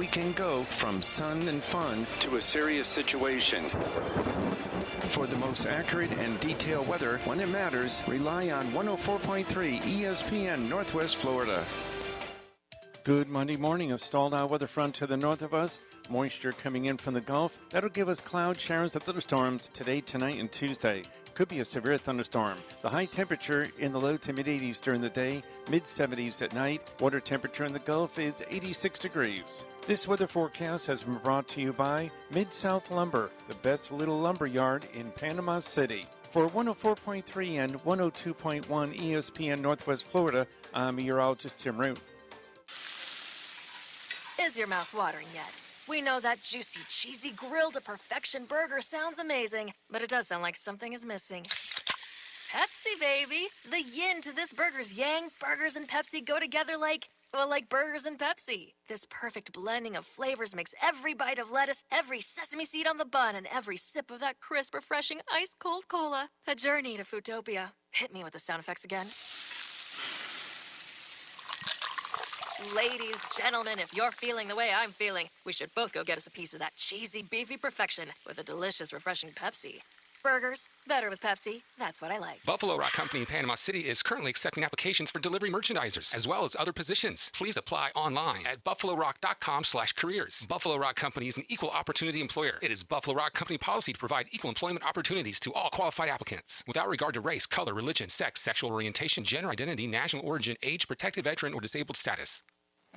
we can go from sun and fun to a serious situation. For the most accurate and detailed weather when it matters, rely on 104.3 ESPN Northwest Florida. Good Monday morning. A stalled out weather front to the north of us. Moisture coming in from the Gulf. That'll give us cloud showers and thunderstorms today, tonight, and Tuesday. Could be a severe thunderstorm. The high temperature in the low to mid-80s during the day, mid-70s at night. Water temperature in the Gulf is 86 degrees. This weather forecast has been brought to you by Mid-South Lumber, the best little lumber yard in Panama City. For 104.3 and 102.1 ESPN Northwest Florida, I'm meteorologist Tim Root. Is your mouth watering yet? We know that juicy, cheesy, grilled to perfection burger sounds amazing, but it does sound like something is missing. Pepsi, baby! The yin to this burger's yang. Burgers and Pepsi go together like burgers and Pepsi. This perfect blending of flavors makes every bite of lettuce, every sesame seed on the bun, and every sip of that crisp, refreshing, ice-cold cola a journey to Foodtopia. Hit me with the sound effects again. Ladies, gentlemen, if you're feeling the way I'm feeling, we should both go get us a piece of that cheesy, beefy perfection with a delicious, refreshing Pepsi. Burgers, better with Pepsi. That's what I like. Buffalo Rock Company in Panama City is currently accepting applications for delivery merchandisers, as well as other positions. Please apply online at buffalorock.com/careers. Buffalo Rock Company is an equal opportunity employer. It is Buffalo Rock Company policy to provide equal employment opportunities to all qualified applicants, without regard to race, color, religion, sex, sexual orientation, gender identity, national origin, age, protected veteran, or disabled status.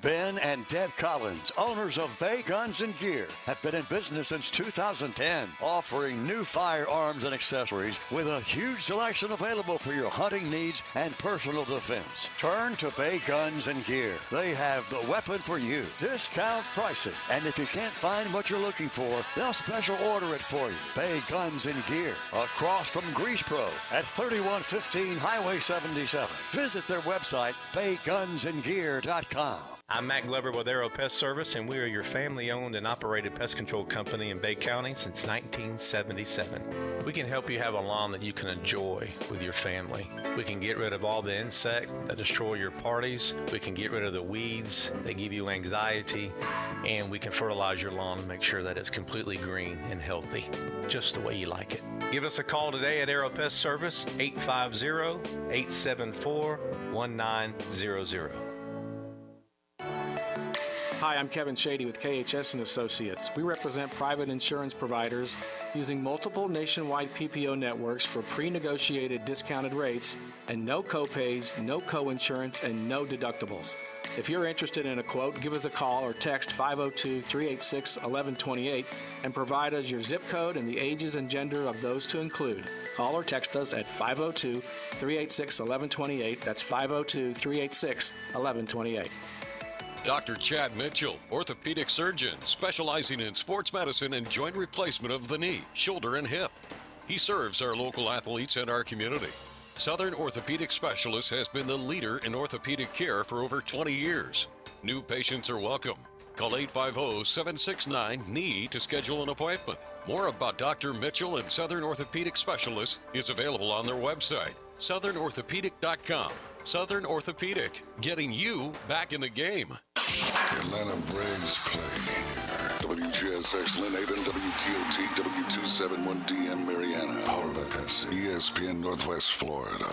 Ben and Deb Collins, owners of Bay Guns and Gear, have been in business since 2010, offering new firearms and accessories with a huge selection available for your hunting needs and personal defense. Turn to Bay Guns and Gear. They have the weapon for you. Discount pricing. And if you can't find what you're looking for, they'll special order it for you. Bay Guns and Gear, across from Grease Pro at 3115 Highway 77. Visit their website, baygunsandgear.com. I'm Matt Glover with Aero Pest Service, and we are your family-owned and operated pest control company in Bay County since 1977. We can help you have a lawn that you can enjoy with your family. We can get rid of all the insects that destroy your parties. We can get rid of the weeds that give you anxiety, and we can fertilize your lawn and make sure that it's completely green and healthy, just the way you like it. Give us a call today at Aero Pest Service, 850-874-1900. Hi, I'm Kevin Shady with KHS & Associates. We represent private insurance providers using multiple nationwide PPO networks for pre-negotiated discounted rates and no copays, no co-insurance, and no deductibles. If you're interested in a quote, give us a call or text 502-386-1128 and provide us your zip code and the ages and gender of those to include. Call or text us at 502-386-1128. That's 502-386-1128. Dr. Chad Mitchell, orthopedic surgeon specializing in sports medicine and joint replacement of the knee, shoulder, and hip. He serves our local athletes and our community. Southern Orthopedic Specialist has been the leader in orthopedic care for over 20 years. New patients are welcome. Call 850-769-KNEE to schedule an appointment. More about Dr. Mitchell and Southern Orthopedic Specialist is available on their website, southernorthopedic.com. Southern Orthopedic, getting you back in the game. Atlanta Braves play here. WGSX Lynn Haven, WTOT, W271DM Mariana. Powered by Pepsi. ESPN Northwest Florida.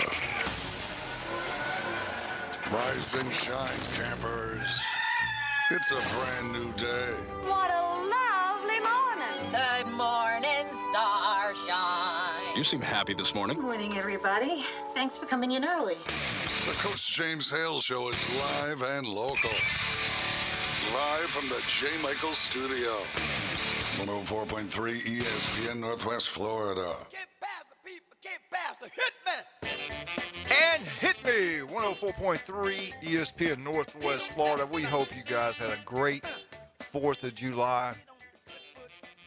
Rise and shine, campers. It's a brand new day. What a lovely morning. Good morning, starshine. You seem happy this morning. Good morning, everybody. Thanks for coming in early. The Coach James Hale Show is live and local. Live from the J. Michaels Studio. 104.3 ESPN Northwest Florida. Get past the people, get past the hit me. And hit me, 104.3 ESPN Northwest Florida. We hope you guys had a great 4th of July.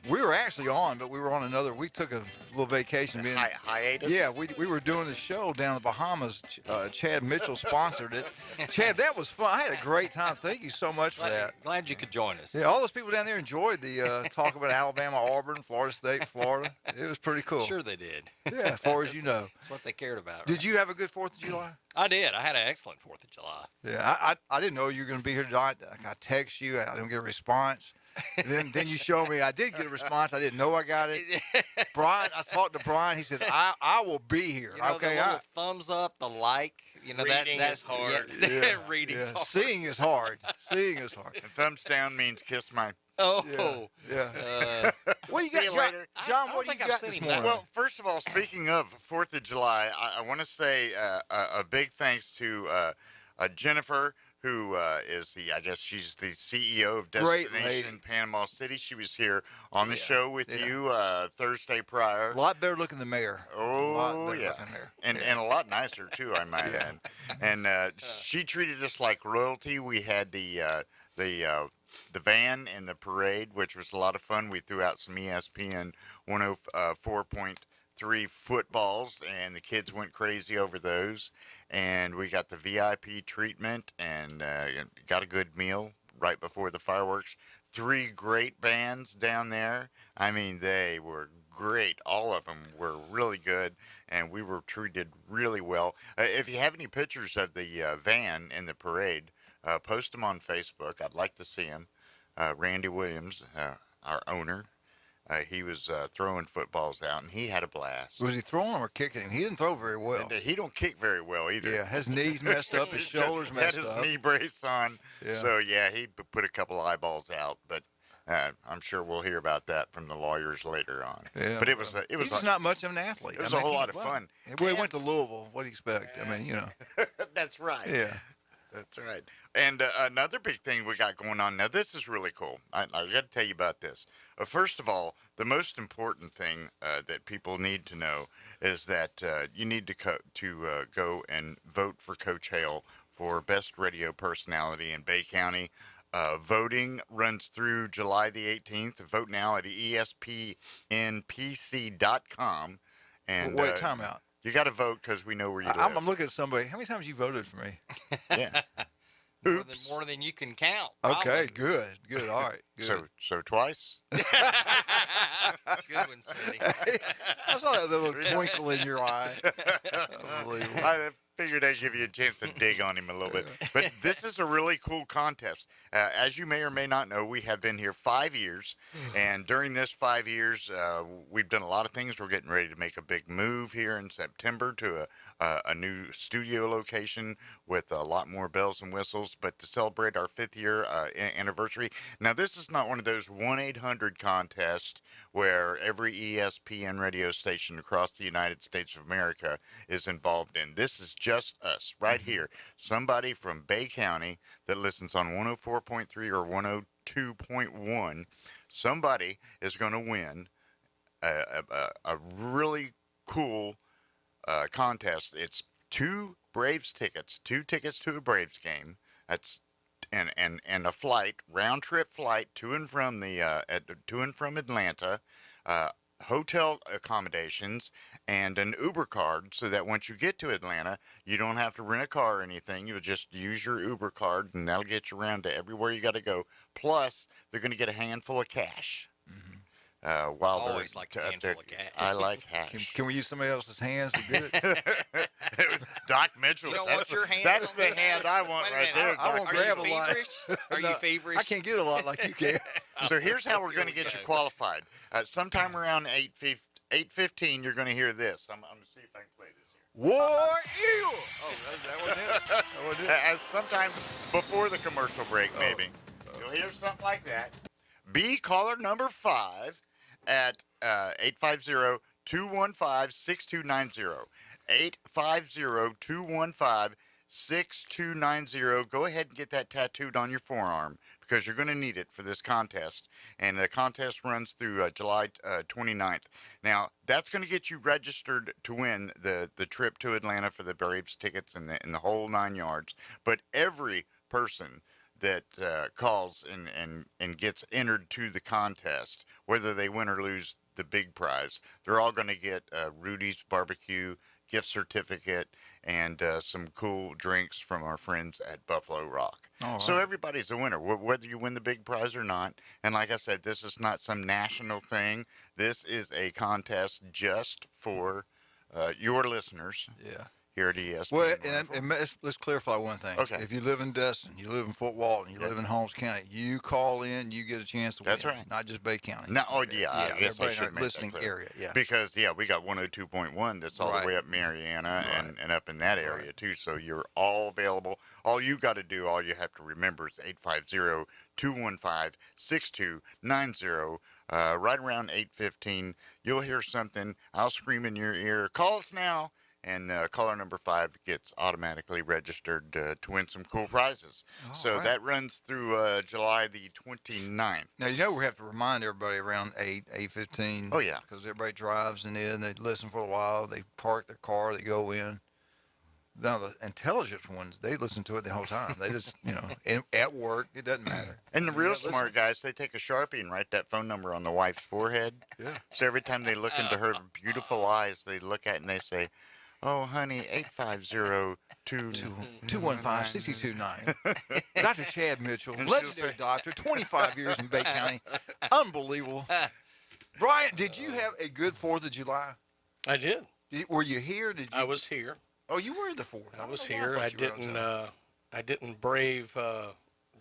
We were actually on, but we were on another. We took a little vacation. Hiatus? Yeah, we were doing the show down in the Bahamas. Chad Mitchell sponsored it. Chad, that was fun. I had a great time. Thank you so much for that. Glad you could join us. Yeah, all those people down there enjoyed the talk about Alabama, Auburn, Florida State, Florida. It was pretty cool. Sure they did. Yeah, as far as you know. That's what they cared about. Did you have a good 4th of July? I did. I had an excellent 4th of July. Yeah, I didn't know you were going to be here tonight. I text you. I didn't get a response. then you showed me I did get a response. I didn't know I got it. Brian, I talked to Brian. He says, I will be here. You know, okay, the little thumbs up, the like. You know, Reading that's is hard. Yeah, reading's hard. Seeing is hard. Seeing is hard. And thumbs down means kiss my. Oh. Yeah. What do you got, John? What do you got this morning? Well, first of all, speaking of 4th of July, I want to say a big thanks to Jennifer, who is I guess she's the CEO of Destination Panama City. She was here on the show with you Thursday prior. A lot better looking than Mayor. Oh, yeah. And a lot nicer, too, I might add. And she treated us like royalty. We had the van and the parade, which was a lot of fun. We threw out some ESPN 104.3 footballs, and the kids went crazy over those. And we got the VIP treatment and got a good meal right before the fireworks. 3 great bands down there. I mean, they were great. All of them were really good, and we were treated really well. If you have any pictures of the van in the parade, post them on Facebook. I'd like to see them. Randy Williams, our owner, he was throwing footballs out, and he had a blast. Was he throwing them or kicking him? He didn't throw very well. He don't kick very well either. Yeah, his knees messed up, his shoulders messed up. Had his knee brace on. Yeah. So, yeah, he put a couple of eyeballs out, but I'm sure we'll hear about that from the lawyers later on. Yeah, but it was he's just not much of an athlete. It was a whole lot of fun. Well, he went to Louisville. What do you expect? I mean, That's right. Yeah. That's right. And another big thing we got going on now, this is really cool. I got to tell you about this. First of all, the most important thing that people need to know is that you need to go and vote for Coach Hale for Best Radio Personality in Bay County. Voting runs through July the 18th. Vote now at espnpc.com. And wait, time out. You got to vote because we know where you live. I'm looking at somebody. How many times you voted for me? Yeah. More than you can count. Okay, good. All right. Good. So twice? Good one, Smitty. I saw that little twinkle in your eye. Unbelievable. I figured I'd give you a chance to dig on him a little bit. But this is a really cool contest. As you may or may not know, we have been here 5 years. And during this 5 years, we've done a lot of things. We're getting ready to make a big move here in September to a new studio location with a lot more bells and whistles. But to celebrate our 5th year anniversary. Now, this is not one of those 1-800 contests where every ESPN radio station across the United States of America is involved in. This is just us right here. Somebody from Bay County that listens on 104.3 or 102.1. Somebody is going to win a really cool contest. It's 2 Braves tickets, 2 tickets to a Braves game. That's and a flight, round trip flight to and from Atlanta. Hotel accommodations, and an Uber card so that once you get to Atlanta, you don't have to rent a car or anything. You'll just use your Uber card, and that'll get you around to everywhere you got to go. Plus, they're going to get a handful of cash. While always like a handful of cash. I like cash. Can we use somebody else's hands to get it? Doc Mitchell. That's the hand I want right there. I won't grab a lot. Are you feverish? I can't get a lot like you can. So here's how we're going to get you qualified. Sometime around 8:15, you're going to hear this. I'm going to see if I can play this here. War Eagle! Oh, that wasn't it. Sometime before the commercial break, maybe. You'll hear something like that. Be caller number 5 at 850-215-6290. 850-215-6290. Go ahead and get that tattooed on your forearm because you're going to need it for this contest. And the contest runs through July 29th. Now, that's going to get you registered to win the trip to Atlanta for the Braves tickets and the whole 9 yards. But every person that calls and gets entered to the contest, whether they win or lose the big prize, they're all going to get Rudy's Barbecue gift certificate and some cool drinks from our friends at Buffalo Rock. All So right. everybody's a winner, whether you win the big prize or not. And like I said, this is not some national thing. This is a contest just for your listeners. Yeah. Here at ESPN. Well, and let's clarify one thing. Okay. If you live in Destin, you live in Fort Walton, you live in Holmes County, you call in, you get a chance to win. That's right. Not just Bay County. No, I guess I everybody in should our make listening that clear. area. Yeah. Because we got 102.1 that's all the way up Mariana and up in that area too. So you're all available. All you got to do, all you have to remember is 850-215-6290. Right around 8:15, you'll hear something. I'll scream in your ear. Call us now. And caller number 5 gets automatically registered to win some cool prizes. So that runs through July the 29th. Now, we have to remind everybody around 8:15. Oh, yeah. Because everybody drives and in, they listen for a while, they park their car, they go in. Now, the intelligent ones, they listen to it the whole time. They just, at work, it doesn't matter. And the real smart guys, they take a Sharpie and write that phone number on the wife's forehead. Yeah. So every time they look into her beautiful eyes, they look at it and they say, "Oh, honey, 850-215-6229. Dr. Chad Mitchell, legendary doctor, 25 years in Bay County. Unbelievable. Brian, did you have a good 4th of July? I did. Were you here? I was here. Oh, you were in the 4th. I was here. I didn't brave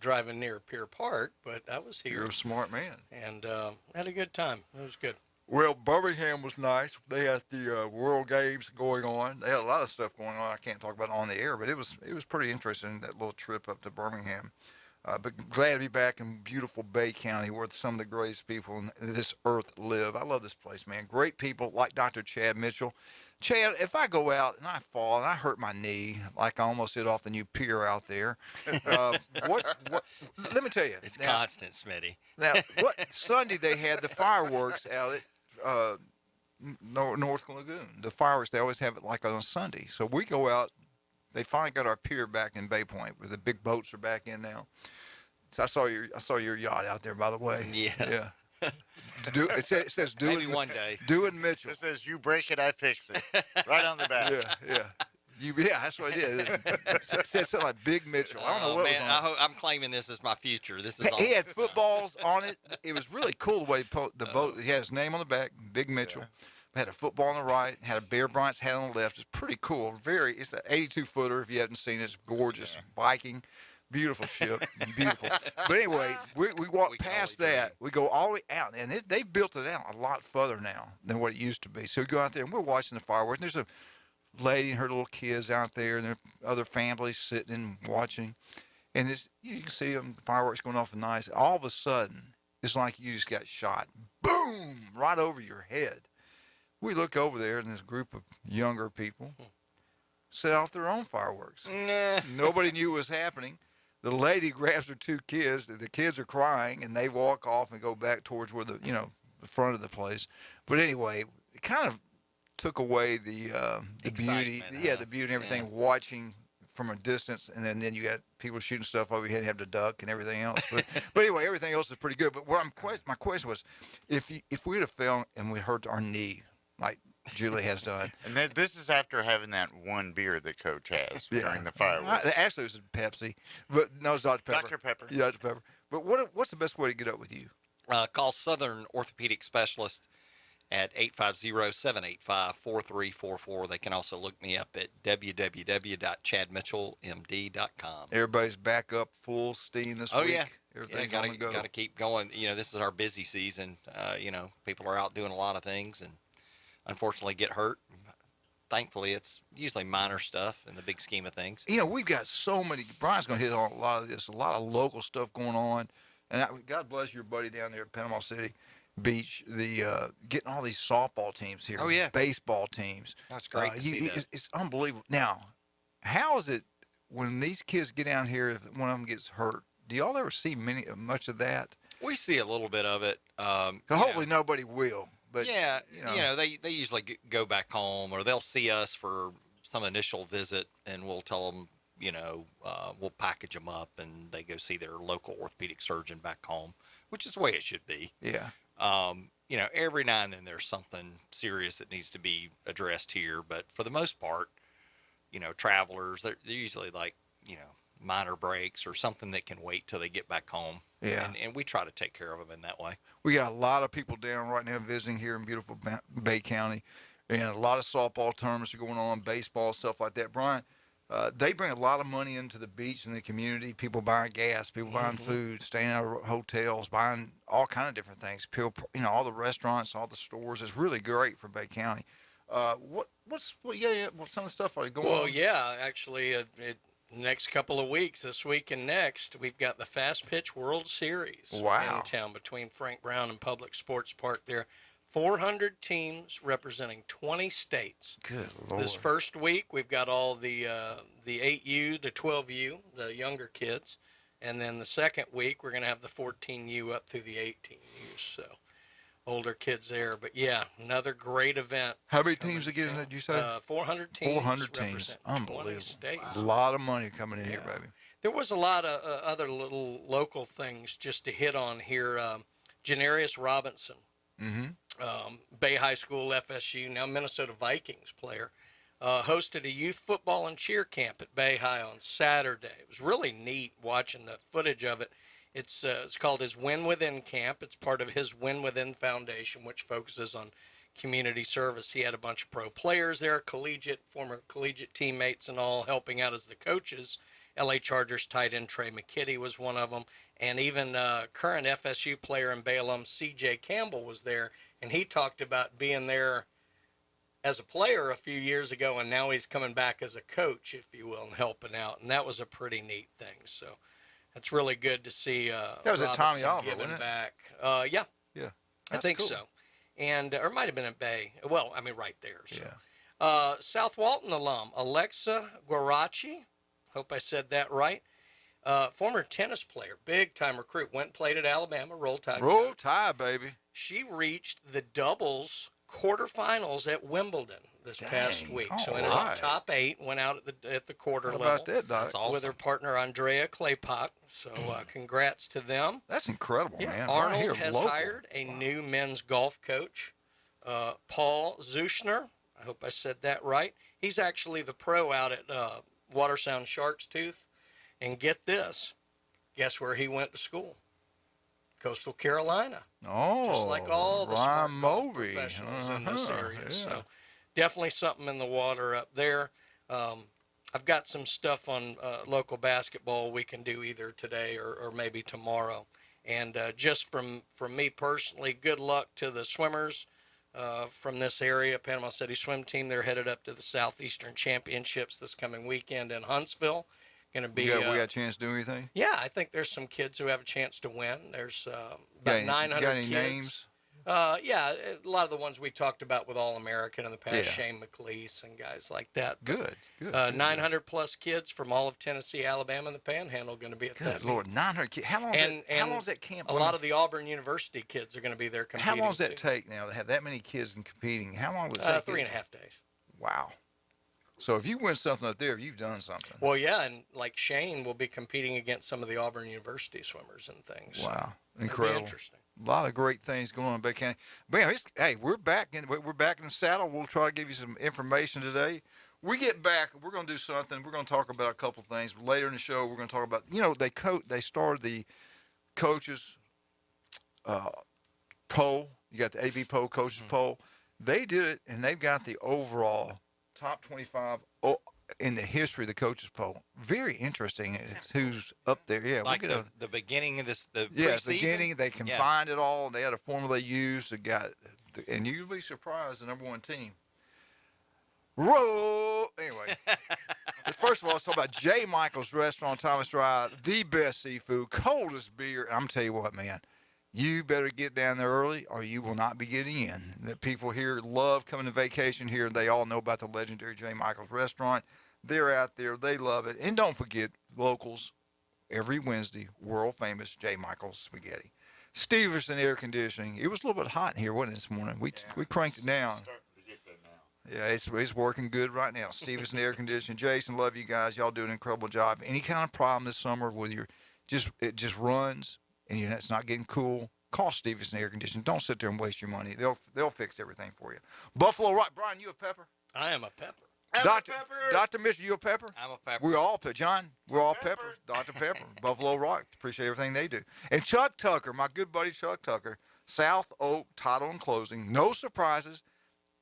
driving near Pier Park, but I was here. You're a smart man. And had a good time. It was good. Well, Birmingham was nice. They had the World Games going on. They had a lot of stuff going on. I can't talk about it on the air, but it was pretty interesting, that little trip up to Birmingham. But glad to be back in beautiful Bay County, where some of the greatest people on this earth live. I love this place, man. Great people like Dr. Chad Mitchell. Chad, if I go out and I fall and I hurt my knee, like I almost hit off the new pier out there, what? Let me tell you. It's constant, Smitty. Now, what Sunday they had the fireworks out at North Lagoon. The fireworks, they always have it like on a Sunday. So we go out. They finally got our pier back in Bay Point, where the big boats are back in now. So I saw your yacht out there, by the way. Yeah. It says do Maybe it, one day. Do it Mitchell. It says, "You break it, I fix it." Right on the back. Yeah. That's what it is. It says something like Big Mitchell. I don't know what man, was on it. I'm claiming this as my future. This is He had footballs on it. It was really cool the way the boat. He had his name on the back, Big Mitchell. Had a football on the right. Had a Bear Bryant's hat on the left. It's pretty cool. It's an 82-footer. If you haven't seen it, it's gorgeous. Viking. Beautiful ship. Beautiful. But anyway, we walk past that. We go all the way out. And they've built it out a lot further now than what it used to be. So we go out there, and we're watching the fireworks. And there's a lady and her little kids out there, and there are other families sitting and watching. And you can see them, fireworks going off nice. All of a sudden, it's like you just got shot. Boom! Right over your head. We look over there, and this group of younger people set off their own fireworks. Nobody knew what was happening. The lady grabs her 2 kids. The kids are crying, and they walk off and go back towards where the front of the place. But anyway, it kind of took away the beauty, the beauty and everything. Watching from a distance, and then you got people shooting stuff over your head, and have to duck and everything else. But anyway, everything else is pretty good. But my question was, if we'd have fell and we hurt our knee, like Julie has done. And this is after having that one beer that Coach has during the fireworks. Actually, it was Pepsi, but no, it's Dr. Pepper. Dr. Pepper. Yeah, Dr. Pepper. But what's the best way to get up with you? Call Southern Orthopedic Specialist at 850-785-4344. They can also look me up at www.chadmitchellmd.com. Everybody's back up full steam this week. Yeah. Everything's on the go. Got to keep going. This is our busy season. People are out doing a lot of things and unfortunately get hurt. Thankfully, it's usually minor stuff in the big scheme of things. We've got so many. Brian's going to hit on a lot of this, a lot of local stuff going on. And God bless your buddy down there at Panama City Beach, getting all these softball teams here. Oh, yeah. Baseball teams. That's great to see that. It's unbelievable. Now, how is it when these kids get down here, if one of them gets hurt, do y'all ever see much of that? We see a little bit of it. Hopefully nobody will. But, yeah, they usually go back home, or they'll see us for some initial visit, and we'll tell them, we'll package them up and they go see their local orthopedic surgeon back home, which is the way it should be. Yeah. Every now and then there's something serious that needs to be addressed here, but for the most part, travelers, they're usually like, minor breaks or something that can wait till they get back home. Yeah. And we try to take care of them in that way. We got a lot of people down right now visiting here in beautiful Bay County, and a lot of softball tournaments are going on, baseball, stuff like that. Brian, they bring a lot of money into the beach and the community. People buying gas, people buying food, staying at hotels, buying all kind of different things. People, all the restaurants, all the stores. It's really great for Bay County. What some of the stuff are going on? Well, yeah, actually, next couple of weeks, this week and next, we've got the Fast Pitch World Series in town between Frank Brown and Public Sports Park there. 400 teams representing 20 states. Good Lord. This first week, we've got all the 8U, the 12U, the younger kids. And then the second week, we're going to have the 14U up through the 18U. So older kids there. But, yeah, another great event. How many teams again did you say? 400 teams. 400 teams. Unbelievable. States. A lot of money coming in here, baby. There was a lot of other little local things just to hit on here. Janarius Robinson. Mm-hmm. Bay High School, FSU, now Minnesota Vikings player, hosted a youth football and cheer camp at Bay High on Saturday. It was really neat watching the footage of it. It's called his Win Within Camp. It's part of his Win Within Foundation, which focuses on community service. He had a bunch of pro players there, former collegiate teammates and all, helping out as the coaches. LA Chargers tight end Trey McKitty was one of them. And even current FSU player and Bay alum C.J. Campbell was there, and he talked about being there as a player a few years ago, and now he's coming back as a coach, if you will, and helping out. And that was a pretty neat thing. So it's really good to see that was at Tommy Oliver, giving wasn't it? back. Yeah. Yeah. I think cool. so. And or it might have been at Bay. Well, I mean, right there. So. Yeah. South Walton alum Alexa Guarachi, hope I said that right. Former tennis player, big-time recruit, went and played at Alabama, Roll Tide. Roll Tide, baby. She reached the doubles quarterfinals at Wimbledon this past week. So ended up top 8, went out at the quarter level. How about that, Doc? That's awesome. With her partner, Andrea Claypock. So congrats to them. That's incredible, man. Arnold right has hired a new men's golf coach, Paul Zuschner. I hope I said that right. He's actually the pro out at Watersound Shark's Tooth. And get this, guess where he went to school? Coastal Carolina. Oh, just like all the smart golf Movie. professionals in this area. So definitely something in the water up there. I've got some stuff on local basketball we can do either today or maybe tomorrow. And just from me personally, good luck to the swimmers from this area, Panama City Swim Team. They're headed up to the Southeastern Championships this coming weekend in Huntsville. Going to be. We got a chance to do anything? Yeah, I think there's some kids who have a chance to win. There's about 900 got any kids. names? Yeah, a lot of the ones we talked about with All-American in the past, Yeah. Shane McLeese and guys like that. Good. 900 plus kids from all of Tennessee, Alabama, and the Panhandle going to be at that. Good Lord, 900 kids. How long is that camp? A lot of the Auburn University kids are going to be there competing. How long does that too. take now to have that many kids and competing? How long would it take? 3.5 days. Wow. So if you win something up there, you've done something. Well, yeah, and like Shane will be competing against some of the Auburn University swimmers and things. Wow, so incredible! Interesting. A lot of great things going on in Bay County. Man, hey, we're back in the saddle. We'll try to give you some information today. We get back, we're going to do something. We're going to talk about a couple things later in the show. We're going to talk about they started the coaches poll. You got the AB poll, coaches poll. They did it, and they've got the overall top 25 in the history of the coaches poll. Very interesting who's up there. Yeah, like the beginning of this, the preseason? Beginning. They combined it all. They had a formula they used. And you'd be surprised, the number one team. Anyway, first of all, let's talk about J. Michael's Restaurant, Thomas Drive, the best seafood, coldest beer. I'm tell you what, man. You better get down there early or you will not be getting in. The people here love coming to vacation here. They all know about the legendary J. Michael's Restaurant. They're out there. They love it. And don't forget, locals, every Wednesday, world-famous J. Michael's Spaghetti. Steverson Air Conditioning. It was a little bit hot in here, wasn't it, this morning? We cranked it down. Yeah, it's working good right now. Stevenson Air Conditioning. Jason, love you guys. Y'all do an incredible job. Any kind of problem this summer with it just runs and it's not getting cool, call Stevenson Air Conditioning. Don't sit there and waste your money. They'll fix everything for you. Buffalo Rock. Brian, you a pepper? I am a pepper. Dr. Mitchell, you a pepper? I'm a pepper. We're all John. We're all peppers. Dr. Pepper. Buffalo Rock. Appreciate everything they do. And Chuck Tucker, my good buddy Chuck Tucker, South Oak Title and Closing. No surprises.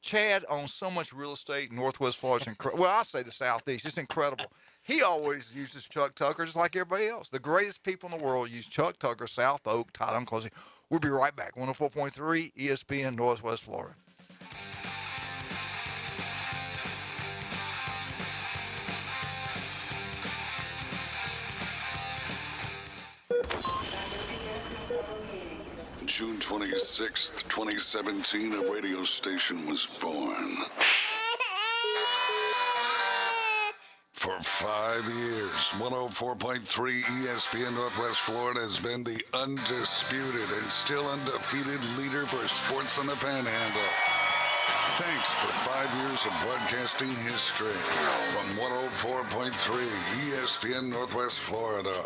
Chad owns so much real estate in Northwest Florida. Well, I say the Southeast. It's incredible. He always uses Chuck Tucker just like everybody else. The greatest people in the world use Chuck Tucker, South Oak Title and Closing. We'll be right back. 104.3 ESPN Northwest Florida. June 26th, 2017, a radio station was born. For 5 years, 104.3 ESPN Northwest Florida has been the undisputed and still undefeated leader for sports on the Panhandle. Thanks for 5 years of broadcasting history from 104.3 ESPN Northwest Florida.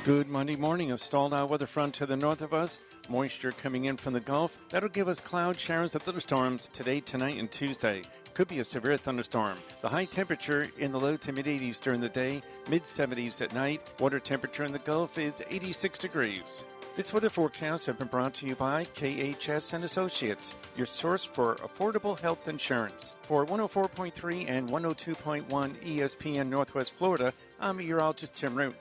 Good Monday morning. A stalled out weather front to the north of us. Moisture coming in from the Gulf. That'll give us cloud showers and thunderstorms today, tonight, and Tuesday. Could be a severe thunderstorm. The high temperature in the low to mid-80s during the day, mid-70s at night. Water temperature in the Gulf is 86 degrees. This weather forecast has been brought to you by KHS and Associates, your source for affordable health insurance. For 104.3 and 102.1 ESPN Northwest Florida, I'm meteorologist Tim Root.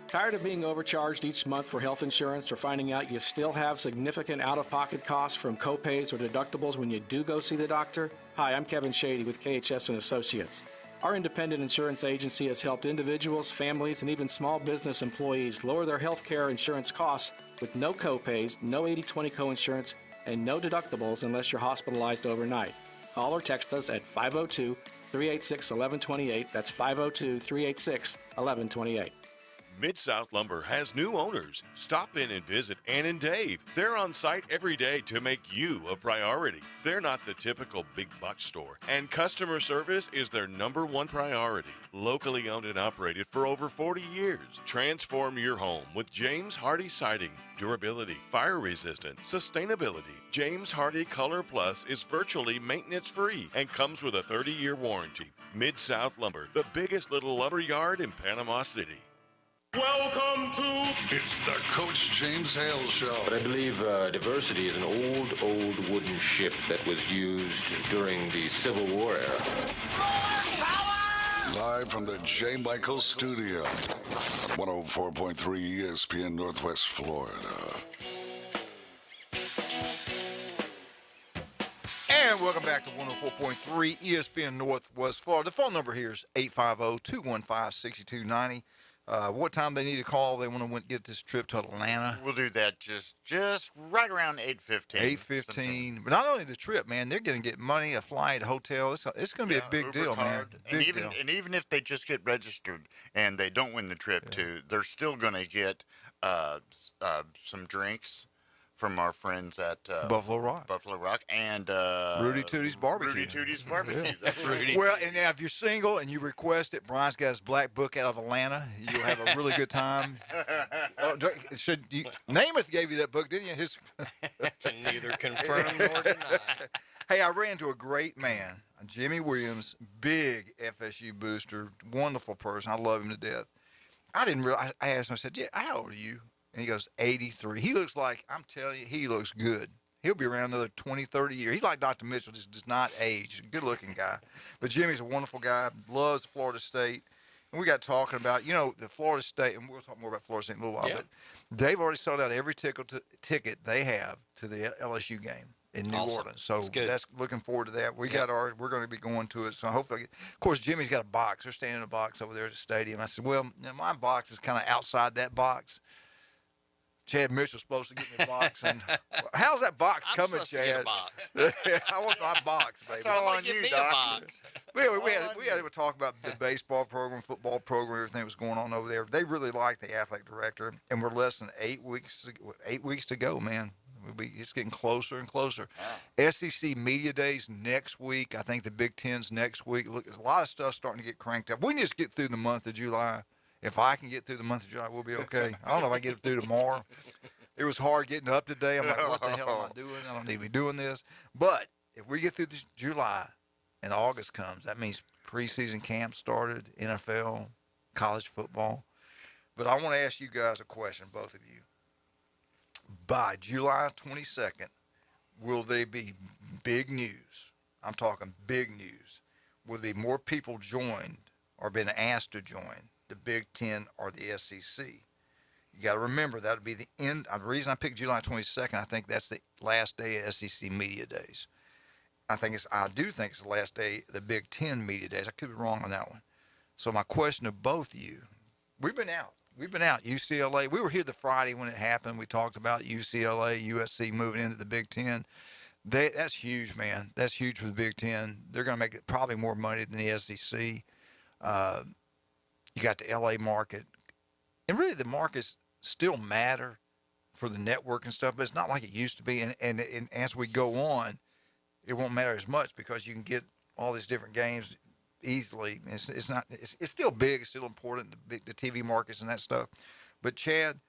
Tired of being overcharged each month for health insurance or finding out you still have significant out-of-pocket costs from copays or deductibles when you do go see the doctor? Hi, I'm Kevin Shady with KHS and Associates. Our independent insurance agency has helped individuals, families, and even small business employees lower their health care insurance costs with no copays, no 80/20 coinsurance, and no deductibles unless you're hospitalized overnight. Call or text us at 502-386-1128. That's 502-386-1128. Mid-South Lumber has new owners. Stop in and visit Ann and Dave. They're on site every day to make you a priority. They're not the typical big box store, and customer service is their #1 priority. Locally owned and operated for over 40 years. Transform your home with James Hardy Siding. Durability, fire resistant, sustainability. James Hardy Color Plus is virtually maintenance free and comes with a 30-year warranty. Mid-South Lumber, the biggest little lumber yard in Panama City. Welcome to... It's the Coach James Hale Show. But I believe diversity is an old wooden ship that was used during the Civil War era. Live from the J. Michael Studio, 104.3 ESPN Northwest Florida. And welcome back to 104.3 ESPN Northwest Florida. The phone number here is 850-215-6290. What time they need to call? They want to get this trip to Atlanta. We'll do that just right around 8:15. 8:15. But not only the trip, man, they're going to get money, a flight, a hotel. It's going to be a big deal, man. Big deal. And even if they just get registered and they don't win the trip, too, they're still going to get some drinks from our friends at Buffalo Rock. And Rudy Tootie's Barbecue. Yeah. That's well, and now if you're single and you request it, Brian's got his black book out of Atlanta. You'll have a really good time. Namath gave you that book, didn't you? Can neither confirm nor deny. Hey, I ran into a great man, Jimmy Williams, big FSU booster, wonderful person. I love him to death. I didn't realize. I asked him. I said, "How old are you?" And he goes, 83. He looks like, I'm telling you, he looks good. He'll be around another 20, 30 years. He's like Dr. Mitchell, just does not age. Good-looking guy. But Jimmy's a wonderful guy, loves Florida State. And we got talking about, the Florida State, and we'll talk more about Florida State in a little while, but they've already sold out every ticket they have to the LSU game in New Orleans. So that's looking forward to that. We're going to be going to it. So hopefully, of course, Jimmy's got a box. They're standing in a box over there at the stadium. I said, well, my box is kind of outside that box. Chad Mitchell's supposed to get me a box. And how's that box coming, Chad? I want my box, baby. It's all on you, Doc. We had to talk about the baseball program, football program, everything that was going on over there. They really like the athletic director, and we're less than 8 weeks to go, man. It's getting closer and closer. SEC Media Days next week. I think the Big Ten's next week. Look, there's a lot of stuff starting to get cranked up. We can just get through the month of July. If I can get through the month of July, we'll be okay. I don't know if I get through tomorrow. It was hard getting up today. I'm like, what the hell am I doing? I don't need to be doing this. But if we get through this July and August comes, that means preseason camp started, NFL, college football. But I want to ask you guys a question, both of you. By July 22nd, will there be big news? I'm talking big news. Will there be more people joined or been asked to join the Big Ten or the SEC? You got to remember that would be the end. The reason I picked July 22nd, I think that's the last day of SEC Media Days. I do think it's the last day of the Big Ten Media Days. I could be wrong on that one. So my question to both of you, we've been out. UCLA, we were here the Friday when it happened. We talked about UCLA, USC moving into the Big Ten. That's huge, man. That's huge for the Big Ten. They're going to make probably more money than the SEC. You got the LA market. And really the markets still matter for the network and stuff, but it's not like it used to be. And as we go on, it won't matter as much because you can get all these different games easily. It's still big. It's still important, the TV markets and that stuff. But Chad,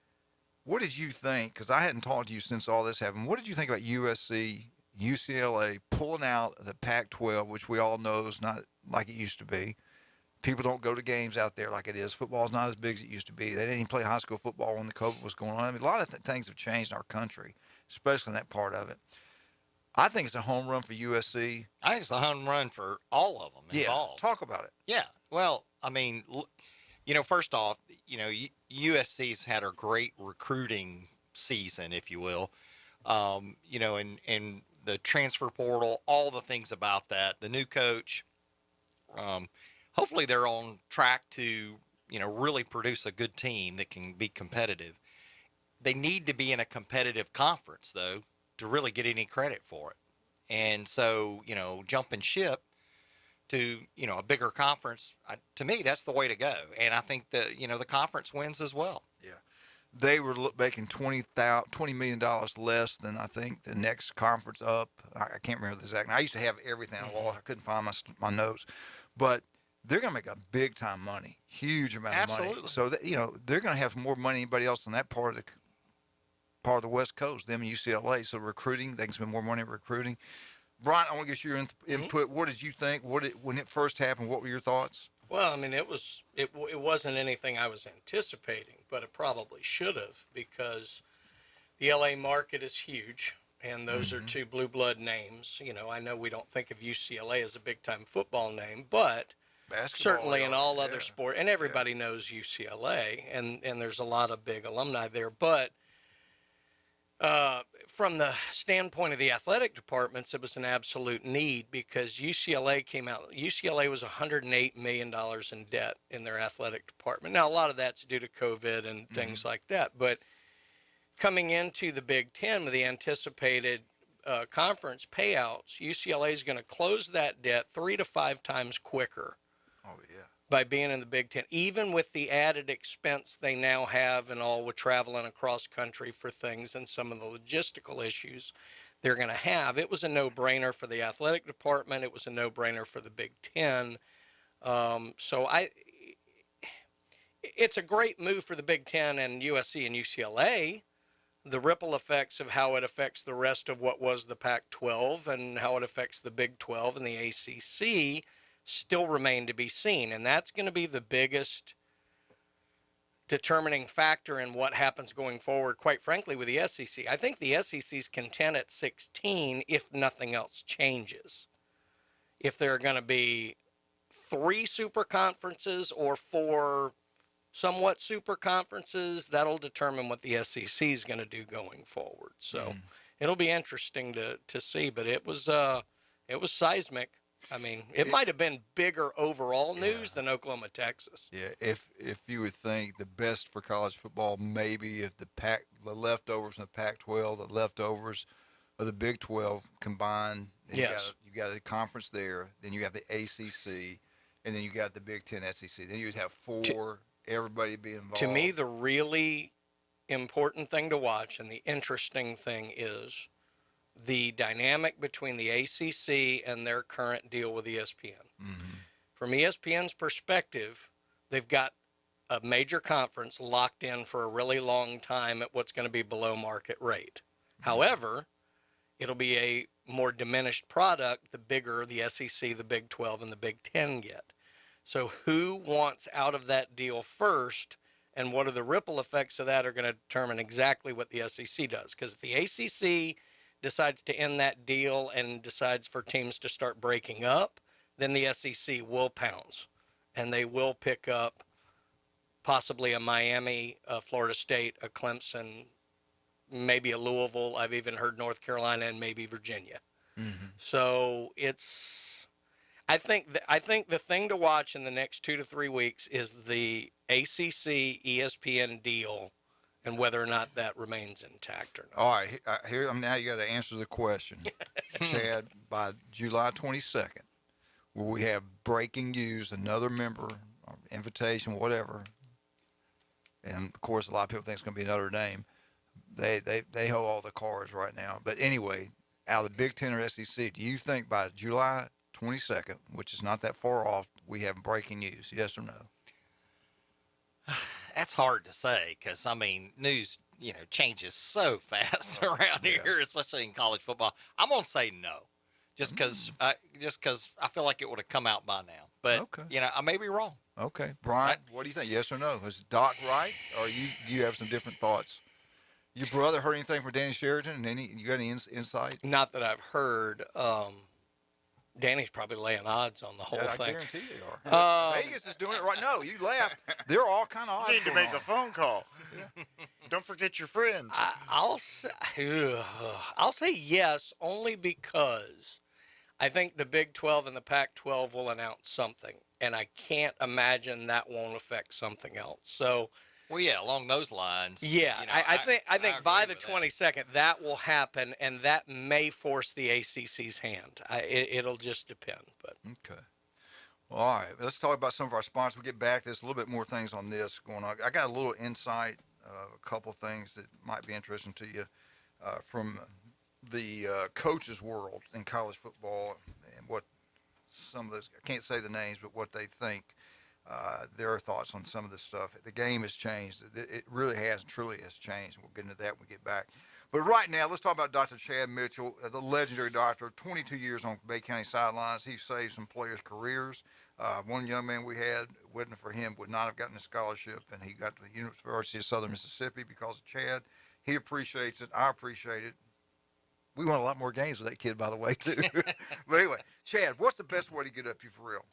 what did you think? Because I hadn't talked to you since all this happened. What did you think about USC, UCLA pulling out the Pac-12, which we all know is not like it used to be? People don't go to games out there like it is. Football's not as big as it used to be. They didn't even play high school football when the COVID was going on. I mean, a lot of things have changed in our country, especially in that part of it. I think it's a home run for USC. I think it's a home run for all of them involved. Yeah, talk about it. Yeah. Well, I mean, first off, USC's had a great recruiting season, if you will. And the transfer portal, all the things about that, the new coach. Hopefully they're on track to, really produce a good team that can be competitive. They need to be in a competitive conference, though, to really get any credit for it. And so, jumping ship to, a bigger conference, to me, that's the way to go. And I think that, the conference wins as well. Yeah. They were making $20 million less than, I think, the next conference up. I can't remember the exact. I used to have everything. I couldn't find my notes. But they're going to make a big-time money, huge amount of money. So, they're going to have more money than anybody else in that part of the West Coast, them and UCLA. So recruiting, they can spend more money on recruiting. Brian, I want to get your input. What did you think? When it first happened, what were your thoughts? Well, I mean, it wasn't anything I was anticipating, but it probably should have, because the LA market is huge, and those are two blue blood names. I know we don't think of UCLA as a big time football name, but basketball, certainly in all other sports, and everybody knows UCLA, and there's a lot of big alumni there. But from the standpoint of the athletic departments, it was an absolute need, because UCLA was $108 million in debt in their athletic department. Now, a lot of that's due to COVID and things like that, but coming into the Big Ten with the anticipated conference payouts, UCLA is going to close that debt 3 to 5 times quicker. Oh, yeah. By being in the Big Ten, even with the added expense they now have and all with traveling across country for things and some of the logistical issues they're going to have. It was a no-brainer for the athletic department. It was a no-brainer for the Big Ten. It's a great move for the Big Ten and USC and UCLA. The ripple effects of how it affects the rest of what was the Pac-12 and how it affects the Big 12 and the ACC still remain to be seen. And that's going to be the biggest determining factor in what happens going forward, quite frankly, with the SEC. I think the SEC's content at 16 if nothing else changes. If there are going to be 3 super conferences or 4 somewhat super conferences, that'll determine what the SEC is going to do going forward. So it'll be interesting to see, but it was seismic. I mean, it might have been bigger overall news than Oklahoma, Texas. Yeah, if you would think the best for college football, maybe if the leftovers in the Pac-12, the leftovers of the Big 12 combined, you got a conference there, then you have the ACC, and then you got the Big 10 SEC. Then you'd have 4, everybody be involved. To me, the really important thing to watch and the interesting thing is the dynamic between the ACC and their current deal with ESPN. From ESPN's perspective, they've got a major conference locked in for a really long time at what's going to be below market rate. However, it'll be a more diminished product the bigger the SEC, the Big 12, and the Big 10 get. So who wants out of that deal first, and what are the ripple effects of that are going to determine exactly what the SEC does. Because if the ACC decides to end that deal and decides for teams to start breaking up, then the SEC will pounce, and they will pick up possibly a Miami, a Florida State, a Clemson, maybe a Louisville. I've even heard North Carolina and maybe Virginia. So I think the thing to watch in the next 2 to 3 weeks is the ACC ESPN deal and whether or not that remains intact or not. All right, here now you got to answer the question, Chad. By July 22nd, will we have breaking news, another member, or invitation, whatever? And of course, a lot of people think it's going to be another name. They hold all the cards right now. But anyway, out of the Big Ten or SEC, do you think by July 22nd, which is not that far off, we have breaking news? Yes or no? That's hard to say because, I mean, news, changes so fast around here, especially in college football. I'm going to say no, just because I feel like it would have come out by now. But, I may be wrong. Okay. Brian, what do you think? Yes or no? Is Doc right, or do you have some different thoughts? Your brother heard anything from Danny Sheridan? You got any insight? Not that I've heard. Danny's probably laying odds on the whole thing. I guarantee they are. Vegas is doing it right now. You laugh. They're all kind of odds. You need to make a phone call. Don't forget your friends. I'll say yes, only because I think the Big 12 and the Pac-12 will announce something, and I can't imagine that won't affect something else. So. Well, yeah, along those lines. Yeah, I think by the 22nd that will happen, and that may force the ACC's hand. It'll just depend. But okay. Well, all right, let's talk about some of our sponsors. We'll get back to this, a little bit more things on this going on. I got a little insight, a couple things that might be interesting to you from the coaches' world in college football, and what some of those, I can't say the names, but what they think. Their thoughts on some of this stuff. The game has changed. It really has, truly has changed. We'll get into that when we get back. But right now, let's talk about Dr. Chad Mitchell, the legendary doctor, 22 years on Bay County sidelines. He saved some players' careers. One young man we had, wasn't for him, would not have gotten a scholarship, and he got to the University of Southern Mississippi because of Chad. He appreciates it. I appreciate it. We won a lot more games with that kid, by the way, too. But anyway, Chad, what's the best way to get up you for real?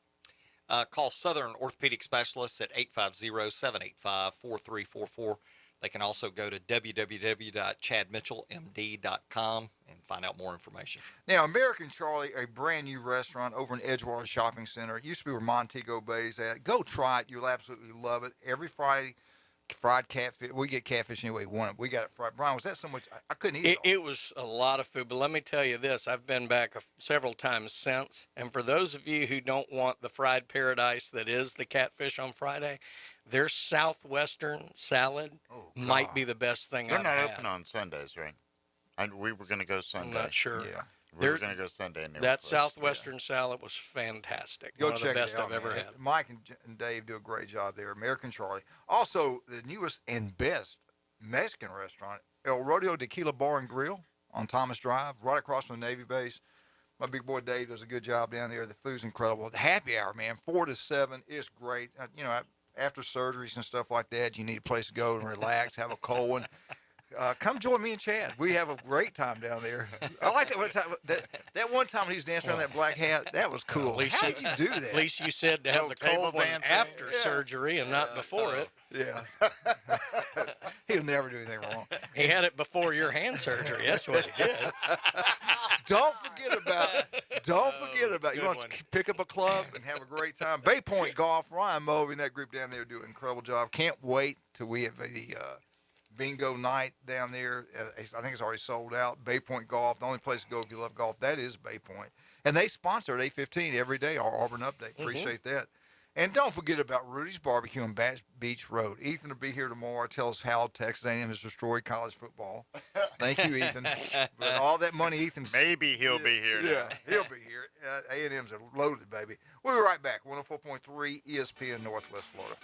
Call Southern Orthopedic Specialists at 850-785-4344. They can also go to www.chadmitchellmd.com and find out more information. Now, American Charlie, a brand new restaurant over in Edgewater Shopping Center. It used to be where Montego Bay's at. Go try it. You'll absolutely love it. Every Friday, fried catfish. We get catfish anyway. We got it fried. Brian, was that so much? I couldn't eat it. It was a lot of food, but let me tell you this. I've been back several times since, and for those of you who don't want the fried paradise that is the catfish on Friday, their Southwestern salad might be the best thing I've had. They're not open on Sundays, right? We were going to go Sunday. I'm not sure. Yeah. We were going to go Sunday. That Southwestern salad was fantastic. Go One check of the best it out, I've ever man. had. Mike and Dave do a great job there. American Charlie. Also, the newest and best Mexican restaurant, El Rodeo Tequila Bar and Grill on Thomas Drive, right across from the Navy base. My big boy Dave does a good job down there. The food's incredible. The happy hour, man, 4 to 7 is great. After surgeries and stuff like that, you need a place to go and relax, have a cold one. Come join me and Chad. We have a great time down there. I like that one time. That one time he was dancing around that black hat. That was cool. How did you do that? At least you said to have the cold one after surgery and not before it. Yeah. He'll never do anything wrong. He had it before your hand surgery. That's what he did. Don't forget about it. You want to pick up a club and have a great time. Bay Point Golf, Ryan Moe and that group down there do an incredible job. Can't wait till we have the bingo night down there. I think it's already sold out. Bay Point Golf, the only place to go if you love golf, that is Bay Point. And they sponsor at 8:15 every day, our Auburn Update. Appreciate that. And don't forget about Rudy's Barbecue on Bass Beach Road. Ethan will be here tomorrow. Tell us how Texas A&M has destroyed college football. Thank you, Ethan. But all that money Ethan's... Maybe he'll be here now. Yeah, he'll be here. A&M's are loaded, baby. We'll be right back. 104.3 ESPN Northwest Florida.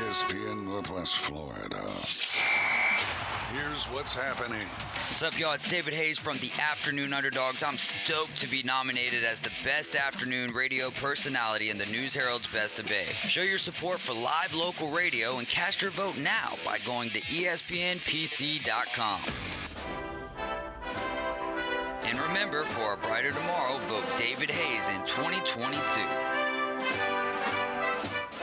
ESPN Northwest Florida. Here's what's happening. What's up, y'all? It's David Hayes from the Afternoon Underdogs. I'm stoked to be nominated as the best afternoon radio personality in the News Herald's Best of Bay. Show your support for live local radio and cast your vote now by going to ESPNPC.com. And remember, for a brighter tomorrow, vote David Hayes in 2022.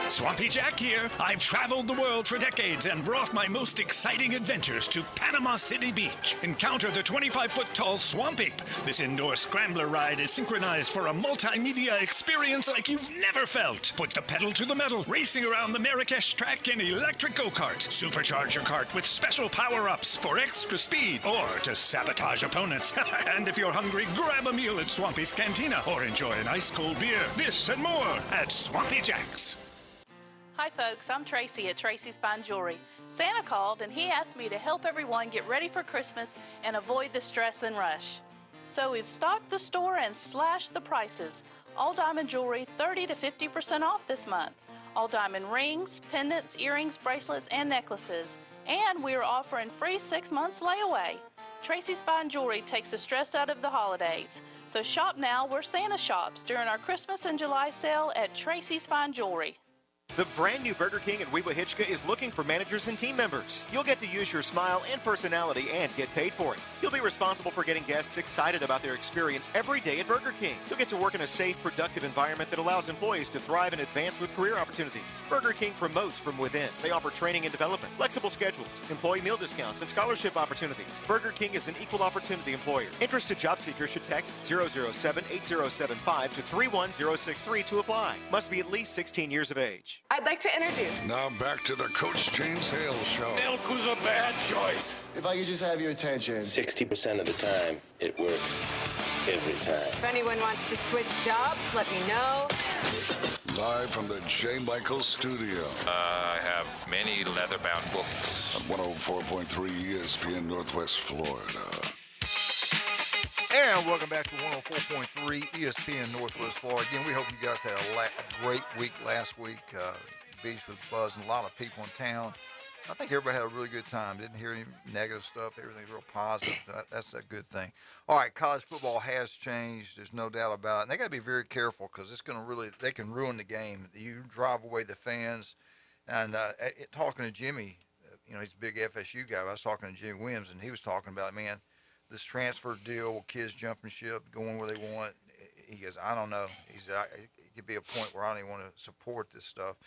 Swampy Jack here. I've traveled the world for decades and brought my most exciting adventures to Panama City Beach. Encounter the 25-foot-tall Swamp Ape. This indoor scrambler ride is synchronized for a multimedia experience like you've never felt. Put the pedal to the metal, racing around the Marrakesh track in electric go-karts. Supercharge your cart with special power-ups for extra speed or to sabotage opponents. And if you're hungry, grab a meal at Swampy's Cantina or enjoy an ice-cold beer. This and more at Swampy Jack's. Hi folks, I'm Tracy at Tracy's Fine Jewelry. Santa called and he asked me to help everyone get ready for Christmas and avoid the stress and rush. So we've stocked the store and slashed the prices. All diamond jewelry 30 to 50% off this month. All diamond rings, pendants, earrings, bracelets, and necklaces. And we are offering free 6 months layaway. Tracy's Fine Jewelry takes the stress out of the holidays. So shop now where Santa shops during our Christmas and July sale at Tracy's Fine Jewelry. The brand new Burger King in Weewa Hitchcock is looking for managers and team members. You'll get to use your smile and personality and get paid for it. You'll be responsible for getting guests excited about their experience every day at Burger King. You'll get to work in a safe, productive environment that allows employees to thrive and advance with career opportunities. Burger King promotes from within. They offer training and development, flexible schedules, employee meal discounts, and scholarship opportunities. Burger King is an equal opportunity employer. Interested job seekers should text 007-8075 to 31063 to apply. Must be at least 16 years of age. I'd like to introduce. Now back to the Coach James Hale Show. Milk was a bad choice. If I could just have your attention. 60% of the time, it works every time. If anyone wants to switch jobs, let me know. Live from the J. Michael Studio. I have many leather-bound books. On 104.3 ESPN Northwest Florida. And welcome back to 104.3 ESPN Northwest Florida. Again, we hope you guys had a great week last week. Beach was buzzing, a lot of people in town. I think everybody had a really good time. Didn't hear any negative stuff. Everything's real positive. That's a good thing. All right, college football has changed. There's no doubt about it. And they got to be very careful because it's going to really, they can ruin the game. You drive away the fans. And talking to Jimmy, you know, he's a big FSU guy. I was talking to Jimmy Williams, and he was talking about, man, this transfer deal, kids jumping ship, going where they want. He goes, I don't know. He said, it could be a point where I don't even want to support this stuff.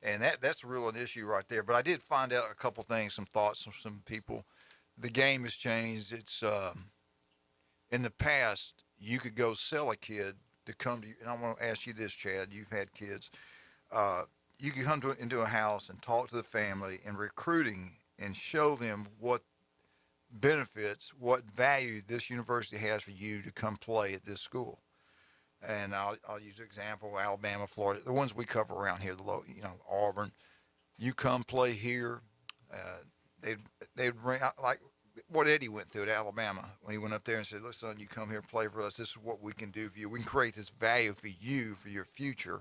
And that's really an issue right there. But I did find out a couple things, some thoughts from some people. The game has changed. It's in the past, you could go sell a kid to come to you. And I want to ask you this, Chad. You've had kids. You could come into a house and talk to the family and recruiting and show them what benefits, what value this university has for you to come play at this school. And I'll use an example: Alabama, Florida, the ones we cover around here, Auburn. You come play here, they'd bring like what Eddie went through at Alabama when he went up there and said, "Look, son, you come here, play for us. This is what we can do for you. We can create this value for you for your future."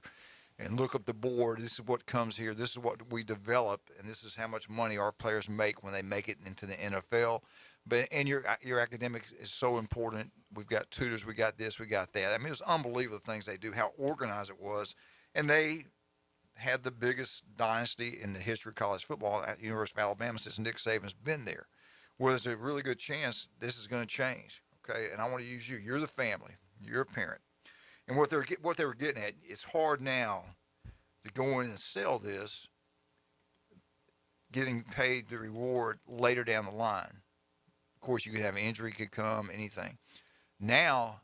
And look up the board. This is what comes here. This is what we develop, and this is how much money our players make when they make it into the NFL. And your academic is so important. We've got tutors. We got this. We got that. I mean, it was unbelievable the things they do, how organized it was. And they had the biggest dynasty in the history of college football at the University of Alabama since Nick Saban's been there. Well, there's a really good chance this is going to change, okay? And I want to use you. You're the family. You're a parent. And what they were getting at, it's hard now to go in and sell this, getting paid the reward later down the line. Of course, you could have an injury, could come, anything. Now,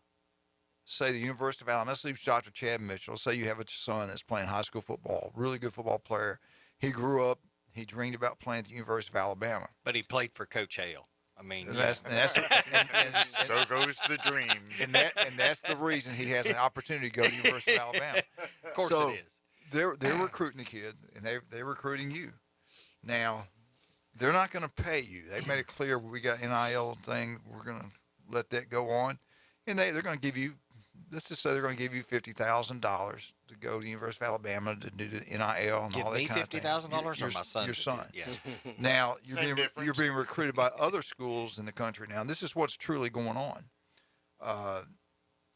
say the University of Alabama, let's leave Dr. Chad Mitchell. Say you have a son that's playing high school football, really good football player. He grew up, he dreamed about playing at the University of Alabama. But he played for Coach Hale. I mean, so goes the dream. And that's the reason he has an opportunity to go to the University of Alabama. Of course so it is. They're recruiting the kid, and they're recruiting you. Now, they're not going to pay you. They've made it clear we got NIL thing. We're going to let that go on, and they're going to give you. Let's just say they're going to give you $50,000 to go to the University of Alabama to do the NIL and all that kind of thing. $50,000 or my son? Your son. Yeah. Now you're being recruited by other schools in the country now. And this is what's truly going on.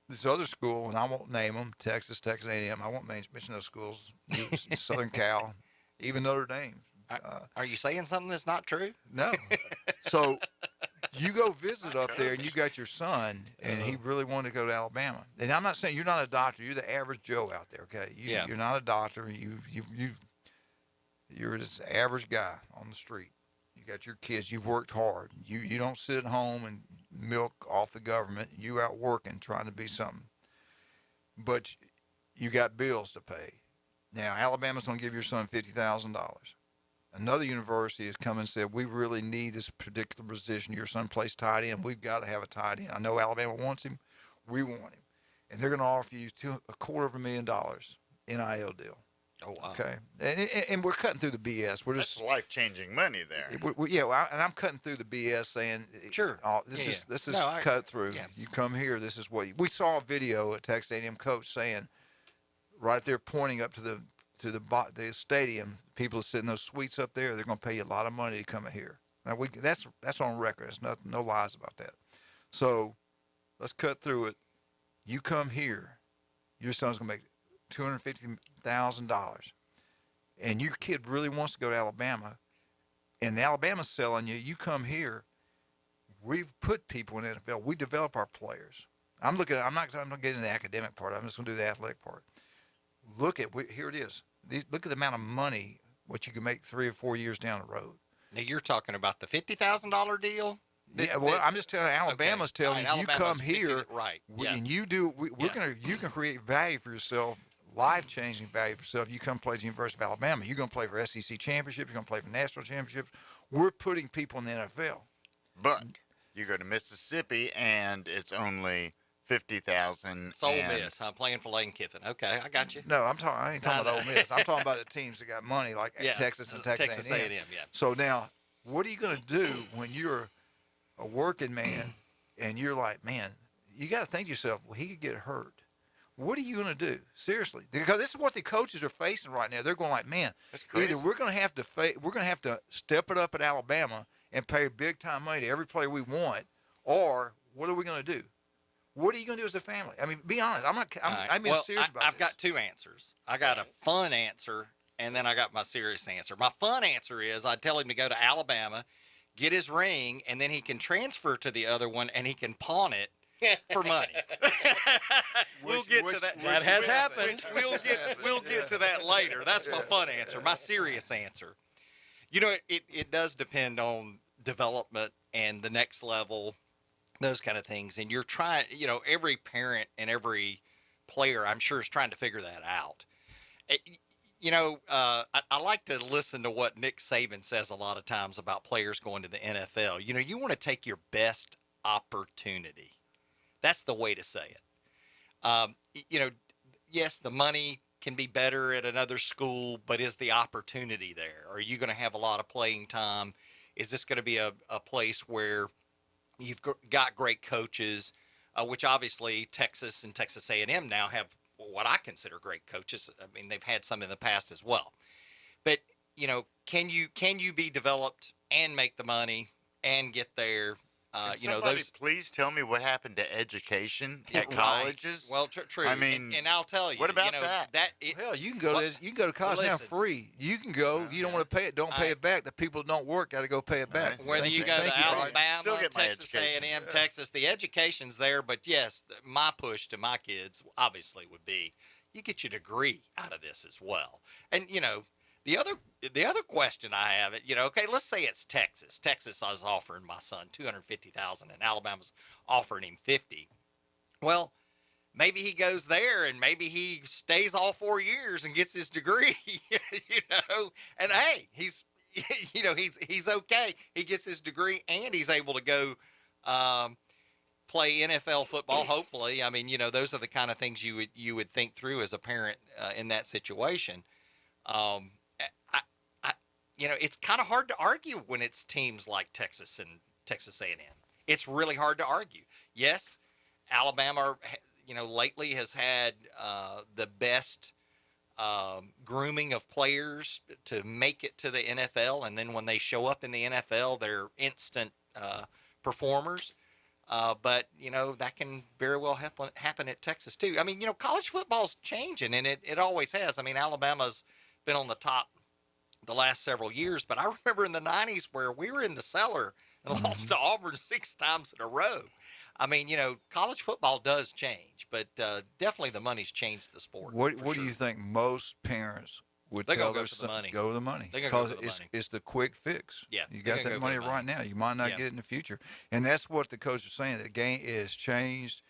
This other school, and I won't name them, Texas A&M. I won't mention those schools. Southern Cal, even Notre Dame. Are you saying something that's not true? No. So you go visit up there, and you got your son, and he really wanted to go to Alabama. And I'm not saying you're not a doctor. You're the average Joe out there, okay? You're not a doctor. You're this average guy on the street. You got your kids. You've worked hard. You don't sit at home and milk off the government. You out working, trying to be something. But you got bills to pay. Now, Alabama's going to give your son $50,000. Another university has come and said, we really need this particular position. Your son plays tight end. We've got to have a tight end. I know Alabama wants him. We want him. And they're going to offer you $250,000 NIL deal. Oh, wow. Okay. And we're cutting through the BS. That's life-changing money there. And I'm cutting through the BS saying, sure, this is cut through. Yeah. You come here, this is what we saw a video at Texas A&M coach saying, right there pointing up to the stadium, people that sit in those suites up there, they're going to pay you a lot of money to come in here. Now that's on record. There's no lies about that. So let's cut through it. You come here, your son's going to make $250,000, and your kid really wants to go to Alabama, and the Alabama's selling you. You come here. We've put people in the NFL. We develop our players. I'm not getting into the academic part. I'm just going to do the athletic part. Here it is. Look at the amount of money what you can make 3 or 4 years down the road. Now you're talking about the $50,000 deal. I'm just telling you, Alabama's telling you, you come here, right? And you do. You can create value for yourself, life-changing value for yourself. You come play at the University of Alabama. You're going to play for SEC championship. You're going to play for national championships. We're putting people in the NFL. But you go to Mississippi, and it's only $50,000. It's Ole Miss. I'm playing for Lane Kiffin. Okay, I got you. No, I ain't talking about Ole Miss. I'm talking about the teams that got money, like Texas and Texas A&M. Yeah. So now, what are you going to do when you're a working man and you're like, man, you got to think to yourself, well, he could get hurt. What are you going to do? Seriously, because this is what the coaches are facing right now. They're going like, man, either we're going to have to step it up at Alabama and pay big time money to every player we want, or what are we going to do? What are you going to do as a family? I mean, be honest. I'm being serious about this. I've got two answers. I got a fun answer, and then I got my serious answer. My fun answer is I'd tell him to go to Alabama, get his ring, and then he can transfer to the other one, and he can pawn it for money. We'll get to that. That has happened. We'll get to that later. That's my fun answer. My serious answer. You know, it does depend on development and the next level, those kind of things. And you're trying, every parent and every player, I'm sure, is trying to figure that out. I like to listen to what Nick Saban says a lot of times about players going to the NFL. You want to take your best opportunity. That's the way to say it. Yes, the money can be better at another school, but is the opportunity there? Are you going to have a lot of playing time? Is this going to be a place where you've got great coaches, which obviously Texas and Texas A&M now have what I consider great coaches. I mean, they've had some in the past as well. But, can you be developed and make the money and get there? Somebody please tell me what happened to education at colleges. Well, true. I mean, and I'll tell you. What about that? Hell, you can go to college now free. You can go. You don't want to pay it. Don't pay it back. The people that don't work got to go pay it back. Whether you go to Alabama, Texas A&M, Texas, the education's there. But yes, my push to my kids obviously would be, you get your degree out of this as well. And the other question I have, okay, let's say it's Texas. Texas, I was offering my son $250,000, and Alabama's offering him $50,000. Well, maybe he goes there, and maybe he stays all 4 years and gets his degree, And hey, you know, he's okay. He gets his degree and he's able to go play NFL football. Hopefully, I mean, you know, those are the kind of things you would think through as a parent in that situation. You know, it's kind of hard to argue when it's teams like Texas and Texas A&M. It's really hard to argue. Yes, Alabama, you know, lately has had the best grooming of players to make it to the NFL, and then when they show up in the NFL, they're instant performers. But, you know, that can very well happen at Texas, too. I mean, you know, college football's changing, and it always has. I mean, Alabama's been on the top the last several years, but I remember in the 90s where we were in the cellar and lost to Auburn 6 times in a row. I mean, you know, college football does change, but definitely the money's changed the sport. What do you think most parents would tell their sons to go to the money? Because it's the quick fix. Yeah, you got that money right now. You might not get it in the future. And that's what the coach is saying. The game is changed,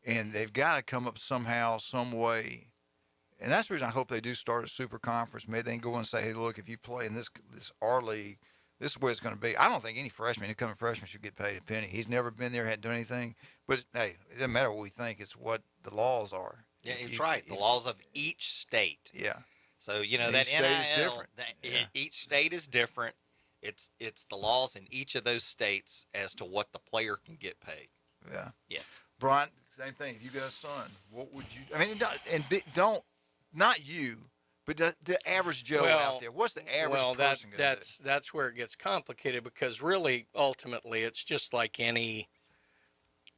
and they've got to come up somehow, some way. And that's the reason I hope they do start a super conference. Maybe they can go and say, hey, look, if you play in this our league, this is where it's going to be. I don't think any freshman, incoming freshman, should get paid a penny. He's never been there, hadn't done anything. But, hey, it doesn't matter what we think. It's what the laws are. Yeah, it's right. The laws of each state. Yeah. So, you know, each that state NIL, is different. Each state is different. It's the laws in each of those states as to what the player can get paid. Yeah. Yes. Brian, same thing. If you got a son, what would you – I mean, don't – not you, but the average Joe out there. What's the average person going to do? That's where it gets complicated, because really, ultimately, it's just like any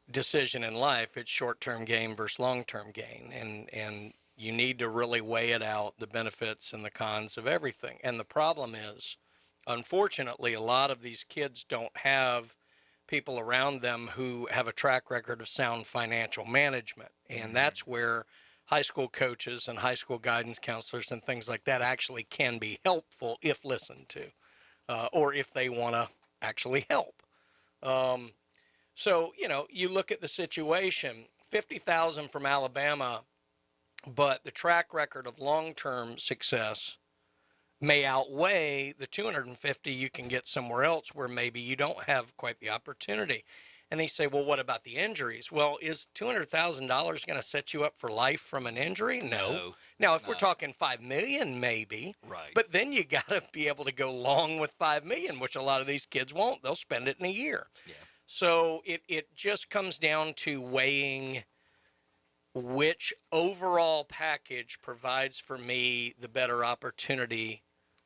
decision in life. It's short-term gain versus long-term gain, and you need to really weigh it out, the benefits and the cons of everything. And the problem is, unfortunately, a lot of these kids don't have people around them who have a track record of sound financial management, and that's where high school coaches and high school guidance counselors and things like that actually can be helpful if listened to, or if they want to actually help. So, you know, you look at the situation, 50,000 from Alabama, but the track record of long-term success may outweigh the 250 you can get somewhere else where maybe you don't have quite the opportunity. And they say, well, what about the injuries? Well, is $200,000 going to set you up for life from an injury? No. Now, if we're talking $5 million, maybe. Right. But then you got to be able to go long with $5 million, which a lot of these kids won't. They'll spend it in a year. Yeah. So it just comes down to weighing which overall package provides for me the better opportunity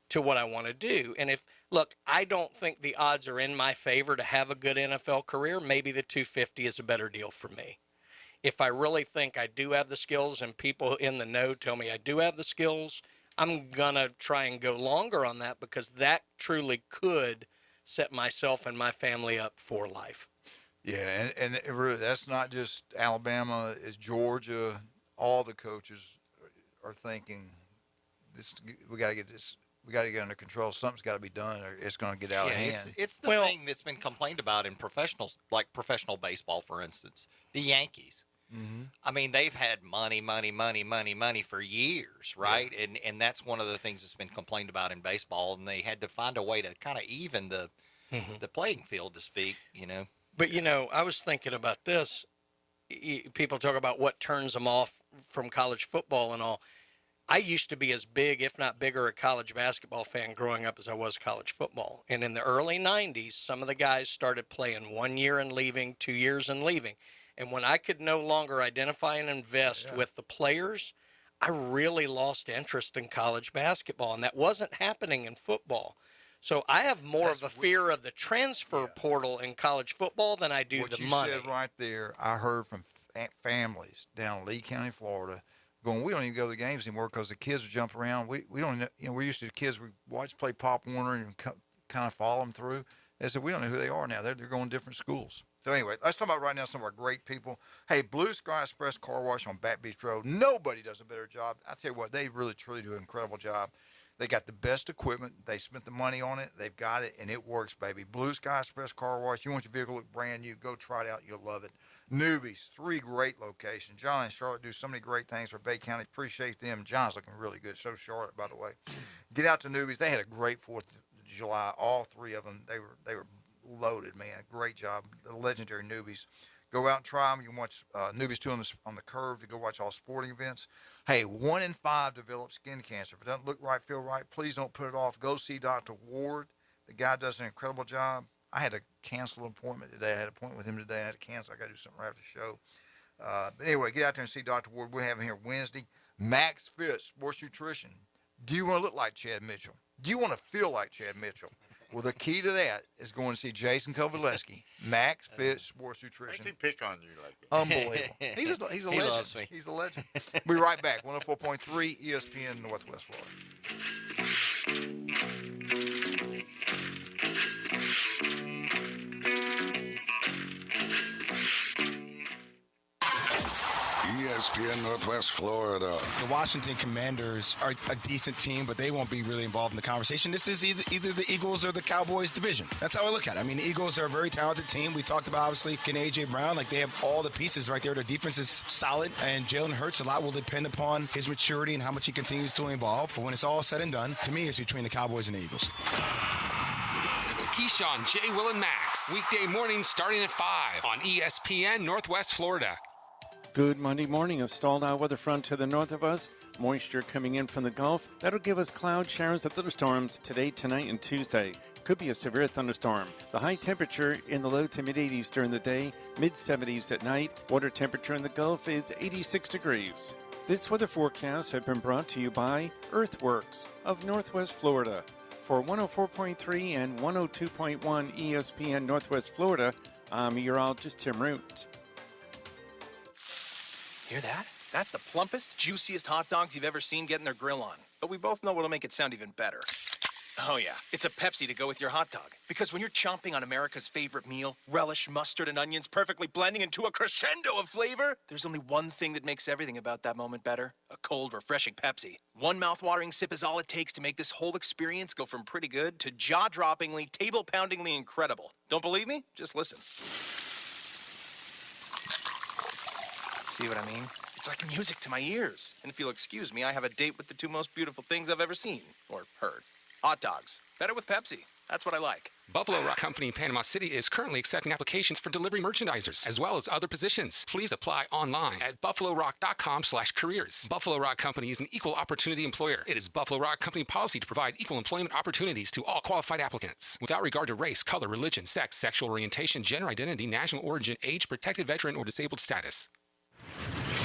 to what I want to do. And look, I don't think the odds are in my favor to have a good NFL career. Maybe the 250 is a better deal for me. If I really think I do have the skills and people in the know tell me I do have the skills, I'm going to try and go longer on that, because that truly could set myself and my family up for life. Yeah, and really, that's not just Alabama, it's Georgia. All the coaches are thinking, we got to get this. We got to get under control. Something's got to be done, or it's going to get out of hand. It's the thing that's been complained about in professional baseball, for instance. The Yankees. Mm-hmm. I mean, they've had money for years, right? Yeah. And that's one of the things that's been complained about in baseball, and they had to find a way to kind of even the playing field, to speak, you know. But, you know, I was thinking about this. People talk about what turns them off from college football and all. I used to be as big, if not bigger, a college basketball fan growing up as I was college football. And in the early 90s, some of the guys started playing 1 year and leaving, 2 years and leaving. And when I could no longer identify and invest with the players, I really lost interest in college basketball. And that wasn't happening in football. So I have more of a fear of the transfer portal in college football than I do the money. What you said right there, I heard from families down in Lee County, Florida, going, we don't even go to the games anymore because the kids will jump around. We don't, you know, we're used to the kids we play Pop Warner and kind of follow them through. They said, we don't know who they are now. They're going to different schools. So anyway, let's talk about right now some of our great people. Hey, Blue Sky Express Car Wash on Back Beach Road. Nobody does a better job. I tell you what, they really, truly do an incredible job. They got the best equipment. They spent the money on it. They've got it, and it works, baby. Blue Sky Express Car Wash. You want your vehicle to look brand new, go try it out. You'll love it. Newbies, 3 great locations. John and Charlotte do so many great things for Bay County. Appreciate them. John's looking really good. So Charlotte, by the way. Get out to Newbies. They had a great 4th of July. All three of them, they were loaded, man. Great job. The legendary newbies. Go out and try them. You can watch Newbies 2 on the Curve. You go watch all sporting events. Hey, 1 in 5 develop skin cancer. If it doesn't look right, feel right, please don't put it off. Go see Dr. Ward. The guy does an incredible job. I had to cancel an appointment today. I had an appointment with him today. I had to cancel. I got to do something right after the show. But anyway, get out there and see Dr. Ward. We're having here Wednesday. Max Fit, Sports Nutrition. Do you want to look like Chad Mitchell? Do you want to feel like Chad Mitchell? Well, the key to that is going to see Jason Kovaleski, Max Fit Sports Nutrition. Makes him pick on you like that. Unbelievable. He's a legend. Loves me. He's a legend. We'll be right back. 104.3 ESPN Northwest Florida. ESPN Northwest Florida. The Washington Commanders are a decent team, but they won't be really involved in the conversation. This is either the Eagles or the Cowboys division. That's how I look at it. I mean, the Eagles are a very talented team. We talked about, obviously, A.J. Brown. Like, they have all the pieces right there. Their defense is solid, and Jalen Hurts, a lot will depend upon his maturity and how much he continues to evolve. But when it's all said and done, to me, it's between the Cowboys and the Eagles. Keyshawn, J. Will, and Max. Weekday mornings starting at 5 on ESPN Northwest Florida. Good Monday morning. A stalled out weather front to the north of us. Moisture coming in from the Gulf. That'll give us cloud showers and thunderstorms today, tonight, and Tuesday. Could be a severe thunderstorm. The high temperature in the low to mid-80s during the day, mid-70s at night. Water temperature in the Gulf is 86 degrees. This weather forecast has been brought to you by Earthworks of Northwest Florida. For 104.3 and 102.1 ESPN Northwest Florida, I'm meteorologist Tim Root. Hear that? That's the plumpest, juiciest hot dogs you've ever seen getting their grill on. But we both know what'll make it sound even better. Oh yeah, it's a Pepsi to go with your hot dog. Because when you're chomping on America's favorite meal, relish, mustard, and onions perfectly blending into a crescendo of flavor, there's only one thing that makes everything about that moment better. A cold, refreshing Pepsi. One mouth-watering sip is all it takes to make this whole experience go from pretty good to jaw-droppingly, table-poundingly incredible. Don't believe me? Just listen. See what I mean? It's like music to my ears. And if you'll excuse me, I have a date with the two most beautiful things I've ever seen or heard. Hot dogs. Better with Pepsi. That's what I like. Buffalo Rock Company in Panama City is currently accepting applications for delivery merchandisers, as well as other positions. Please apply online at buffalorock.com/careers. Buffalo Rock Company is an equal opportunity employer. It is Buffalo Rock Company policy to provide equal employment opportunities to all qualified applicants, without regard to race, color, religion, sex, sexual orientation, gender identity, national origin, age, protected veteran, or disabled status.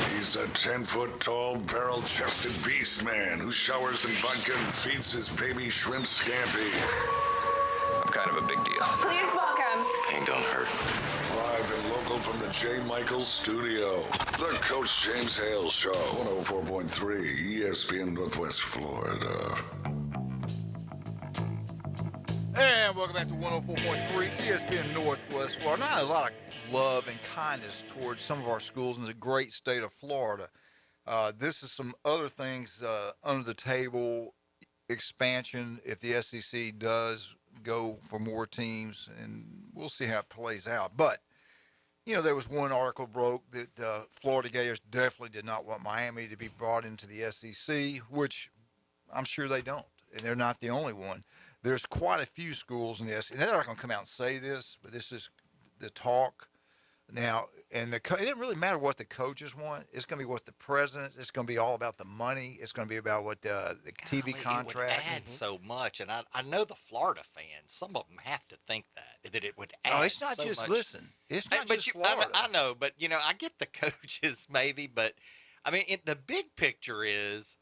He's a 10-foot-tall, barrel-chested beast man who showers in vodka and feeds his baby shrimp scampi. I'm kind of a big deal. Please welcome. Pain don't hurt. Live and local from the J. Michaels studio, the Coach James Hale Show, 104.3 ESPN Northwest Florida. And welcome back to 104.3 ESPN Northwest Florida. Not a lot of love and kindness towards some of our schools in the great state of Florida. This is some other things under the table, expansion if the SEC does go for more teams, and we'll see how it plays out. But, you know, there was one article broke that Florida Gators definitely did not want Miami to be brought into the SEC, which I'm sure they don't, and they're not the only one. There's quite a few schools in the SEC, and they're not going to come out and say this, but this is the talk. Now, and it didn't really matter what the coaches want. It's going to be what the presidents. It's going to be all about the money. It's going to be about what the TV contract. It would add so much, and I know the Florida fans. Some of them have to think that it would add. Oh, it's not so just much. Listen. It's not just Florida. I know, but you know, I get the coaches maybe, but I mean, the big picture is,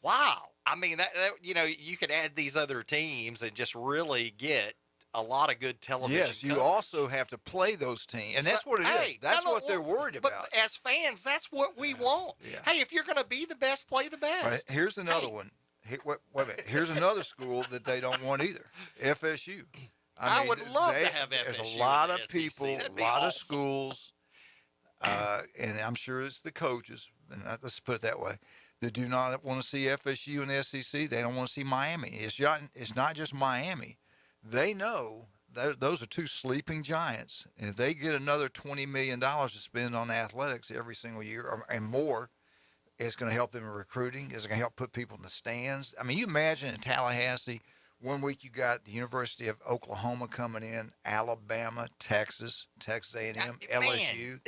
wow. I mean, that you know, you could add these other teams and just really get a lot of good television. Yes, you also have to play those teams, and that's what it is. That's what they're worried about. But as fans, that's what we want. Yeah. Hey, if you're going to be the best, play the best. Right, here's another one. Wait a minute. Here's another school that they don't want either. FSU. I mean, would love to have FSU. There's a lot of SEC. people, a lot of schools, and I'm sure it's the coaches, and let's put it that way, that do not want to see FSU in the SEC. They don't want to see Miami. It's not just Miami. They know those are two sleeping giants, and if they get another $20 million to spend on athletics every single year and more, it's going to help them in recruiting. It's going to help put people in the stands. I mean, you imagine in Tallahassee One week you got the University of Oklahoma coming in, Alabama, Texas A&M, LSU.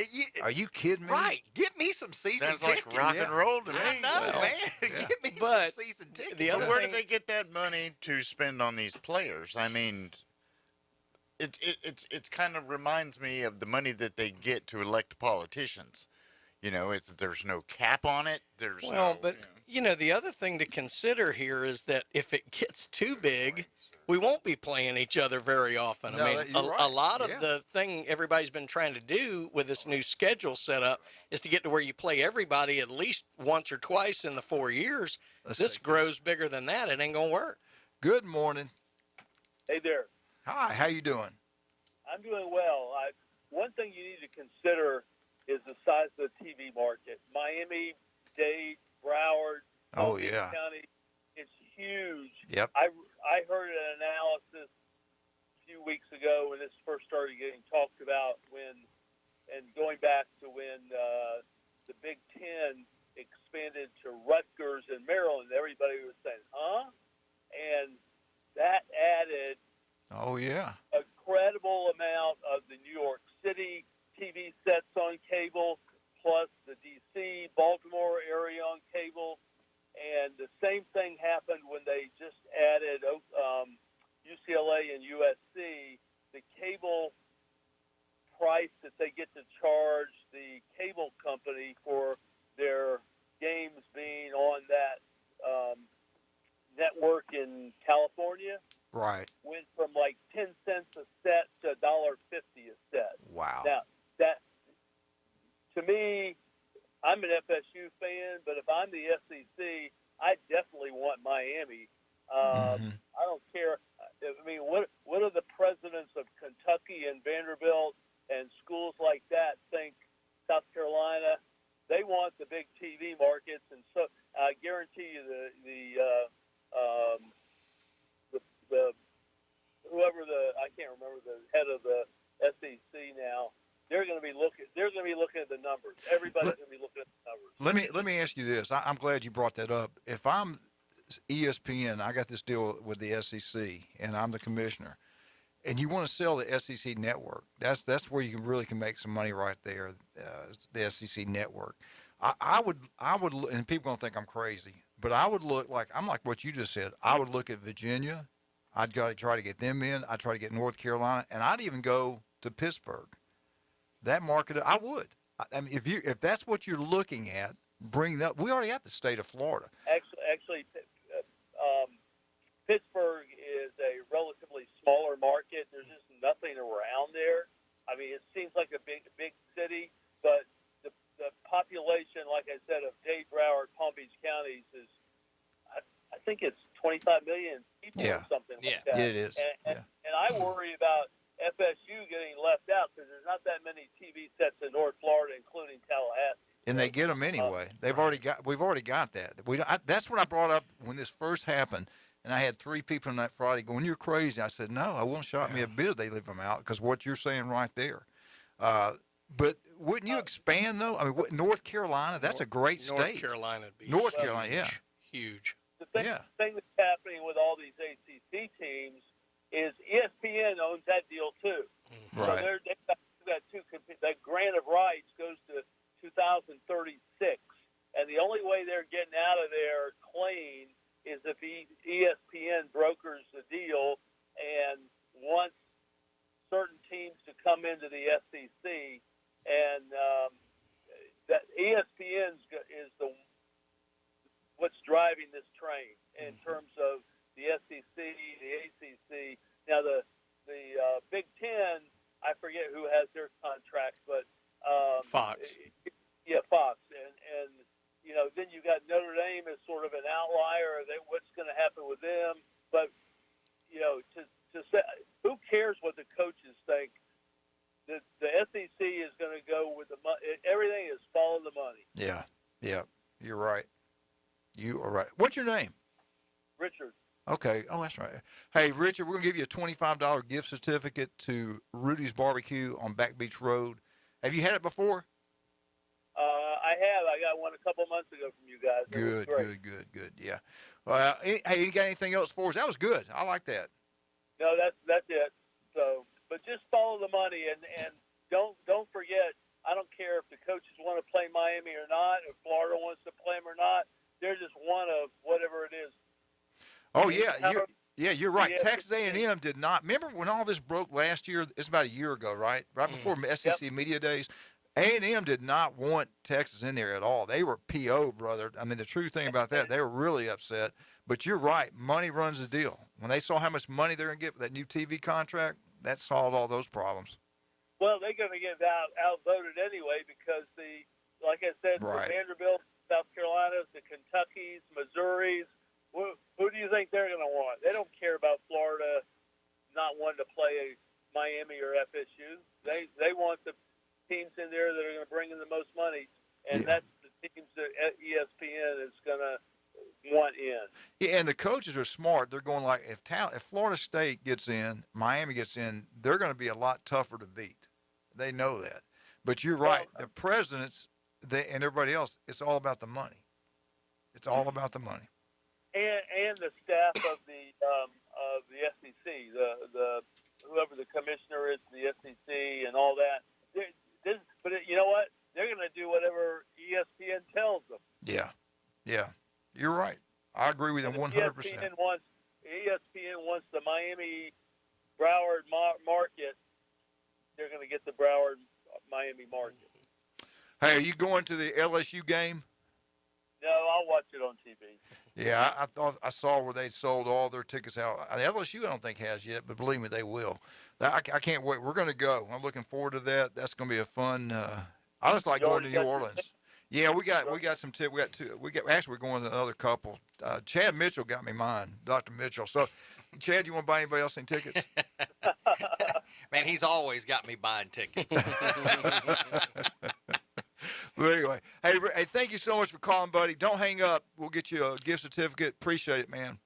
Are you kidding me? Right. Get me some season Sounds tickets. like rock and roll to me. I know, man. Get me some season tickets. But where do they get that money to spend on these players? I mean, it's kind of reminds me of the money that they get to elect politicians. You know, there's no cap on it. There's the other thing to consider here is that if it gets too big, we won't be playing each other very often. No, I mean, you're right. a lot of the thing everybody's been trying to do with this new schedule set up is to get to where you play everybody at least once or twice in the 4 years. This grows bigger than that. It ain't going to work. Good morning. Hey there. Hi, how you doing? I'm doing well. One thing you need to consider is the size of the TV market. Miami, Dade, Broward, oh yeah, County, it's huge. Yep. I heard an analysis a few weeks ago when this first started getting talked about and going back to when the Big Ten expanded to Rutgers and Maryland, everybody was saying, huh? And that added oh yeah, a credible amount of the New York City TV sets on cable, plus the D.C., Baltimore area on cable. And the same thing happened when they just added UCLA and USC. The cable price that they get to charge the cable company for their games being on that network in California right, went from like 10 cents a set to $1.50 a set. Wow. Now, that, to me, I'm an FSU fan, but if I'm the SEC, I definitely want Miami. I don't care. I mean, what are the presidents of Kentucky and Vanderbilt and schools like that think? South Carolina, they want the big TV markets, and so I guarantee you whoever I can't remember the head of the SEC now. They're going to be looking. They're going to be looking at the numbers. Everybody's going to be looking at the numbers. Let me ask you this. I'm glad you brought that up. If I'm ESPN, I got this deal with the SEC, and I'm the commissioner, and you want to sell the SEC network, that's where you really can make some money right there. The SEC network. I would, and people are going to think I'm crazy, but I would look like I'm like what you just said. I would look at Virginia. I'd got to try to get them in. I'd try to get North Carolina, and I'd even go to Pittsburgh. That market, I would. I mean, if that's what you're looking at, bring that. We already have the state of Florida. Actually, Pittsburgh is a relatively smaller market. There's just nothing around there. I mean, it seems like a big city, but the population, like I said, of Dade, Broward, Palm Beach counties is, I think it's 25 million people or something like that. Yeah, it is. And I worry about FSU getting left out because there's not that many TV sets in North Florida, including Tallahassee. And they get them anyway. We've already got that. That's what I brought up when this first happened. And I had 3 people on that Friday going, "You're crazy." I said, "No, I won't shock me a bit if they leave them out because what you're saying right there." But wouldn't you expand though? I mean, North Carolina, that's a great state. North Carolina would be North Carolina, yeah, huge. The thing that's happening with all these ACC teams is ESPN owns that deal too. Right. So they've got two. That grant of rights goes to 2036, and the only way they're getting out of there clean is if ESPN brokers the deal and wants certain teams to come into the SEC, and that ESPN is what's driving this train in terms of the SEC, the ACC. Now the Big Ten, I forget who has their contracts, but Fox. Yeah, Fox, and you know, then you got Notre Dame as sort of an outlier. What's going to happen with them? But you know, to say, who cares what the coaches think? The SEC is going to go with the money. Everything is follow the money. Yeah, you're right. You are right. What's your name? Richard. Okay. Oh, that's right. Hey, Richard, we're going to give you a $25 gift certificate to Rudy's Barbecue on Back Beach Road. Have you had it before? I have. I got one a couple months ago from you guys. Good. Yeah. Well, hey, you got anything else for us? That was good. I like that. No, that's it. So, but just follow the money and don't forget. I don't care if the coaches want to play Miami or not, if Florida wants to play them or not. They're just one of whatever it is. Oh yeah, you're right. Yeah. Texas A&M did not. Remember when all this broke last year? It's about a year ago, right? Right before SEC Media Days. A&M did not want Texas in there at all. They were PO, brother. I mean, the true thing about that, they were really upset. But you're right. Money runs the deal. When they saw how much money they're going to get for that new TV contract, that solved all those problems. Well, they're going to get outvoted anyway because like I said, the Vanderbilt, South Carolinas, the Kentuckys, Missouris. Who do you think they're going to want? They don't care about Florida not wanting to play Miami or FSU. They want the teams in there that are going to bring in the most money, and that's the teams that ESPN is going to want in. Yeah, and the coaches are smart. They're going like, if Florida State gets in, Miami gets in, they're going to be a lot tougher to beat. They know that. But you're right. The presidents and everybody else, it's all about the money. It's all about the money. And the staff of the SEC, the whoever the commissioner is, the SEC, and all that. But you know what? They're going to do whatever ESPN tells them. Yeah, you're right. I agree with them 100%. ESPN wants the Miami Broward market. They're going to get the Broward Miami market. Hey, are you going to the LSU game? No, I'll watch it on TV. Yeah, I saw where they sold all their tickets out. LSU I don't think has yet, but believe me, they will. I can't wait. We're going to go. I'm looking forward to that. That's going to be a fun. I just like going to New Orleans. Yeah, we got some tips. Actually, we're going to another couple. Chad Mitchell got me mine, Dr. Mitchell. So, Chad, you want to buy anybody else any tickets? Man, he's always got me buying tickets. But anyway, hey, thank you so much for calling, buddy. Don't hang up. We'll get you a gift certificate. Appreciate it, man.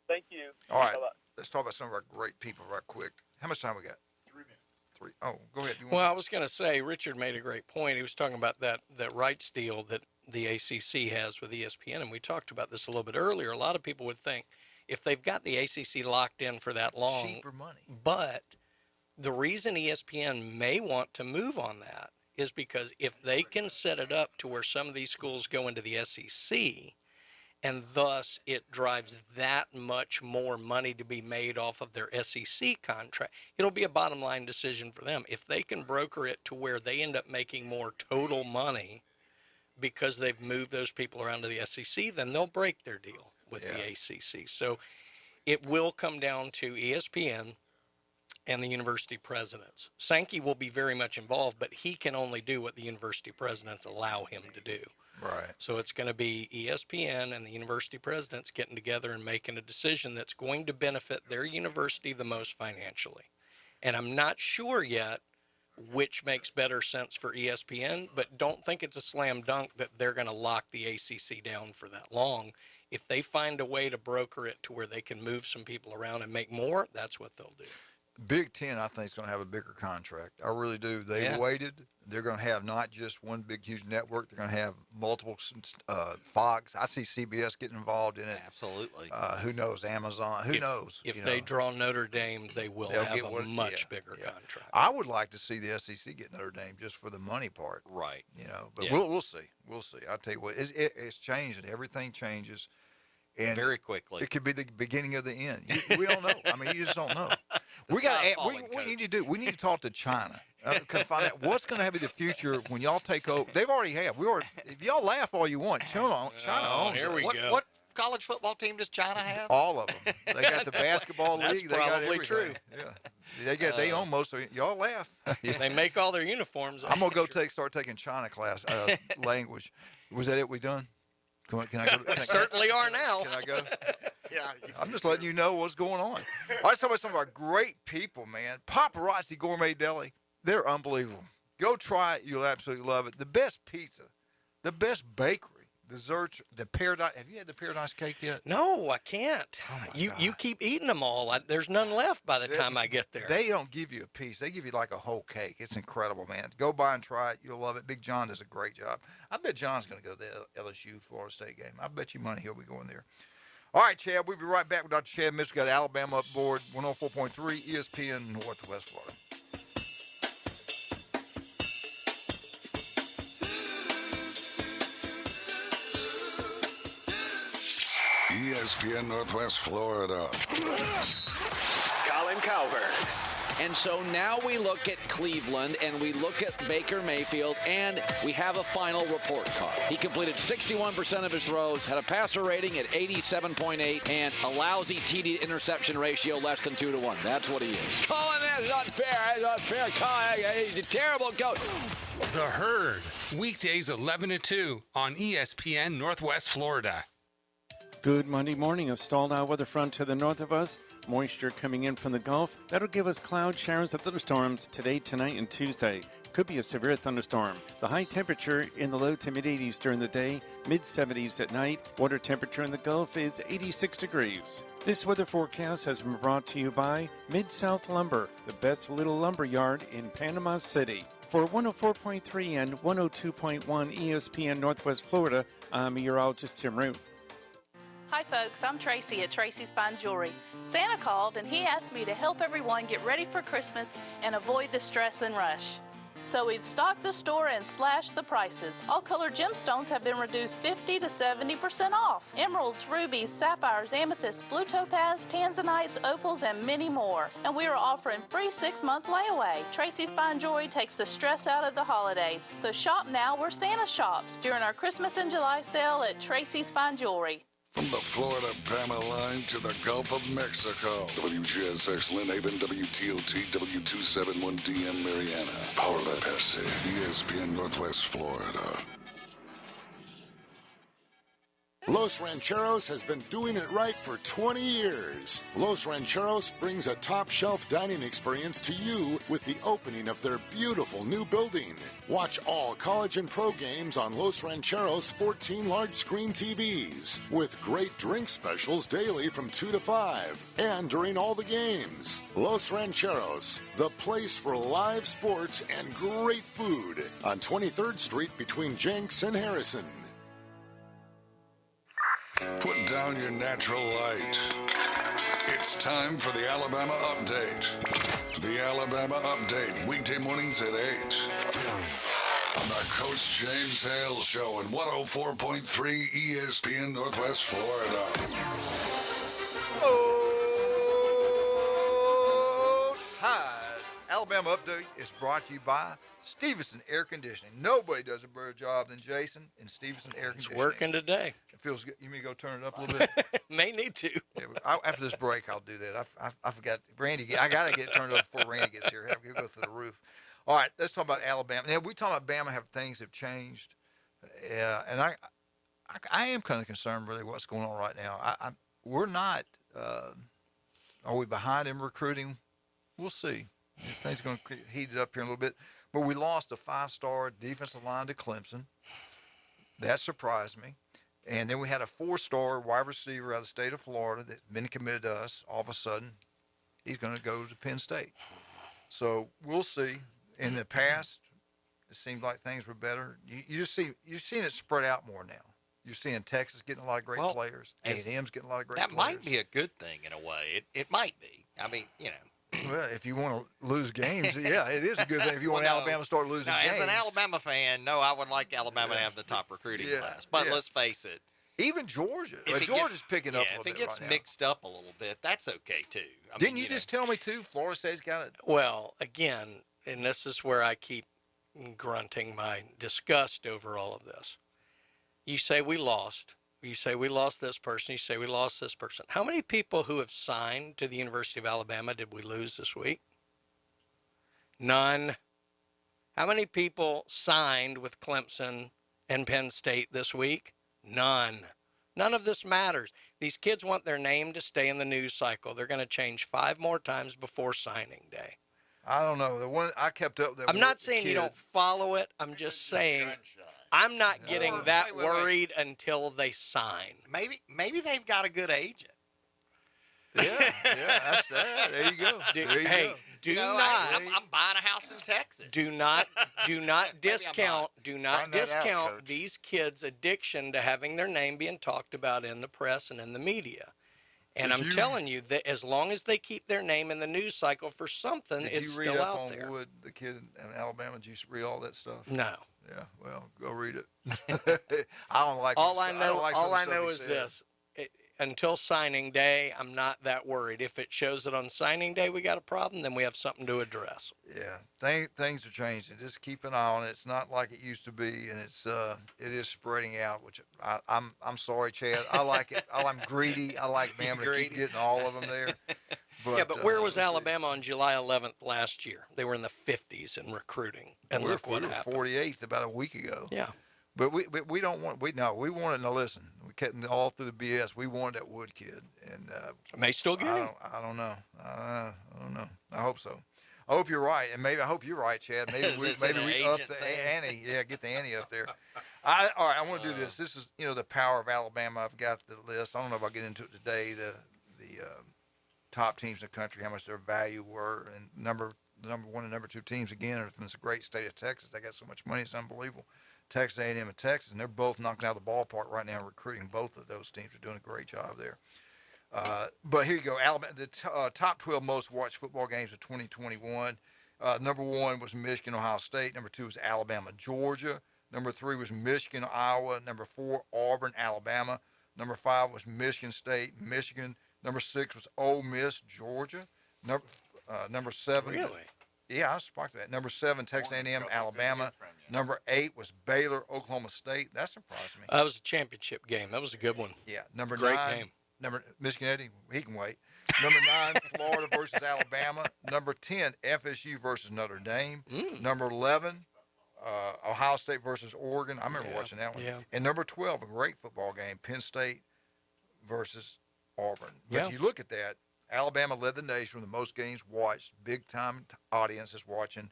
Thank you. All right. Bye-bye. Let's talk about some of our great people right quick. How much time we got? 3 minutes. Oh, go ahead. Well, I was going to say, Richard made a great point. He was talking about that rights deal that the ACC has with ESPN, and we talked about this a little bit earlier. A lot of people would think if they've got the ACC locked in for that long, cheaper money. But the reason ESPN may want to move on that is because if they can set it up to where some of these schools go into the SEC, and thus it drives that much more money to be made off of their SEC contract, it'll be a bottom line decision for them. If they can broker it to where they end up making more total money because they've moved those people around to the SEC, then they'll break their deal with the ACC. So it will come down to ESPN and the university presidents. Sankey will be very much involved, but he can only do what the university presidents allow him to do. Right. So it's going to be ESPN and the university presidents getting together and making a decision that's going to benefit their university the most financially. And I'm not sure yet which makes better sense for ESPN, but don't think it's a slam dunk that they're going to lock the ACC down for that long. If they find a way to broker it to where they can move some people around and make more, that's what they'll do. Big Ten, I think, is going to have a bigger contract. I really do. They waited. They're going to have not just one big, huge network. They're going to have multiple Fox. I see CBS getting involved in it. Absolutely. Who knows? Amazon. Who knows? If they draw Notre Dame, they will have a much bigger contract. I would like to see the SEC get Notre Dame just for the money part. Right. But we'll see. We'll see. I'll tell you what, it's changing. Everything changes. And very quickly. It could be the beginning of the end. We don't know. I mean, you just don't know. What need to do? We need to talk to China. Find out what's going to be the future when y'all take over. They've already have. If y'all laugh all you want, China owns it. What college football team does China have? All of them. They got the basketball league. They got everything. True. Yeah. They own most of it. Y'all laugh. They make all their uniforms. I'm gonna go start taking China class language. Was that it? We done? Can I go? Certainly are now. Can I go? Yeah. I'm just letting you know what's going on. All right, let's talk about some of our great people, man. Paparazzi Gourmet Deli. They're unbelievable. Go try it. You'll absolutely love it. The best pizza, the best bakery, desserts, the Paradise. Have you had the Paradise cake yet? No, I can't. Oh you keep eating them all. There's none left by the time I get there. They don't give you a piece. They give you like a whole cake. It's incredible, man. Go by and try it. You'll love it. Big John does a great job. I bet John's going to go to the LSU Florida State game. I bet you money he'll be going there. All right, Chad, we'll be right back with Dr. Chad Mitchell. Got Alabama up board, 104.3 ESPN Northwest Florida. ESPN Northwest Florida. Colin Cowherd. And so now we look at Cleveland and we look at Baker Mayfield, and we have a final report card. He completed 61% of his throws, had a passer rating at 87.8, and a lousy TD interception ratio less than 2-1. That's what he is. Colin, that's unfair. That's unfair. Colin, he's a terrible coach. The Herd, weekdays 11 to 2 on ESPN Northwest Florida. Good Monday morning. A stalled out weather front to the north of us. Moisture coming in from the Gulf. That'll give us cloud showers and thunderstorms today, tonight, and Tuesday. Could be a severe thunderstorm. The high temperature in the low to mid-80s during the day, mid-70s at night. Water temperature in the Gulf is 86 degrees. This weather forecast has been brought to you by Mid-South Lumber, the best little lumber yard in Panama City. For 104.3 and 102.1 ESPN Northwest Florida, I'm meteorologist Tim Root. Hi folks, I'm Tracy at Tracy's Fine Jewelry. Santa called and he asked me to help everyone get ready for Christmas and avoid the stress and rush. So we've stocked the store and slashed the prices. All colored gemstones have been reduced 50 to 70% off. Emeralds, rubies, sapphires, amethysts, blue topaz, tanzanites, opals, and many more. And we are offering free 6-month layaway. Tracy's Fine Jewelry takes the stress out of the holidays. So shop now where Santa shops during our Christmas and July sale at Tracy's Fine Jewelry. From the Florida-Bama line to the Gulf of Mexico. WGSX Lynn Haven, WTOT, W271DM Mariana. Powered by Pepsi. ESPN Northwest Florida. Los Rancheros has been doing it right for 20 years. Los Rancheros brings a top-shelf dining experience to you with the opening of their beautiful new building. Watch all college and pro games on Los Rancheros' 14 large-screen TVs, with great drink specials daily from 2 to 5, and during all the games. Los Rancheros, the place for live sports and great food, on 23rd Street between Jenks and Harrison. Put down your natural light. It's time for the Alabama Update. The Alabama Update, weekday mornings at 8. On the Coach James Hale Show at 104.3 ESPN Northwest Florida. Oh, Tide. Alabama Update is brought to you by Stevenson Air Conditioning. Nobody does a better job than Jason in Stevenson Air Conditioning. It's working today. It feels good. You may go turn it up a little bit? May need to. Yeah, after this break, I'll do that. I forgot. Randy, I got to get turned up before Randy gets here. He'll go through the roof. All right, let's talk about Alabama. Now, we talk about Bama, things have changed. Yeah, and I am kind of concerned really what's going on right now. We're not, are we behind in recruiting? We'll see. Things are going to heat it up here a little bit. But we lost a 5-star defensive line to Clemson. That surprised me. And then we had a 4-star wide receiver out of the state of Florida that's been committed to us. All of a sudden, he's going to go to Penn State. So we'll see. In the past, it seemed like things were better. You're seeing it spread out more now. You're seeing Texas getting a lot of great players. A&M's getting a lot of great players. That might be a good thing in a way. It might be. I mean, you know. Well, if you want to lose games, yeah, it is a good thing. If you want Alabama to start losing games. As an Alabama fan, no, I would like Alabama to have the top recruiting class. But let's face it. Even Georgia. Georgia's picking up a little bit. If it gets mixed up a little bit, that's okay, too. Didn't you just tell me, too, Florida State's got it? Well, again, and this is where I keep grunting my disgust over all of this. You say we lost. You say we lost this person. You say we lost this person. How many people who have signed to the University of Alabama did we lose this week? None. How many people signed with Clemson and Penn State this week? None. None of this matters. These kids want their name to stay in the news cycle. They're going to change 5 more times before signing day. I don't know. The one I kept up with. I'm not saying you don't follow it. I'm just saying I'm not getting that worried until they sign. Maybe they've got a good agent. Yeah, that's that. There you go. There you go. Do I'm buying a house in Texas. Do not discount Find that out, Coach. these kids' addiction to having their name being talked about in the press and in the media. And I'm telling you that as long as they keep their name in the news cycle for something, it's Did you read still up out on there. Wood, the kid in Alabama? Did you read all that stuff? No. Yeah, well, go read it. I don't like All what I know, some all I stuff know he is said. this: until signing day, I'm not that worried. If it shows that on signing day we got a problem, then we have something to address. Yeah, things are changing. Just keep an eye on it. It's not like it used to be, and it is spreading out. Which I'm sorry, Chad. I like it. I'm greedy. I like Bama to keep getting all of them there. But where was Alabama on July 11th last year? They were in the 50s in recruiting, and we look what were happened. 48th about a week ago. Yeah. But we don't want we wanted to listen. We kept all through the BS. We wanted that Wood kid, and may still get him. I don't know. I don't know. I hope so. I hope you're right, and I hope you're right, Chad. Maybe we up the ante. Yeah, get the ante up there. All right, I want to do this. This is the power of Alabama. I've got the list. I don't know if I'll get into it today. The top teams in the country, how much their value were, and the number one and number two teams again are from this great state of Texas. They got so much money, it's unbelievable. Texas A&M and Texas, and they're both knocking out of the ballpark right now recruiting. Both of those teams are doing a great job there. But here you go, Alabama. The top 12 most watched football games of 2021. Number one was Michigan, Ohio State. Number two was Alabama, Georgia. Number three was Michigan, Iowa. Number four, Auburn, Alabama. Number five was Michigan State, Michigan. Number six was Ole Miss, Georgia. Number seven. Really? Yeah, I was surprised at that. Number seven, Texas A&M, Alabama. Number 8 was Baylor, Oklahoma State. That surprised me. That was a championship game. That was a good one. Yeah. Number Great 9. game. Number Michigan Eddie, he can wait. Number 9, Florida versus Alabama. Number 10, FSU versus Notre Dame. Number 11, Ohio State versus Oregon. I remember watching that one. Yeah. And number 12, a great football game, Penn State versus Auburn. But Yeah. you look at that, Alabama led the nation with the most games watched, big-time audiences watching.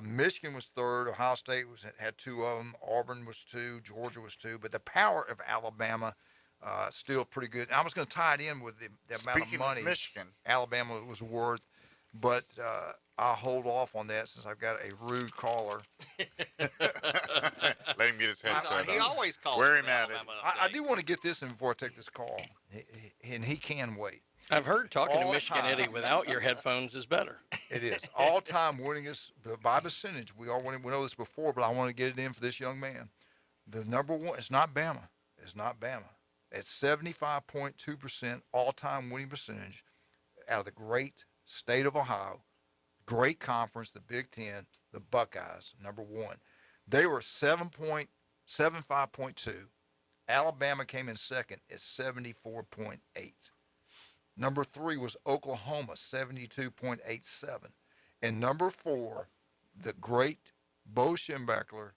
Michigan was third. Ohio State had 2 of them. Auburn was 2. Georgia was 2. But the power of Alabama still pretty good. And I was going to tie it in with the amount of money Michigan, Alabama was worth, but I'll hold off on that since I've got a rude caller. Let him get his headset on. He always calls. Where him at it. I do want to get this in before I take this call, and he can wait. I've heard talking to Michigan Eddie without your headphones is better. It is. All-time winningest by percentage. We know this before, but I want to get it in for this young man. The number one, it's not Bama. It's not Bama. It's 75.2% all-time winning percentage out of the great state of Ohio. Great conference, the Big Ten, the Buckeyes, number one. They were 75.2. Alabama came in second at 74.8. Number 3 was Oklahoma, 72.87. And number 4, the great Bo Schembechler,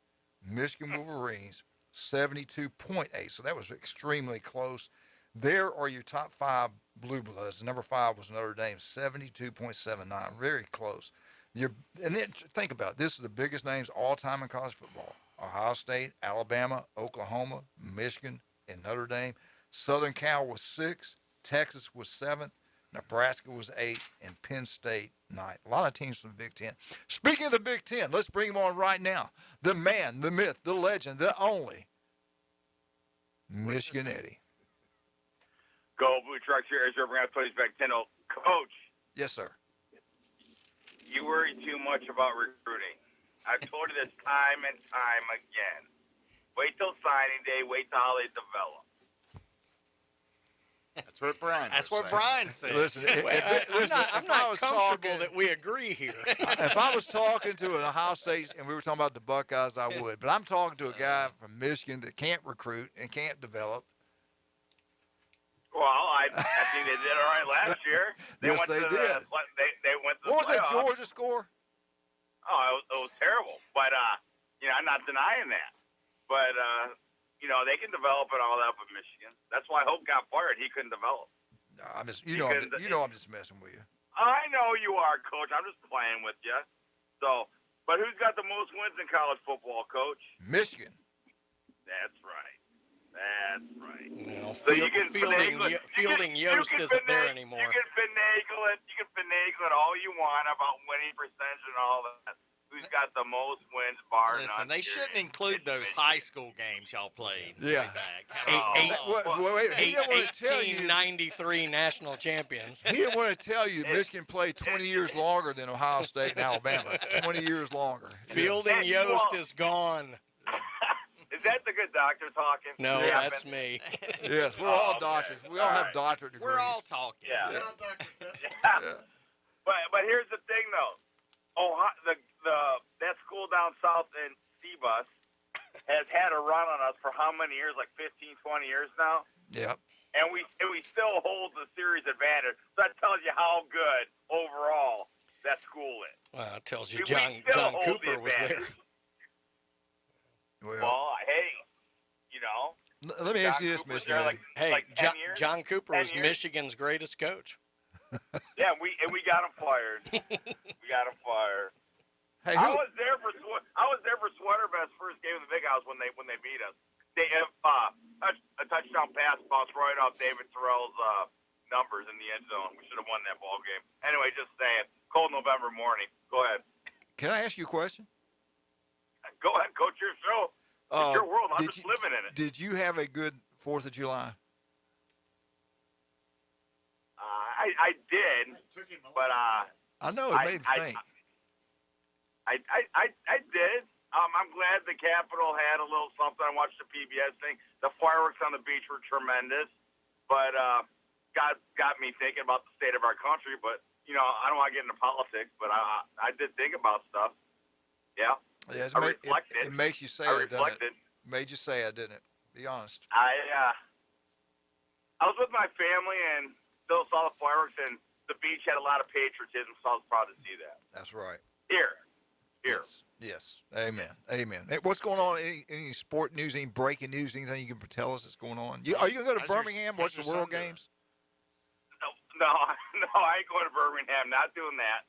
Michigan Wolverines, 72.8. So that was extremely close. There are your top 5 Blue Bloods. Number 5 was Notre Dame, 72.79. Very close. And then think about it. This is the biggest names all time in college football. Ohio State, Alabama, Oklahoma, Michigan, and Notre Dame. Southern Cal was 6. Texas was 7th, Nebraska was 8th, and Penn State 9th. A lot of teams from the Big Ten. Speaking of the Big Ten, let's bring him on right now. The man, the myth, the legend, the only Michigan Eddie. Go Blue Trucks here as we're going to play back 10. Coach. Yes, sir. You worry too much about recruiting. I've told you this time and time again. Wait till signing day. Wait till how they develop. That's what Brian. That's what Brian said. Listen, I'm not comfortable that we agree here. If I was talking to an Ohio State and we were talking about the Buckeyes, I would. But I'm talking to a guy from Michigan that can't recruit and can't develop. Well, I think they did all right last year. Yes, they did. They went to the What was that playoffs. Georgia score? Oh, it was terrible. But I'm not denying that. But they can develop and all that with Michigan. That's why Hope got fired. He couldn't develop. No, I'm just, I'm just messing with you. I know you are, Coach. I'm just playing with you. So, but who's got the most wins in college football, Coach? Michigan. That's right. That's right. No, So you can Fielding Yost isn't there anymore. You can finagle it all you want about winning percentage and all that. Who's got the most wins, bar none? Listen, they shouldn't include those high school games y'all played. Yeah. Way back. He didn't want to tell you. 1893 national champions. He didn't want to tell you Michigan played 20 years longer than Ohio State and Alabama. 20 years longer. Fielding Yost is gone. Is that the good doctor talking? No, that's me. Yes, we're all doctors. We all have doctorate degrees. We're all talking. Yeah. But here's the thing, though. That school down south in Seabus has had a run on us for how many years? Like 15, 20 years now? Yep. And we still hold the series advantage. So that tells you how good overall that school is. Well, it tells you We John still hold Cooper the was there. Well, hey, you know. Let me ask you this, Cooper's Mr. there Hey, 10 years? John Cooper 10 was years? Michigan's greatest coach. Yeah, we got him fired. Hey, I was there for Sweaterbest's first game in the Big House when they beat us. They a touchdown pass bounced right off David Terrell's numbers in the end zone. We should have won that ball game. Anyway, just saying. Cold November morning. Go ahead. Can I ask you a question? Go ahead, coach. Your show. It's your world. I'm just living in it. Did you have a good 4th of July? I did, but I know it made me think. I did. I'm glad the Capitol had a little something. I watched the PBS thing. The fireworks on the beach were tremendous, but got me thinking about the state of our country. But you know, I don't want to get into politics, but I did think about stuff. Yeah. Yeah, I reflected. It makes you sad, doesn't it? Made you sad, didn't it? Be honest. I was with my family and still saw the fireworks, and the beach had a lot of patriotism, so I was proud to see that. That's right. Here. Yes. Amen. Hey, what's going on? Any sport news, any breaking news, anything you can tell us that's going on? Are you going to go to Birmingham, watch the World Games? No, I ain't going to Birmingham. Not doing that.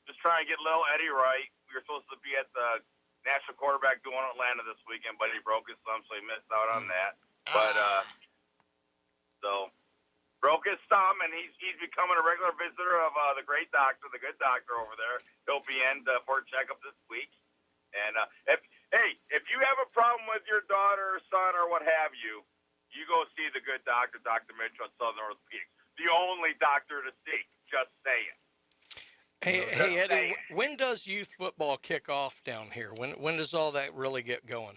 Just trying to get little Eddie right. We were supposed to be at the National Quarterback Duel in Atlanta this weekend, but he broke his thumb, so he missed out on that. But so broke his thumb, and he's becoming a regular visitor of the great doctor, the good doctor over there. He'll be in for a checkup this week. And if you have a problem with your daughter or son or what have you, you go see the good doctor, Dr. Mitchell at Southern Orthopedics. The only doctor to see. Just saying. Hey Eddie, when does youth football kick off down here? When does all that really get going?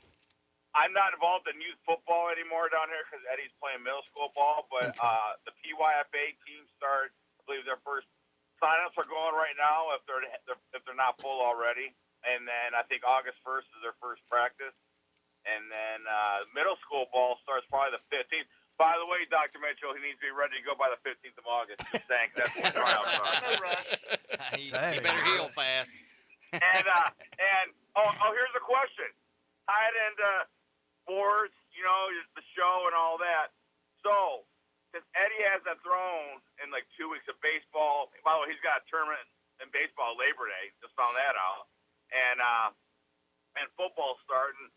I'm not involved in youth football anymore down here because Eddie's playing middle school ball. But the PYFA teams start, I believe their first signups are going right now if they're not full already. And then I think August 1st is their first practice. And then middle school ball starts probably the 15th. By the way, Dr. Mitchell, he needs to be ready to go by the 15th of August. Just saying, that's when tryouts are. No rush. You better heal fast. And here's the question. Tied into sports, you know, the show and all that. So, since Eddie hasn't thrown in like 2 weeks of baseball, by the way, he's got a tournament in baseball Labor Day. Just found that out. And football starting.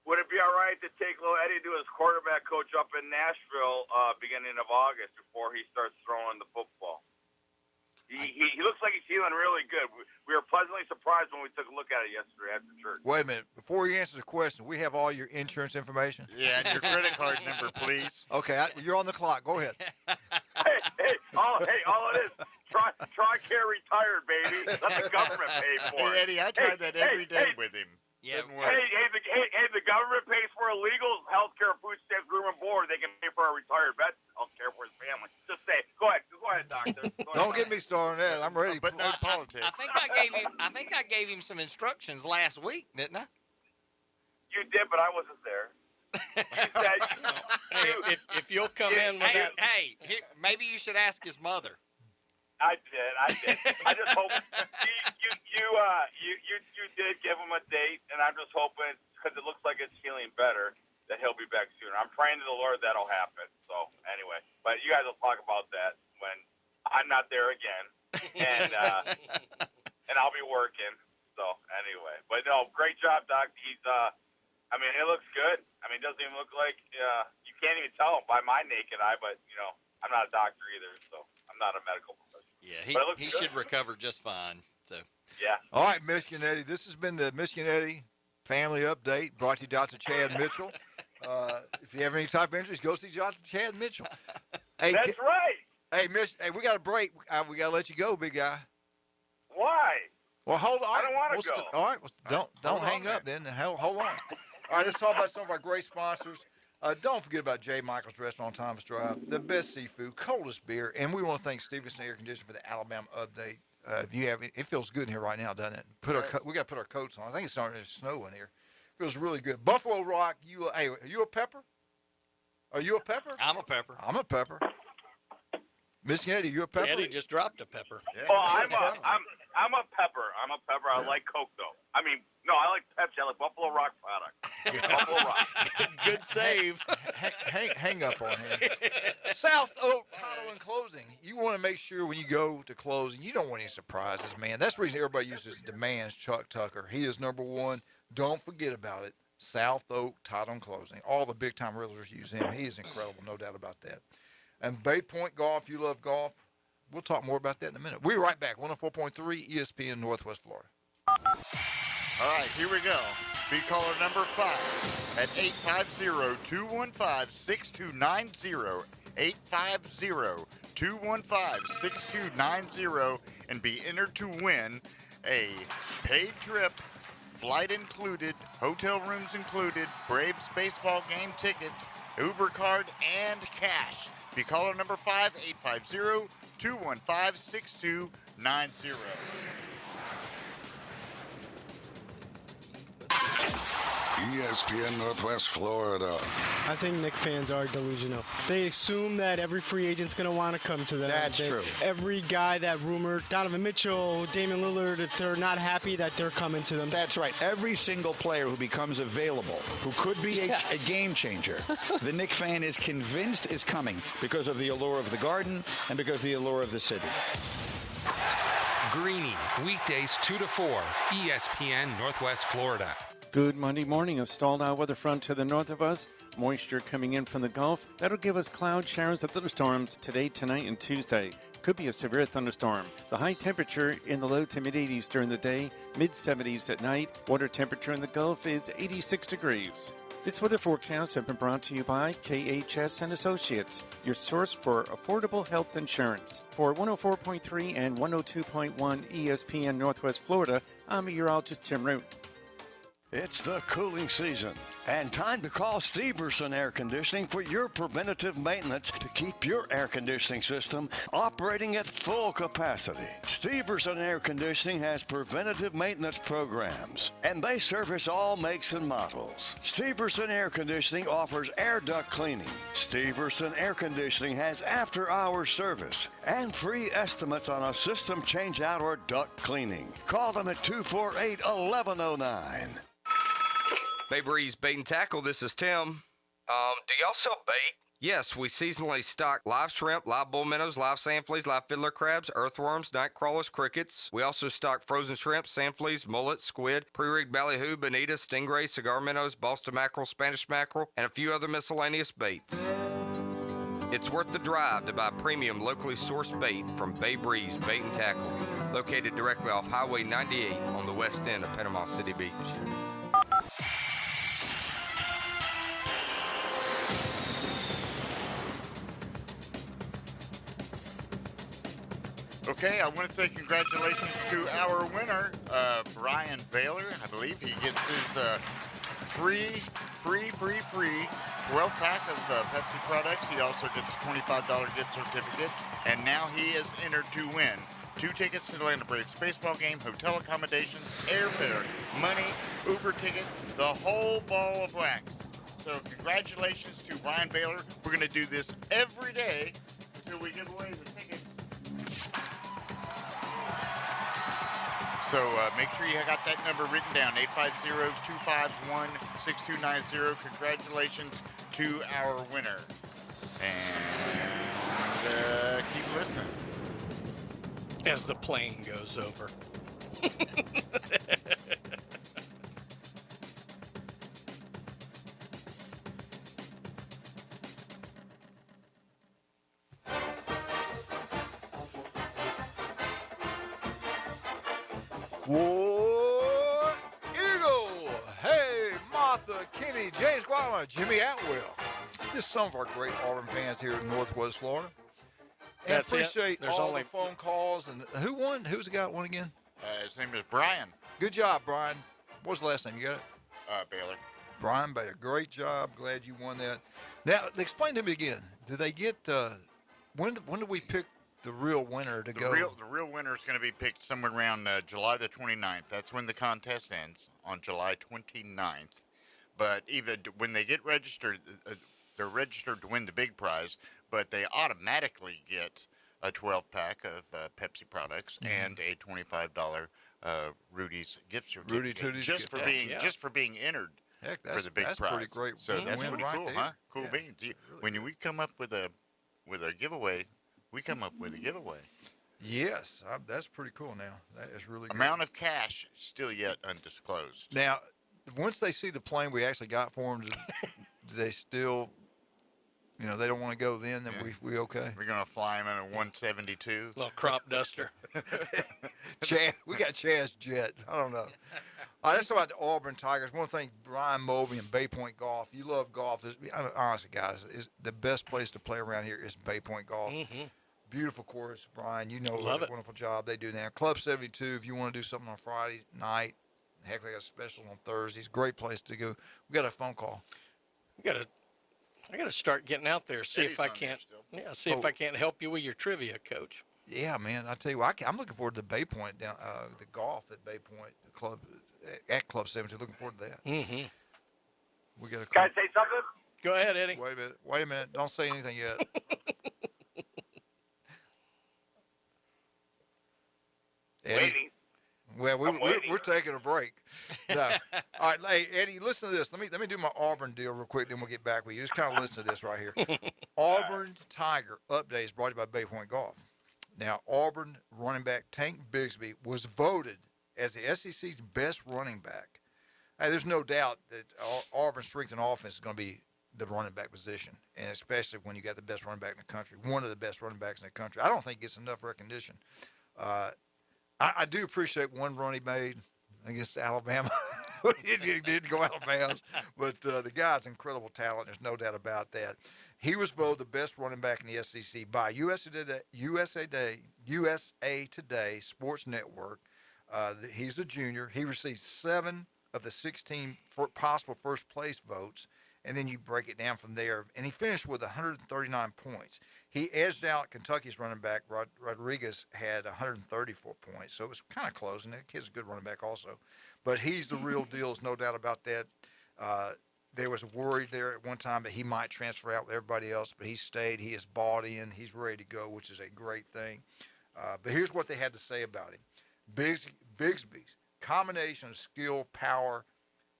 Would it be all right to take little Eddie to his quarterback coach up in Nashville beginning of August before he starts throwing the football? He looks like he's feeling really good. We were pleasantly surprised when we took a look at it yesterday after church. Wait a minute. Before you answer the question, we have all your insurance information. Yeah, and your credit card number, please. Okay, you're on the clock. Go ahead. All it is, TRICARE retired, baby. Let the government pay for it. Hey, Eddie, I tried that every day with him. Yeah. The government pays for illegal health care, food stamps, room and board. They can pay for a retired vet health care for his family. Just say, go ahead, doctor. Don't get me started on that. I'm ready. But no politics. I think I gave him some instructions last week, didn't I? You did, but I wasn't there. If you'll come in with that. Hey, maybe you should ask his mother. I did. I just hope you did give him a date, and I'm just hoping, because it looks like it's healing better, that he'll be back sooner. I'm praying to the Lord that'll happen. So anyway, but you guys will talk about that when I'm not there again, and and I'll be working. So anyway, but no, great job, Doc. I mean, it looks good. I mean, it doesn't even look like you can't even tell by my naked eye. But I'm not a doctor either, so I'm not a medical professional. Yeah, he good. should recover just fine. So. Yeah. All right, Michigan Eddie. This has been the Michigan Eddie Family Update brought to you Dr. Chad Mitchell. If you have any type of injuries, go see Dr. Chad Mitchell. Hey, That's right. Hey, we got a break. We got to let you go, big guy. Why? Well, hold on. I don't want to go. All right. Well, don't hang up then. Hold on. All right, let's talk about some of our great sponsors. Don't forget about J. Michael's Restaurant on Thomas Drive, the best seafood, coldest beer, and we want to thank Stevenson Air Conditioning for the Alabama update. If you have, it feels good in here right now, doesn't it? We got to put our coats on. I think it's starting to snow in here. Feels really good. Buffalo Rock. Hey, are you a pepper? Are you a pepper? I'm a pepper. I'm a pepper. Miss Eddie, you a pepper? Eddie just dropped a pepper. Yeah, Well, I'm a pepper. I'm a pepper. I like Coke though. I mean, no, I like Pepsi. I like Buffalo Rock product. Buffalo Rock. Good save. Hang up on him. South Oak Title and Closing. You want to make sure when you go to closing, you don't want any surprises, man. That's the reason everybody uses Demands Chuck Tucker. He is number one. Don't forget about it. South Oak Title and Closing. All the big-time realtors use him. He is incredible, no doubt about that. And Bay Point Golf, you love golf. We'll talk more about that in a minute. We'll be right back. 104.3 ESPN Northwest Florida. All right, here we go. Be caller number 5 at 850-215-6290. 850-215-6290 and be entered to win a paid trip, flight included, hotel rooms included, Braves baseball game tickets, Uber card, and cash. Be caller number 5, 850-215-6290. ESPN Northwest Florida. I think Knick fans are delusional. They assume that every free agent's going to want to come to them. That's true. Every guy that rumored, Donovan Mitchell, Damian Lillard, if they're not happy that they're coming to them. That's right. Every single player who becomes available, who could be a game changer, the Knick fan is convinced is coming because of the allure of the Garden and because of the allure of the city. Greeny, weekdays 2 to 4, ESPN Northwest Florida. Good Monday morning. A stalled out weather front to the north of us. Moisture coming in from the Gulf. That'll give us cloud showers and thunderstorms today, tonight, and Tuesday. Could be a severe thunderstorm. The high temperature in the low to mid-80s during the day, mid-70s at night. Water temperature in the Gulf is 86 degrees. This weather forecast has been brought to you by KHS and Associates, your source for affordable health insurance. For 104.3 and 102.1 ESPN Northwest Florida, I'm meteorologist Tim Root. It's the cooling season, and time to call Steverson Air Conditioning for your preventative maintenance to keep your air conditioning system operating at full capacity. Steverson Air Conditioning has preventative maintenance programs, and they service all makes and models. Steverson Air Conditioning offers air duct cleaning. Steverson Air Conditioning has after-hours service and free estimates on a system change-out or duct cleaning. Call them at 248-1109. Bay Breeze Bait and Tackle, this is Tim. Do y'all sell bait? Yes, we seasonally stock live shrimp, live bull minnows, live sand fleas, live fiddler crabs, earthworms, night crawlers, crickets. We also stock frozen shrimp, sand fleas, mullet, squid, pre-rigged ballyhoo, bonita, stingray, cigar minnows, Boston mackerel, Spanish mackerel, and a few other miscellaneous baits. It's worth the drive to buy premium locally sourced bait from Bay Breeze Bait and Tackle, located directly off Highway 98 on the west end of Panama City Beach. Okay, I want to say congratulations to our winner, Brian Baylor. I believe he gets his free 12-pack of Pepsi products. He also gets a $25 gift certificate, and now he is entered to win 2 tickets to the Atlanta Braves baseball game, hotel accommodations, airfare, money, Uber ticket, the whole ball of wax. So congratulations to Brian Baylor. We're going to do this every day until we give away the tickets. So make sure you got that number written down, 850-251-6290. Congratulations to our winner. And keep listening. As the plane goes over. War Eagle. Hey, Martha, Kenny, James Guadalajara, Jimmy Atwell. Just some of our great Auburn fans here in Northwest Florida. And That's it. appreciate There's all only- the phone calls. And who won? Who's the guy that won again? His name is Brian. Good job, Brian. What was the last name? You got it? Baylor. Brian Baylor. Great job. Glad you won that. Now, explain to me again. Do they get when do we pick the real winner to go? The real winner is going to be picked somewhere around July the 29th. That's when the contest ends, on July 29th. But even when they get registered, they're registered to win the big prize, but they automatically get a 12-pack of Pepsi products and a $25 Rudy's gift certificate Rudy Tooty's just gift. just for being entered. Heck, for the big that's prize. pretty great. So that's win pretty right cool, there. huh? Cool Yeah. beans. When we come up with a giveaway, we come up with a giveaway. Yes, that's pretty cool. Now that is really Amount of cash still yet undisclosed. Now, once they see the plane we actually got for them, do they still, they don't want to go then? Then we okay? We're gonna fly them in a 172. Little crop duster. Chad, we got Chad's jet. I don't know. All right, let's talk about the Auburn Tigers. One thing, Brian Mobley and Bay Point Golf. You love golf. Honestly, guys, is the best place to play around here is Bay Point Golf. Mm-hmm. Beautiful course, Brian. You know Love what a it. wonderful job they do now. Club 72, if you want to do something on Friday night, heck, they got specials on Thursdays. Great place to go. We got a phone call. I gotta start getting out there. See Eddie's if I on there can't. still. Yeah, see if I can't help you with your trivia, Coach. Yeah, man. I tell you what, I'm looking forward to Bay Point down the golf at Bay Point Club at Club 72. Looking forward to that. Mm-hmm. We got a Can call. I say something? Go ahead, Eddie. Wait a minute. Don't say anything yet. Eddie, Waiting. well, I'm waiting. we're taking a break. No. All right, hey, Eddie, listen to this. Let me do my Auburn deal real quick, then we'll get back with you. Just kind of listen to this right here. Auburn Tiger update is brought to you by Bay Point Golf. Now, Auburn running back Tank Bigsby was voted as the SEC's best running back. Hey, there's no doubt that Auburn's strength and offense is going to be the running back position, and especially when you got the best running back in the country, one of the best running backs in the country. I don't think it gets enough recognition. I do appreciate one run he made against Alabama. It didn't go out of bounds, but the guy's incredible talent. There's no doubt about that. He was voted the best running back in the SEC by USA Today Sports Network. He's a junior. He received 7 of the 16 possible first place votes, and then you break it down from there. And he finished with 139 points. He edged out Kentucky's running back, Rodriguez, had 134 points. So it was kind of close, and that kid's a good running back also. But he's the real deal, there's no doubt about that. There was worry there at one time that he might transfer out with everybody else, but he stayed. He is bought in. He's ready to go, which is a great thing. But here's what they had to say about him. Bigsby's combination of skill, power,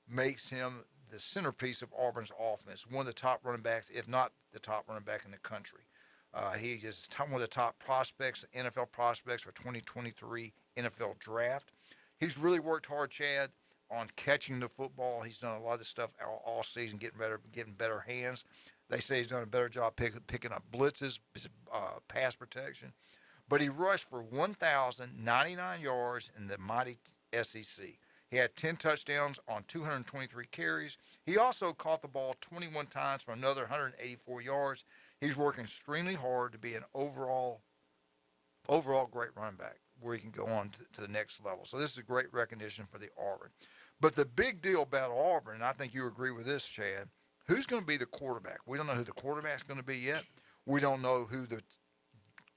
makes him the centerpiece of Auburn's offense, one of the top running backs, if not the top running back in the country. He is one of the top prospects, NFL prospects for 2023 NFL draft. He's really worked hard, Chad, on catching the football. He's done a lot of this stuff all season, getting better hands. They say he's done a better job picking up blitzes, pass protection. But he rushed for 1,099 yards in the mighty SEC. He had 10 touchdowns on 223 carries. He also caught the ball 21 times for another 184 yards. He's working extremely hard to be an overall great running back where he can go on to the next level. So this is a great recognition for the Auburn. But the big deal about Auburn, and I think you agree with this, Chad, who's going to be the quarterback? We don't know who the quarterback's going to be yet. We don't know who the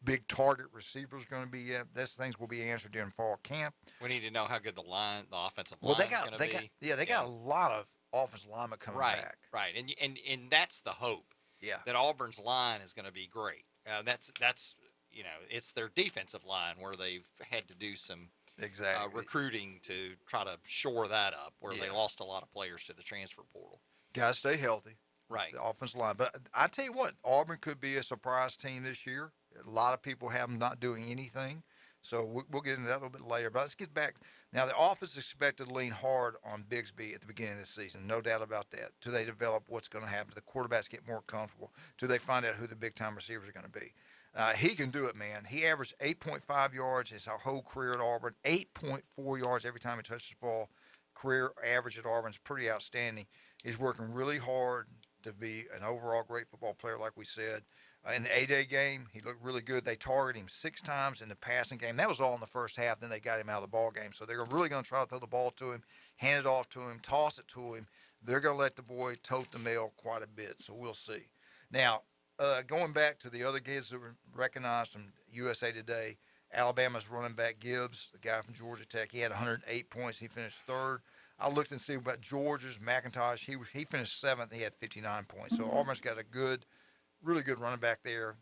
big target receiver is going to be yet. Those things will be answered during fall camp. We need to know how good the offensive line is going to be. They got a lot of offensive linemen coming back. Right, and that's the hope. Yeah, that Auburn's line is going to be great. That's it's their defensive line where they've had to do some recruiting to try to shore that up, where they lost a lot of players to the transfer portal. Guys, stay healthy. Right, the offensive line. But I tell you what, Auburn could be a surprise team this year. A lot of people have them not doing anything. So we'll get into that a little bit later. But let's get back. Now, the offense is expected to lean hard on Bigsby at the beginning of the season. No doubt about that. Do they develop what's going to happen? Do the quarterbacks get more comfortable? Do they find out who the big-time receivers are going to be? He can do it, man. He averaged 8.5 yards his whole career at Auburn, 8.4 yards every time he touched the ball. Career average at Auburn is pretty outstanding. He's working really hard to be an overall great football player, like we said. In the A-Day game, he looked really good. They targeted him 6 times in the passing game. That was all in the first half. Then they got him out of the ball game. So they're really going to try to throw the ball to him, hand it off to him, toss it to him. They're going to let the boy tote the mail quite a bit. So we'll see. Now, going back to the other kids that were recognized from USA Today, Alabama's running back Gibbs, the guy from Georgia Tech, he had 108 points. He finished 3rd. I looked and see about Georgia's McIntosh. He finished 7th. He had 59 points. So Auburn's got a really good running back there.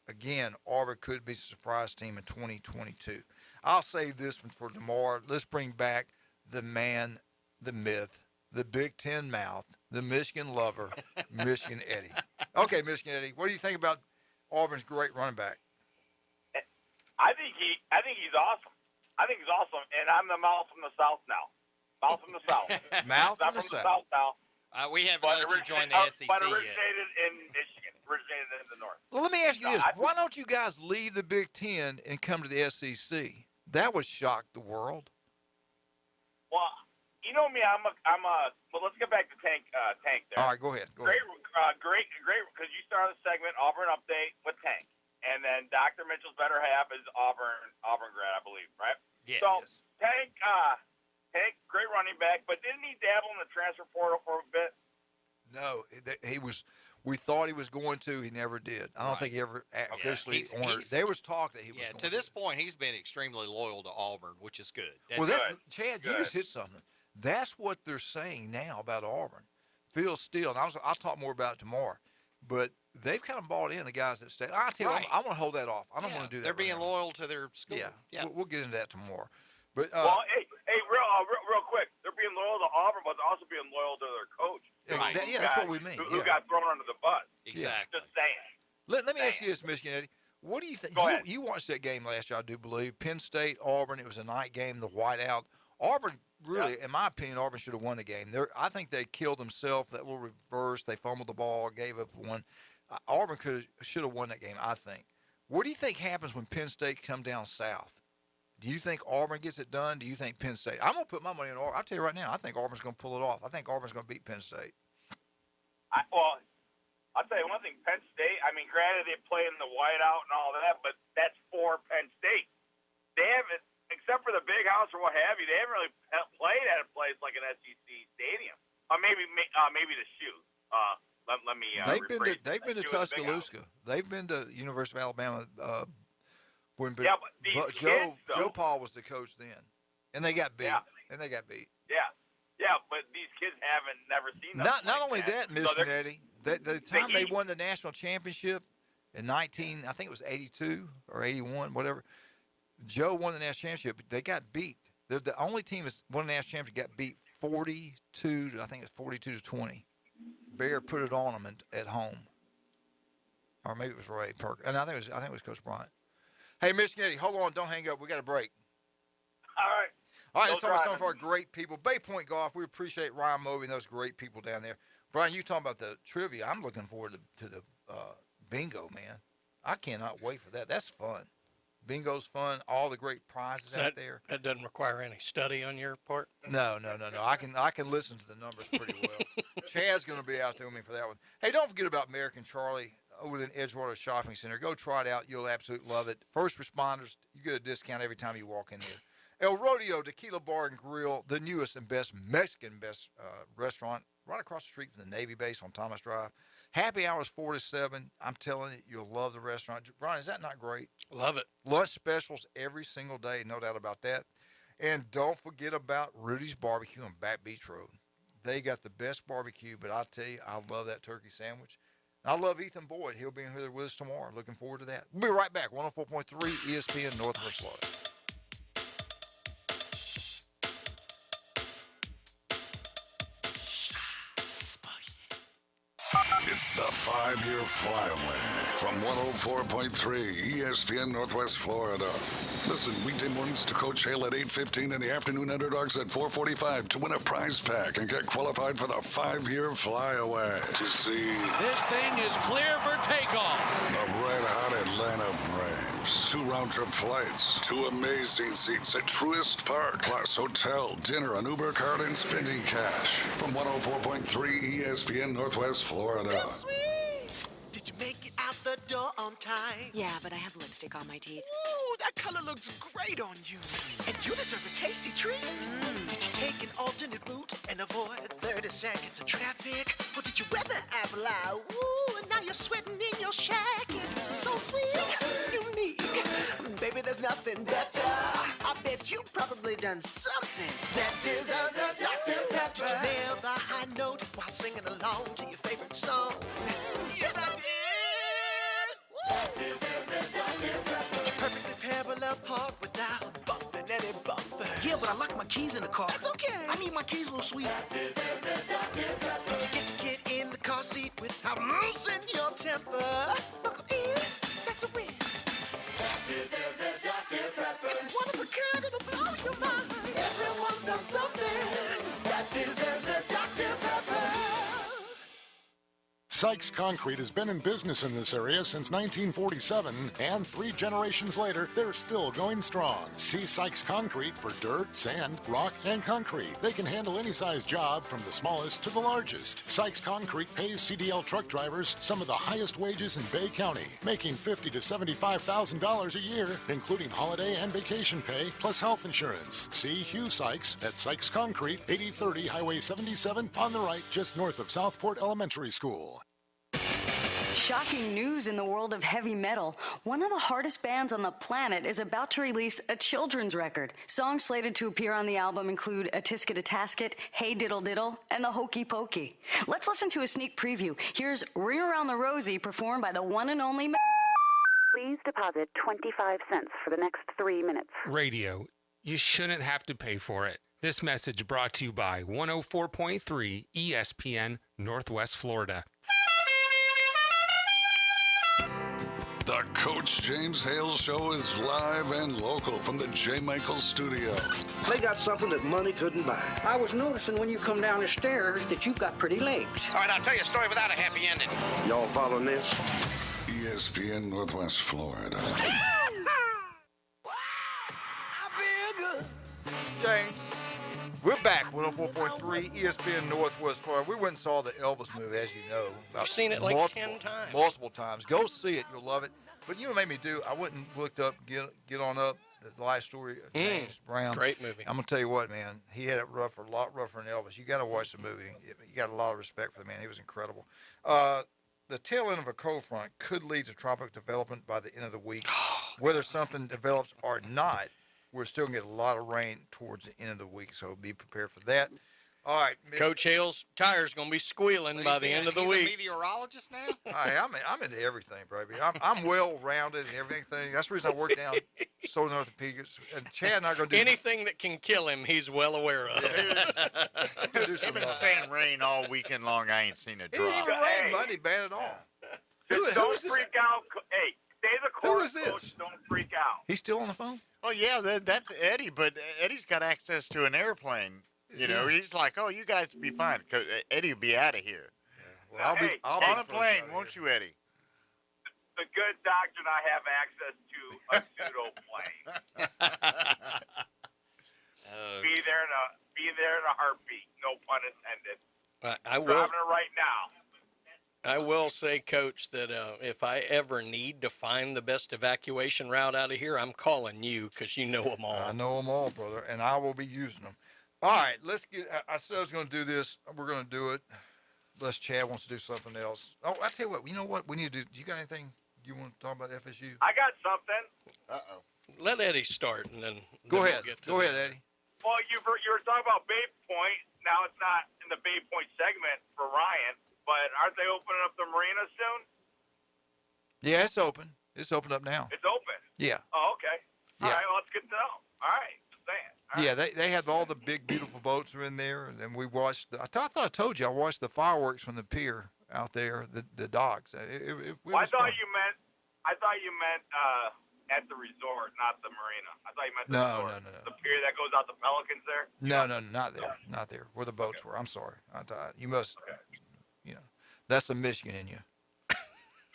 Again, Auburn could be a surprise team in 2022. I'll save this one for tomorrow. Let's bring back the man, the myth, the Big Ten mouth, the Michigan lover, Michigan Eddie. Okay, Michigan Eddie, what do you think about Auburn's great running back? I think he's awesome. I think he's awesome, and I'm the mouth from the South now. Mouth from the South. Mouth from the South now. We haven't let you join the SEC but yet. originated in Michigan, originated in the North. Well, let me ask you this. Why don't you guys leave the Big Ten and come to the SEC? That would shock the world. Well, you know me, well, let's get back to Tank there. All right, go ahead. Great, because you started the segment, Auburn Update with Tank. And then Dr. Mitchell's better half is Auburn grad, I believe, right? Yes. So, Tank, great running back, but didn't he dabble in the transfer portal for a bit? No, we thought he was going to. He never did. I don't think he ever officially ordered. There was talk that he was going to. To this point, he's been extremely loyal to Auburn, which is good. Chad, you just hit something. That's what they're saying now about Auburn. Phil Steele, and I'll talk more about it tomorrow, but they've kind of bought in, the guys that stay. I'll tell you, I want to hold that off. I don't want to do that. They're being loyal to their school. Yeah. We'll get into that tomorrow. But well, hey, real quick, they're being loyal to Auburn, but they're also being loyal to their coach. Right. That's what we mean. Who got thrown under the bus? Exactly. Just saying. Let me ask you this, Michigan Eddie. What do you think? You watched that game last year, I do believe. Penn State, Auburn. It was a night game. The whiteout. Auburn. Really, in my opinion, Auburn should have won the game. I think they killed themselves. That little reverse. They fumbled the ball, gave up one. Auburn should have won that game, I think. What do you think happens when Penn State comes down south? Do you think Auburn gets it done? Do you think Penn State? I'm going to put my money on Auburn. I'll tell you right now, I think Auburn's going to pull it off. I think Auburn's going to beat Penn State. I'll tell you one thing, Penn State, granted they play in the whiteout and all that, but that's for Penn State. They haven't, except for the big house or what have you, they haven't really played at a place like an SEC stadium. Or maybe the shoe. Let me. They've been to Tuscaloosa. They've been to University of Alabama. But Joe Paul was the coach then, and they got beat. Yeah, but these kids never seen them. Not only that, Michigan Eddie. The time they won the national championship in I think it was 82 or 81, whatever. Joe won the national championship. They got beat. They're the only team that won the national championship got beat 42-20. Bear put it on them at home, or maybe it was Ray Perk. And I think it was Coach Bryant. Hey, Michigan Eddie, hold on, don't hang up. We got a break. All right, let's talk about some of our great people. Bay Point Golf. We appreciate Ryan Movey and those great people down there. Brian, you talking about the trivia? I'm looking forward to the bingo, man. I cannot wait for that. That's fun. Bingo's fun. All the great prizes out there. That doesn't require any study on your part? No. I can listen to the numbers pretty well. Chad's going to be out there with me for that one. Hey, don't forget about American Charlie over in Edgewater Shopping Center. Go try it out. You'll absolutely love it. First responders, you get a discount every time you walk in here. El Rodeo Tequila Bar and Grill, the newest and best Mexican restaurant right across the street from the Navy base on Thomas Drive. Happy hours 4 to 7. I'm telling you, you'll love the restaurant. Brian, is that not great? Love it. Lunch specials every single day, no doubt about that. And don't forget about Rudy's Barbecue on Back Beach Road. They got the best barbecue, but I'll tell you, I love that turkey sandwich. I love Ethan Boyd. He'll be in here with us tomorrow. Looking forward to that. We'll be right back. 104.3 ESPN Northwest Florida. It's It's the 5-year flyaway from 104.3 ESPN Northwest Florida. Listen weekday mornings to Coach Hale at 8:15 and the afternoon underdogs at 4:45 to win a prize pack and get qualified for the 5-year flyaway to see this thing is clear for takeoff. The red-hot Atlanta Braves. 2 round-trip flights, 2 amazing seats at Truist Park, plus hotel, dinner, an Uber card, and spending cash. From 104.3 ESPN Northwest Florida. Did you make it out the door on time? Yeah, but I have lipstick on my teeth. Ooh, that color looks great on you. And you deserve a tasty treat. Did you take an alternate route and avoid 30 seconds of traffic? Or did you weather apple eye? Ooh, and now you're sweating in your jacket. So sweet, unique. Baby, there's nothing better. I bet you probably done something that deserves a Dr. Pepper. Did you nail the high note while singing along to your favorite song? Yes, I did. That deserves a Dr. Pepper. Did you perfectly parallel park without bumping any bumper? Yeah, but I locked my keys in the car. That's okay. I need my keys a little sweet. That deserves a Dr. Pepper. Did you get your kid in the car seat without losing your temper? Buckle in, that's a win. That deserves a Dr. Pepper. It's one of a kind, it'll blow your mind. Everyone's done something that deserves a Dr. Pepper. Sykes Concrete has been in business in this area since 1947, and 3 generations later, they're still going strong. See Sykes Concrete for dirt, sand, rock, and concrete. They can handle any size job from the smallest to the largest. Sykes Concrete pays CDL truck drivers some of the highest wages in Bay County, making $50,000 to $75,000 a year, including holiday and vacation pay, plus health insurance. See Hugh Sykes at Sykes Concrete, 8030 Highway 77 on the right, just north of Southport Elementary School. Shocking news in the world of heavy metal. One of the hardest bands on the planet is about to release a children's record. Songs slated to appear on the album include A Tisket a Tasket, Hey Diddle Diddle, and The Hokey Pokey. Let's listen to a sneak preview. Here's Ring Around the Rosie, performed by the one and only... Please deposit 25 cents for the next 3 minutes. Radio. You shouldn't have to pay for it. This message brought to you by 104.3 ESPN Northwest Florida. The Coach James Hale Show is live and local from the J. Michaels studio. They got something that money couldn't buy. I was noticing when you come down the stairs that you've got pretty legs. All right, I'll tell you a story without a happy ending. Y'all following this? ESPN Northwest Florida. James, we're back, 104.3 ESPN Northwest Florida. We went and saw the Elvis movie, as you know. I've seen it like 10 times. Multiple times. Go see it. You'll love it. But you know what made me do? I went and looked up, Get On Up, the life story of James Brown. Great movie. I'm going to tell you what, man. He had it rougher, a lot rougher than Elvis. You got to watch the movie. You got a lot of respect for the man. He was incredible. The tail end of a cold front could lead to tropical development by the end of the week. Whether something develops or not, we're still going to get a lot of rain towards the end of the week, so be prepared for that. All right. Coach Hale's tire's going to be squealing by the end of the week. He's a meteorologist now? I'm into everything, baby. I'm well-rounded and everything. That's the reason I work down Southern Orthopedics. And Chad and I are going to do anything that can kill him, he's well aware of. They've been saying rain all weekend long. I ain't seen a drop. It didn't even rain Monday bad at all. Don't freak out. Hey, stay the course. Who is this? Coach. Don't freak out. He's still on the phone? Oh, yeah, that's Eddie, but Eddie's got access to an airplane. You know, he's like, oh, you guys will be fine. Cause Eddie will be out of here. Yeah. Well, I'll be on a plane, won't you, Eddie? The good doctor and I have access to a pseudo plane. Be there in a heartbeat. No pun intended. I will. Driving it right now. I will say, Coach, that if I ever need to find the best evacuation route out of here, I'm calling you because you know them all. I know them all, brother, and I will be using them. All right, let's get. I said I was going to do this. We're going to do it. Unless Chad wants to do something else. Oh, I tell you what. You know what? We need to do. Do you got anything you want to talk about FSU? I got something. Uh-oh. Let Eddie start, and then go ahead. We'll go ahead, Eddie. Well, you were talking about Bay Point. Now it's not in the Bay Point segment for Ryan. But aren't they opening up the marina soon? Yeah, it's open. It's opened up now. It's open? Yeah. Oh, okay. Yeah. All right, well, that's good to know. All right, just saying. All Yeah, right. they had all the big, beautiful boats are in there. And then we watched, I thought I told you, I watched the fireworks from the pier out there, the dogs. Well, I thought you meant at the resort, not the marina. I thought you meant the resort. No. The pier that goes out to Pelicans there? No, not there. Not there. Where the boats were. I'm sorry. You must, that's the Michigan in you.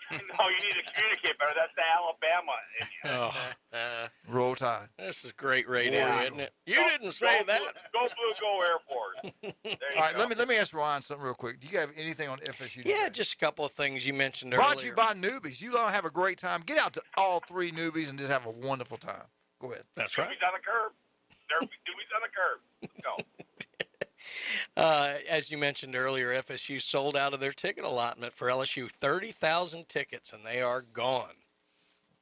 No, you need to communicate better. That's the Alabama in you. Roll Tide. This is great radio, isn't it? You didn't say that. Go Blue, go Air Force. All right, let me ask Ryan something real quick. Do you have anything on FSU today? Yeah, just a couple of things you mentioned earlier. Brought to you by Newbies. You all have a great time. Get out to all 3 Newbies and just have a wonderful time. Go ahead. That's right. Newbies on the curb. Newbies on the curb. Go. As you mentioned earlier, FSU sold out of their ticket allotment for LSU, 30,000 tickets, and they are gone.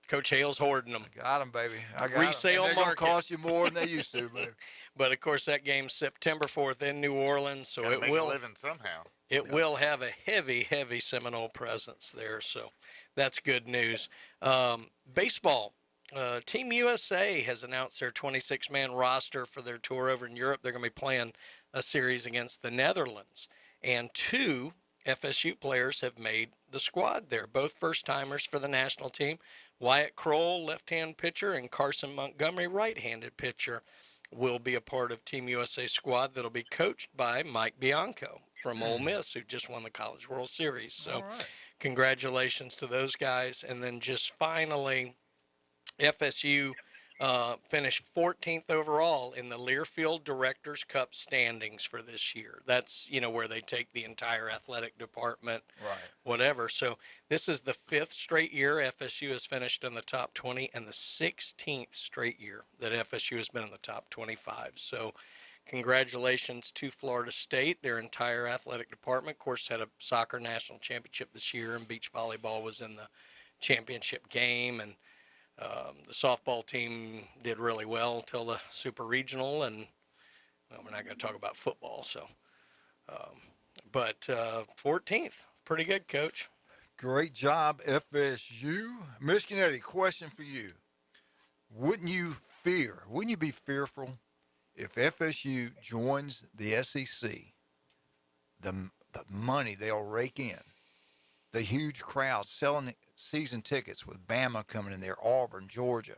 Coach Hale's hoarding them. Got them, baby. I got Resale them. They're market. going to cost you more than they used to, baby. But, of course, that game's September 4th in New Orleans, so Gotta it make will a living somehow. It will have a heavy Seminole presence there, so that's good news. Baseball. Team USA has announced their 26-man roster for their tour over in Europe. They're going to be playing a series against the Netherlands. And 2 FSU players have made the squad there, both first-timers for the national team. Wyatt Kroll, left-hand pitcher, and Carson Montgomery, right-handed pitcher, will be a part of Team USA squad that'll be coached by Mike Bianco from Ole Miss, who just won the College World Series. So congratulations to those guys. And then just finally, FSU finished 14th overall in the Learfield Directors Cup standings for this year. That's, where they take the entire athletic department, whatever. So this is the 5th straight year FSU has finished in the top 20 and the 16th straight year that FSU has been in the top 25. So congratulations to Florida State, their entire athletic department. Of course, had a soccer national championship this year, and beach volleyball was in the championship game, and the softball team did really well until the super regional, and we're not going to talk about football. So, but 14th, pretty good, Coach. Great job, FSU. Michigan Eddie, question for you: wouldn't you be fearful if FSU joins the SEC? The money they'll rake in, the huge crowds selling season tickets with Bama coming in there, Auburn, Georgia,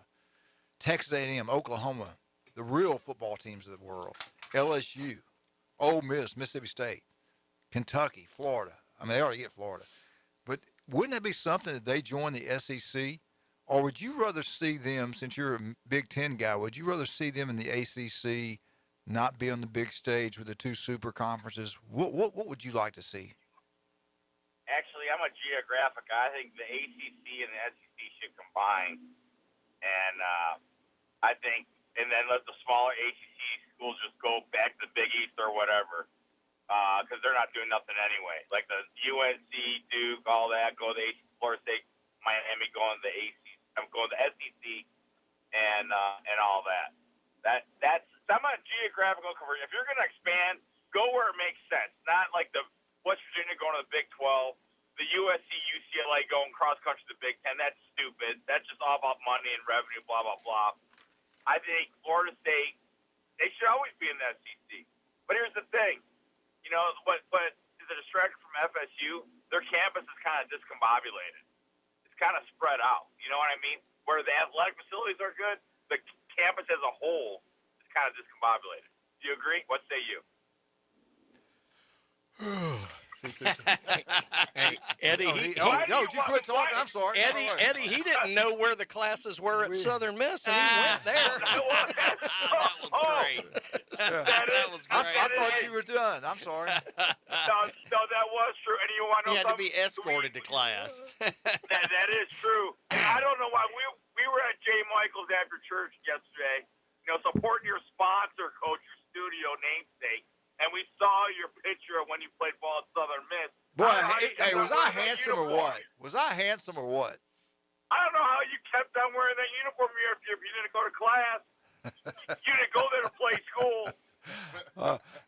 Texas A&M, Oklahoma, the real football teams of the world, LSU, Ole Miss, Mississippi State, Kentucky, Florida. I mean, they already get Florida. But wouldn't it be something if they join the SEC? Or would you rather see them, since you're a Big Ten guy, would you rather see them in the ACC, not be on the big stage with the 2 super conferences? What would you like to see? Actually, I'm a geographic. I think the ACC and the SEC should combine, and then let the smaller ACC schools just go back to the Big East or whatever, because they're not doing nothing anyway. Like the UNC, Duke, all that, go to the ACC, Florida State, Miami, going to the ACC. I'm going to the SEC, and all that. That's I'm a geographical conversion. If you're going to expand, go where it makes sense, not like the West Virginia going to the Big 12, the USC, UCLA going cross-country to the Big 10. That's stupid. That's just all about money and revenue, blah, blah, blah. I think Florida State, they should always be in the SEC. But here's the thing. But is it a distraction from FSU? Their campus is kind of discombobulated. It's kind of spread out. You know what I mean? Where the athletic facilities are good, the campus as a whole is kind of discombobulated. Do you agree? What say you? Hey, Eddie, did you quit talking? I'm sorry. Eddie, he didn't know where the classes were at Southern Miss, and he went there. That was great. That was great. I thought you were done. I'm sorry. No, that was true. And you want to know He had to something? be escorted to class. That is true. I don't know why. We were at J. Michael's after church yesterday, supporting your sponsor, Coach, your studio namesake. And we saw your picture of when you played ball at Southern Miss. Boy, hey, was I handsome or what? Was I handsome or what? I don't know how you kept on wearing that uniform if you didn't go to class. You didn't go there to play school.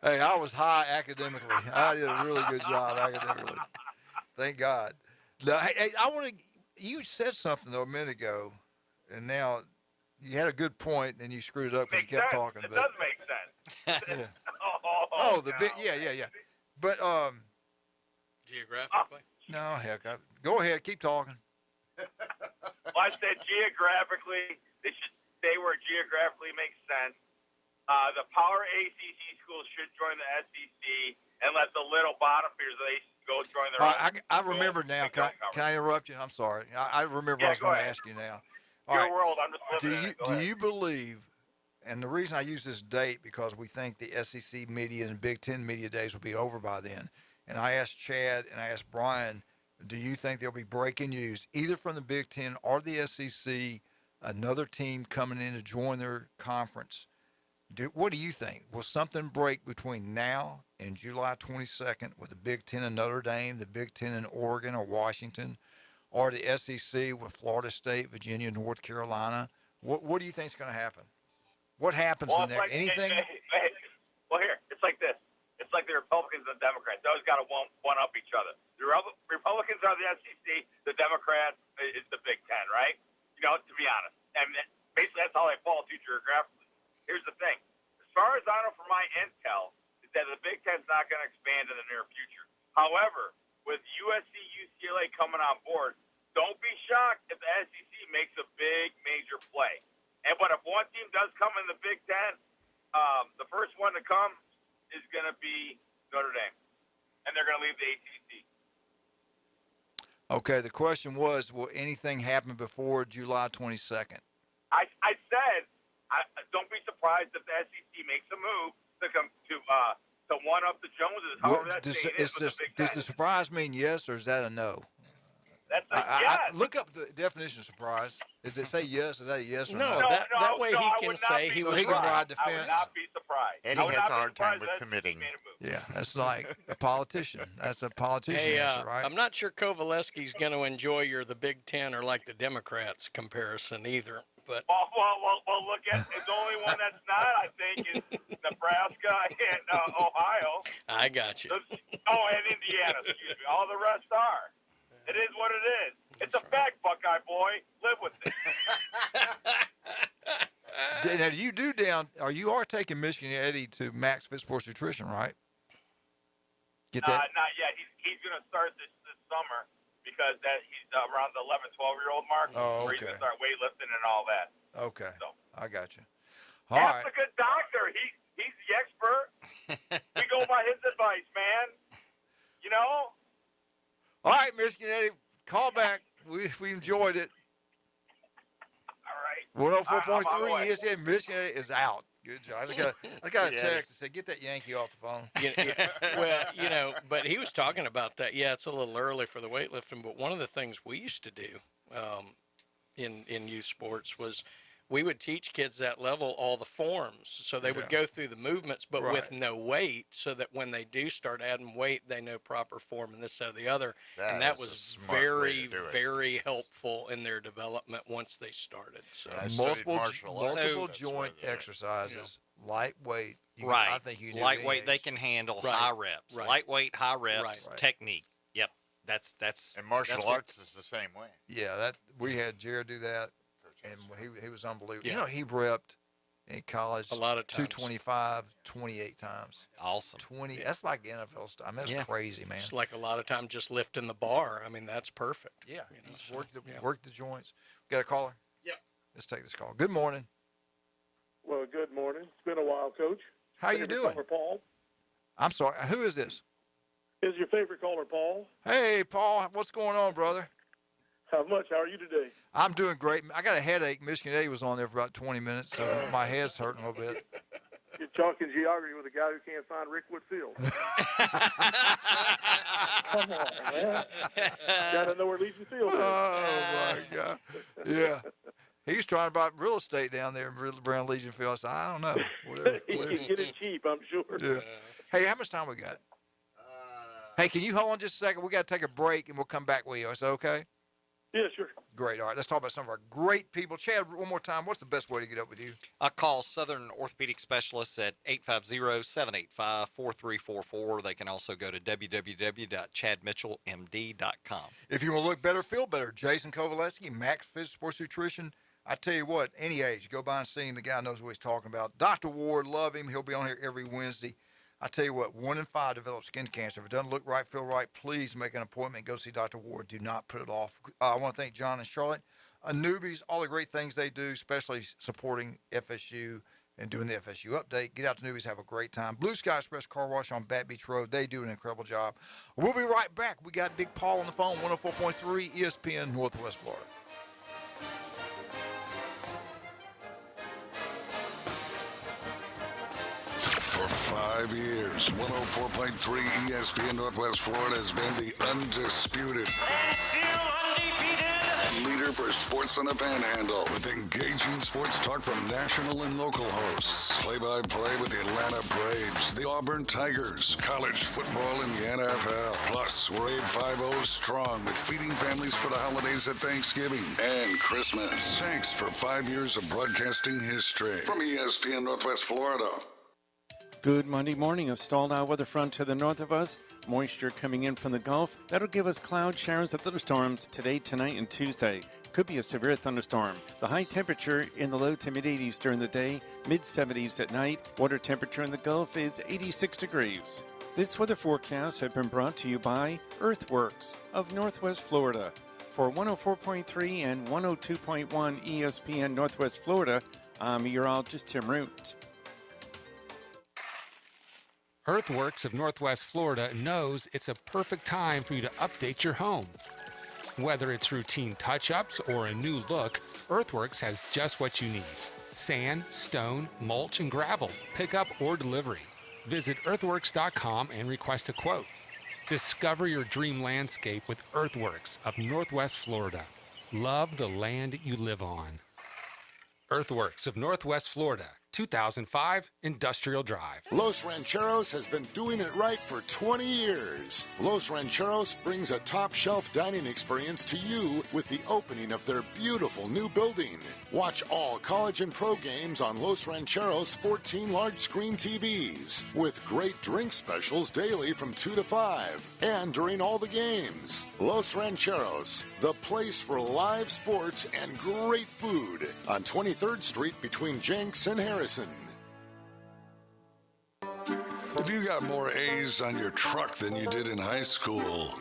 Hey, I was high academically. I did a really good job academically. Thank God. Now, hey, you said something, though, a minute ago, and now you had a good point, and you screwed it up because you kept talking. It does make sense. Yeah. Oh, the big, yeah. But Geographically? No, heck. Go ahead. Keep talking. Well, I said geographically, they should stay where geographically makes sense. The power ACC schools should join the SEC and let the little bottom feeders of the ACC go join their own. I remember now. Can I interrupt you? I'm sorry. I remember I was going to ask you now. All Your right. world, I'm just living in it. Go Do ahead. you believe, and the reason I use this date because we think the SEC media and Big Ten media days will be over by then, and I asked Chad and I asked Brian, do you think there'll be breaking news either from the Big Ten or the SEC, another team coming in to join their conference? What do you think? Will something break between now and July 22nd with the Big Ten and Notre Dame, the Big Ten in Oregon or Washington, or the SEC with Florida State, Virginia, North Carolina? What do you think is going to happen? What happens Well, in there? Anything? Well, here, it's like this. It's like the Republicans and Democrats. They always got to one up each other. The Republicans are the SEC. The Democrats is the Big Ten, right? You know, to be honest. And basically that's how they fall to geographically. Here's the thing. As far as I know from my intel, is that the Big Ten's not going to expand in the near future. However, with USC, UCLA coming on board, don't be shocked if the SEC makes a big, major play. But if one team does come in the Big Ten, the first one to come is going to be Notre Dame. And they're going to leave the ACC. Okay, the question was, will anything happen before July 22nd? I said, don't be surprised if the SEC makes a move to one up the Joneses. However, that state is with the Big Does Ten. the surprise mean yes, or is that a no? That's a yes. Look up the definition of surprise. Does it say yes? Is that a yes or No, no? that way he can say he was he can right. ride the I would fence. not be surprised. Eddie I would has not a be hard time surprised with if the SEC committing. made a move. Yeah, that's like a politician. That's a politician Hey, answer, right? I'm not sure Kovaleski's going to enjoy the Big Ten or like the Democrats comparison either. But Well, look at the only one that's not, I think, is Nebraska and Ohio. I got you. And Indiana, excuse me. All the rest are. It is what it is. It's a fact, Buckeye boy. Live with it. Now, you are taking Michigan Eddie to Max Fit Sports Nutrition, right? Get that? Not yet. He's going to start this summer because he's around the 11, 12-year-old mark. Oh, Where he's okay. going to start weightlifting and all that. Okay. So. I got you. All That's right. a good doctor. He's the expert. We go by his advice, man. You know? All right, Michigan Eddie, call back. We enjoyed it. All right. 104.3 ESPN Michigan Eddie is out. Good job. I got a Yeah. text that said, get that Yankee off the phone. Well, but he was talking about that. Yeah, it's a little early for the weightlifting, but one of the things we used to do in youth sports was we would teach kids that level all the forms. So they would go through the movements, but with no weight, so that when they do start adding weight, they know proper form and this, that, or the other. And that was very, very helpful in their development once they started. So Multiple joint exercises, lightweight. Right. I think you need lightweight, any they age. can handle Right. high reps. Right. Lightweight, high reps, Right. technique. Yep. That's And martial that's what- arts is the same way. Yeah, that we had Jared do that, and he was unbelievable. Yeah. You know, he repped in college A lot of times. 225, 28 times. awesome. 20. That's like NFL stuff. I mean, that's Yeah. crazy, man. it's like a lot of times just lifting the bar. I mean, that's perfect. Yeah, You know, he's so, yeah. worked the joints. Got a caller? Yeah. Let's take this call. Good morning. Well, good morning. It's been a while, Coach. How you Favorite doing? caller, Paul. I'm sorry. Who is this? Is your favorite caller, Paul? Hey, Paul. What's going on, brother? How much? How are you today? I'm doing great. I got a headache. Michigan Eddie was on there for about 20 minutes, so my head's hurting a little bit. You're talking geography with a guy who can't find Rickwood Field. Come on, man. Got to know where Legion Field is. Oh, my God. Yeah. He's trying to buy real estate down there around Legion Field. I said, I don't know. Whatever. You can get it cheap, I'm sure. Yeah. Hey, how much time we got? Hey, can you hold on just a second? We got to take a break, and we'll come back with you. Is that okay? Yeah, sure. Great. All right. Let's talk about some of our great people. Chad, one more time. What's the best way to get up with you? I call Southern Orthopedic Specialists at 850-785-4344. They can also go to www.chadmitchellmd.com. If you want to look better, feel better, Jason Kovaleski, Max Fit Sports Nutrition. I tell you what, any age, go by and see him. The guy knows what he's talking about. Dr. Ward, love him. He'll be on here every Wednesday. I tell you what, 1 in 5 develop skin cancer. If it doesn't look right, feel right, please make an appointment. Go see Dr. Ward. Do not put it off. I want to thank John and Charlotte. Newbies, all the great things they do, especially supporting FSU and doing the FSU update. Get out to Newbies, have a great time. Blue Sky Express Car Wash on Bat Beach Road. They do an incredible job. We'll be right back. We got Big Paul on the phone, 104.3 ESPN Northwest Florida. For 5 years, 104.3 ESPN Northwest Florida has been the undisputed And still undefeated leader for sports on the Panhandle, with engaging sports talk from national and local hosts. Play-by-play with the Atlanta Braves, the Auburn Tigers, college football, and the NFL. Plus, we're 850 strong with feeding families for the holidays at Thanksgiving and Christmas. Thanks for 5 years of broadcasting history. From ESPN Northwest Florida. Good Monday morning. A stalled out weather front to the north of us. Moisture coming in from the Gulf. That'll give us cloud showers and thunderstorms today, tonight, and Tuesday. Could be a severe thunderstorm. The high temperature in the low to mid 80s during the day, mid 70s at night. Water temperature in the Gulf is 86 degrees. This weather forecast has been brought to you by Earthworks of Northwest Florida. For 104.3 and 102.1 ESPN Northwest Florida, I'm meteorologist Tim Root. Earthworks of Northwest Florida knows it's a perfect time for you to update your home. Whether it's routine touch-ups or a new look, Earthworks has just what you need. Sand, stone, mulch, and gravel, pickup or delivery. Visit earthworks.com and request a quote. Discover your dream landscape with Earthworks of Northwest Florida. Love the land you live on. Earthworks of Northwest Florida, 2005 Industrial Drive. Los Rancheros has been doing it right for 20 years. Los Rancheros brings a top-shelf dining experience to you with the opening of their beautiful new building. Watch all college and pro games on Los Rancheros' 14 large-screen TVs with great drink specials daily from 2 to 5 and during all the games. Los Rancheros, the place for live sports and great food on 23rd Street between Jenks and Harrison. If you got more A's on your truck than you did in high school,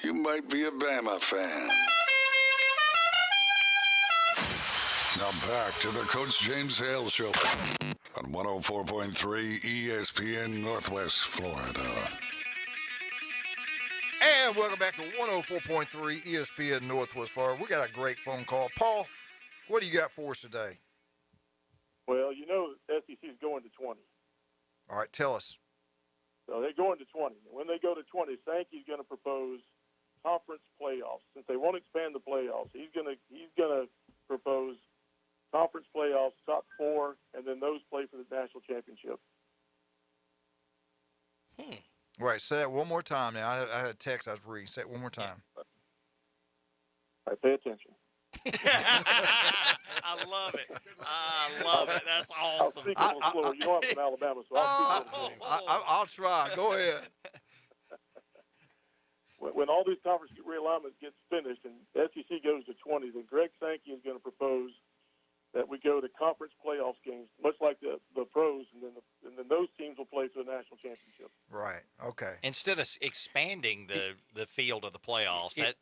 you might be a Bama fan. Now back to the Coach James Hale Show on 104.3 ESPN Northwest Florida. And welcome back to 104.3 ESPN Northwest Florida. We got a great phone call. Paul, what do you got for us today? Well, you know SEC is going to 20. All right, tell us. So they're going to 20. And when they go to 20, Sankey's going to propose conference playoffs. Since they won't expand the playoffs, he's going to propose conference playoffs, top 4, and then those play for the national championship. Right, say that one more time now. I had a text I was reading. Say it one more time. All right, pay attention. I love it. I love it. That's awesome. I'll speak a little slower. You know I'm from Alabama, so I'll speak a little slower. I'll try. Go ahead. When all these conference realignments gets finished and SEC goes to 20, then Greg Sankey is going to propose that we go to conference playoff games, much like the pros, and then those teams will play for the national championship. Right. Okay. Instead of expanding the field of the playoffs, the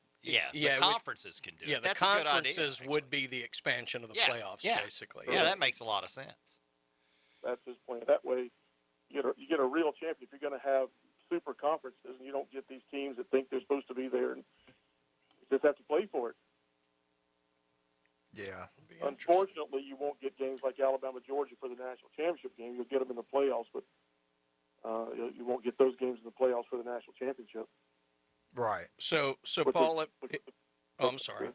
conferences can do it. Yeah, the That's conferences a good idea, would be the expansion of the playoffs, basically. Yeah, that makes a lot of sense. That's his plan. That way, you get a real champion. If you're going to have super conferences, and you don't get these teams that think they're supposed to be there, and you just have to play for it. Yeah. Unfortunately, you won't get games like Alabama, Georgia for the national championship game. You'll get them in the playoffs, but you won't get those games in the playoffs for the national championship. Right. So Paul, I'm sorry.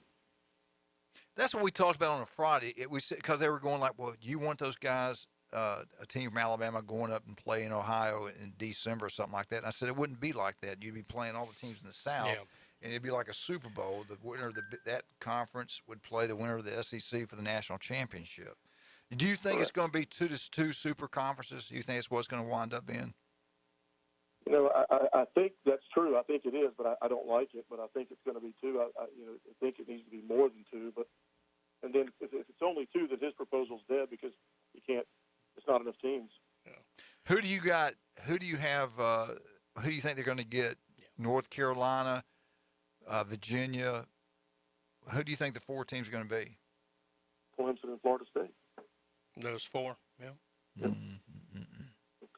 That's what we talked about on a Friday. It was because they were going like, well, you want those guys, a team from Alabama, going up and playing Ohio in December or something like that. And I said it wouldn't be like that. You'd be playing all the teams in the South, and it'd be like a Super Bowl. The winner of that conference would play the winner of the SEC for the national championship. Do you think it's going to be two super conferences? Do you think it's what's going to wind up being? You know, I think that's true. I think it is, but I don't like it. But I think it's going to be 2. I think it needs to be more than 2. And then if it's only 2, then his proposal's dead because you can't. It's not enough teams. Yeah. Who do you got? Who do you have? Who do you think they're going to get? North Carolina, Virginia. Who do you think the 4 teams are going to be? Clemson and Florida State. Those 4, yeah.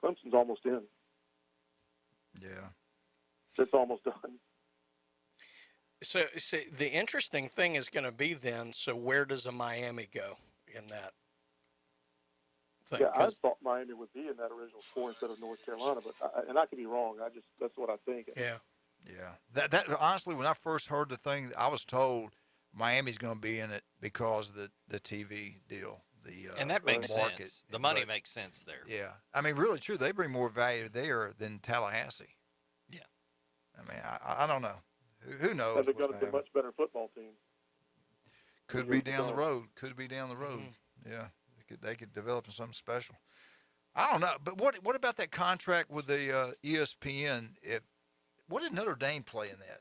Clemson's almost in. Yeah. It's almost done. So the interesting thing is going to be then, so where does a Miami go in that thing? Yeah, I thought Miami would be in that original 4 instead of North Carolina, but I could be wrong. That's what I think. Yeah. Yeah. That honestly, when I first heard the thing, I was told Miami's going to be in it because of the TV deal. And that makes market. sense. The money makes sense there. Yeah. I mean, really true. They bring more value there than Tallahassee. Yeah. I mean, I don't know. Who knows? And they've got a much better football team. Could be down the road. Yeah. They could develop something special. I don't know. But what about that contract with the ESPN? What did Notre Dame play in that?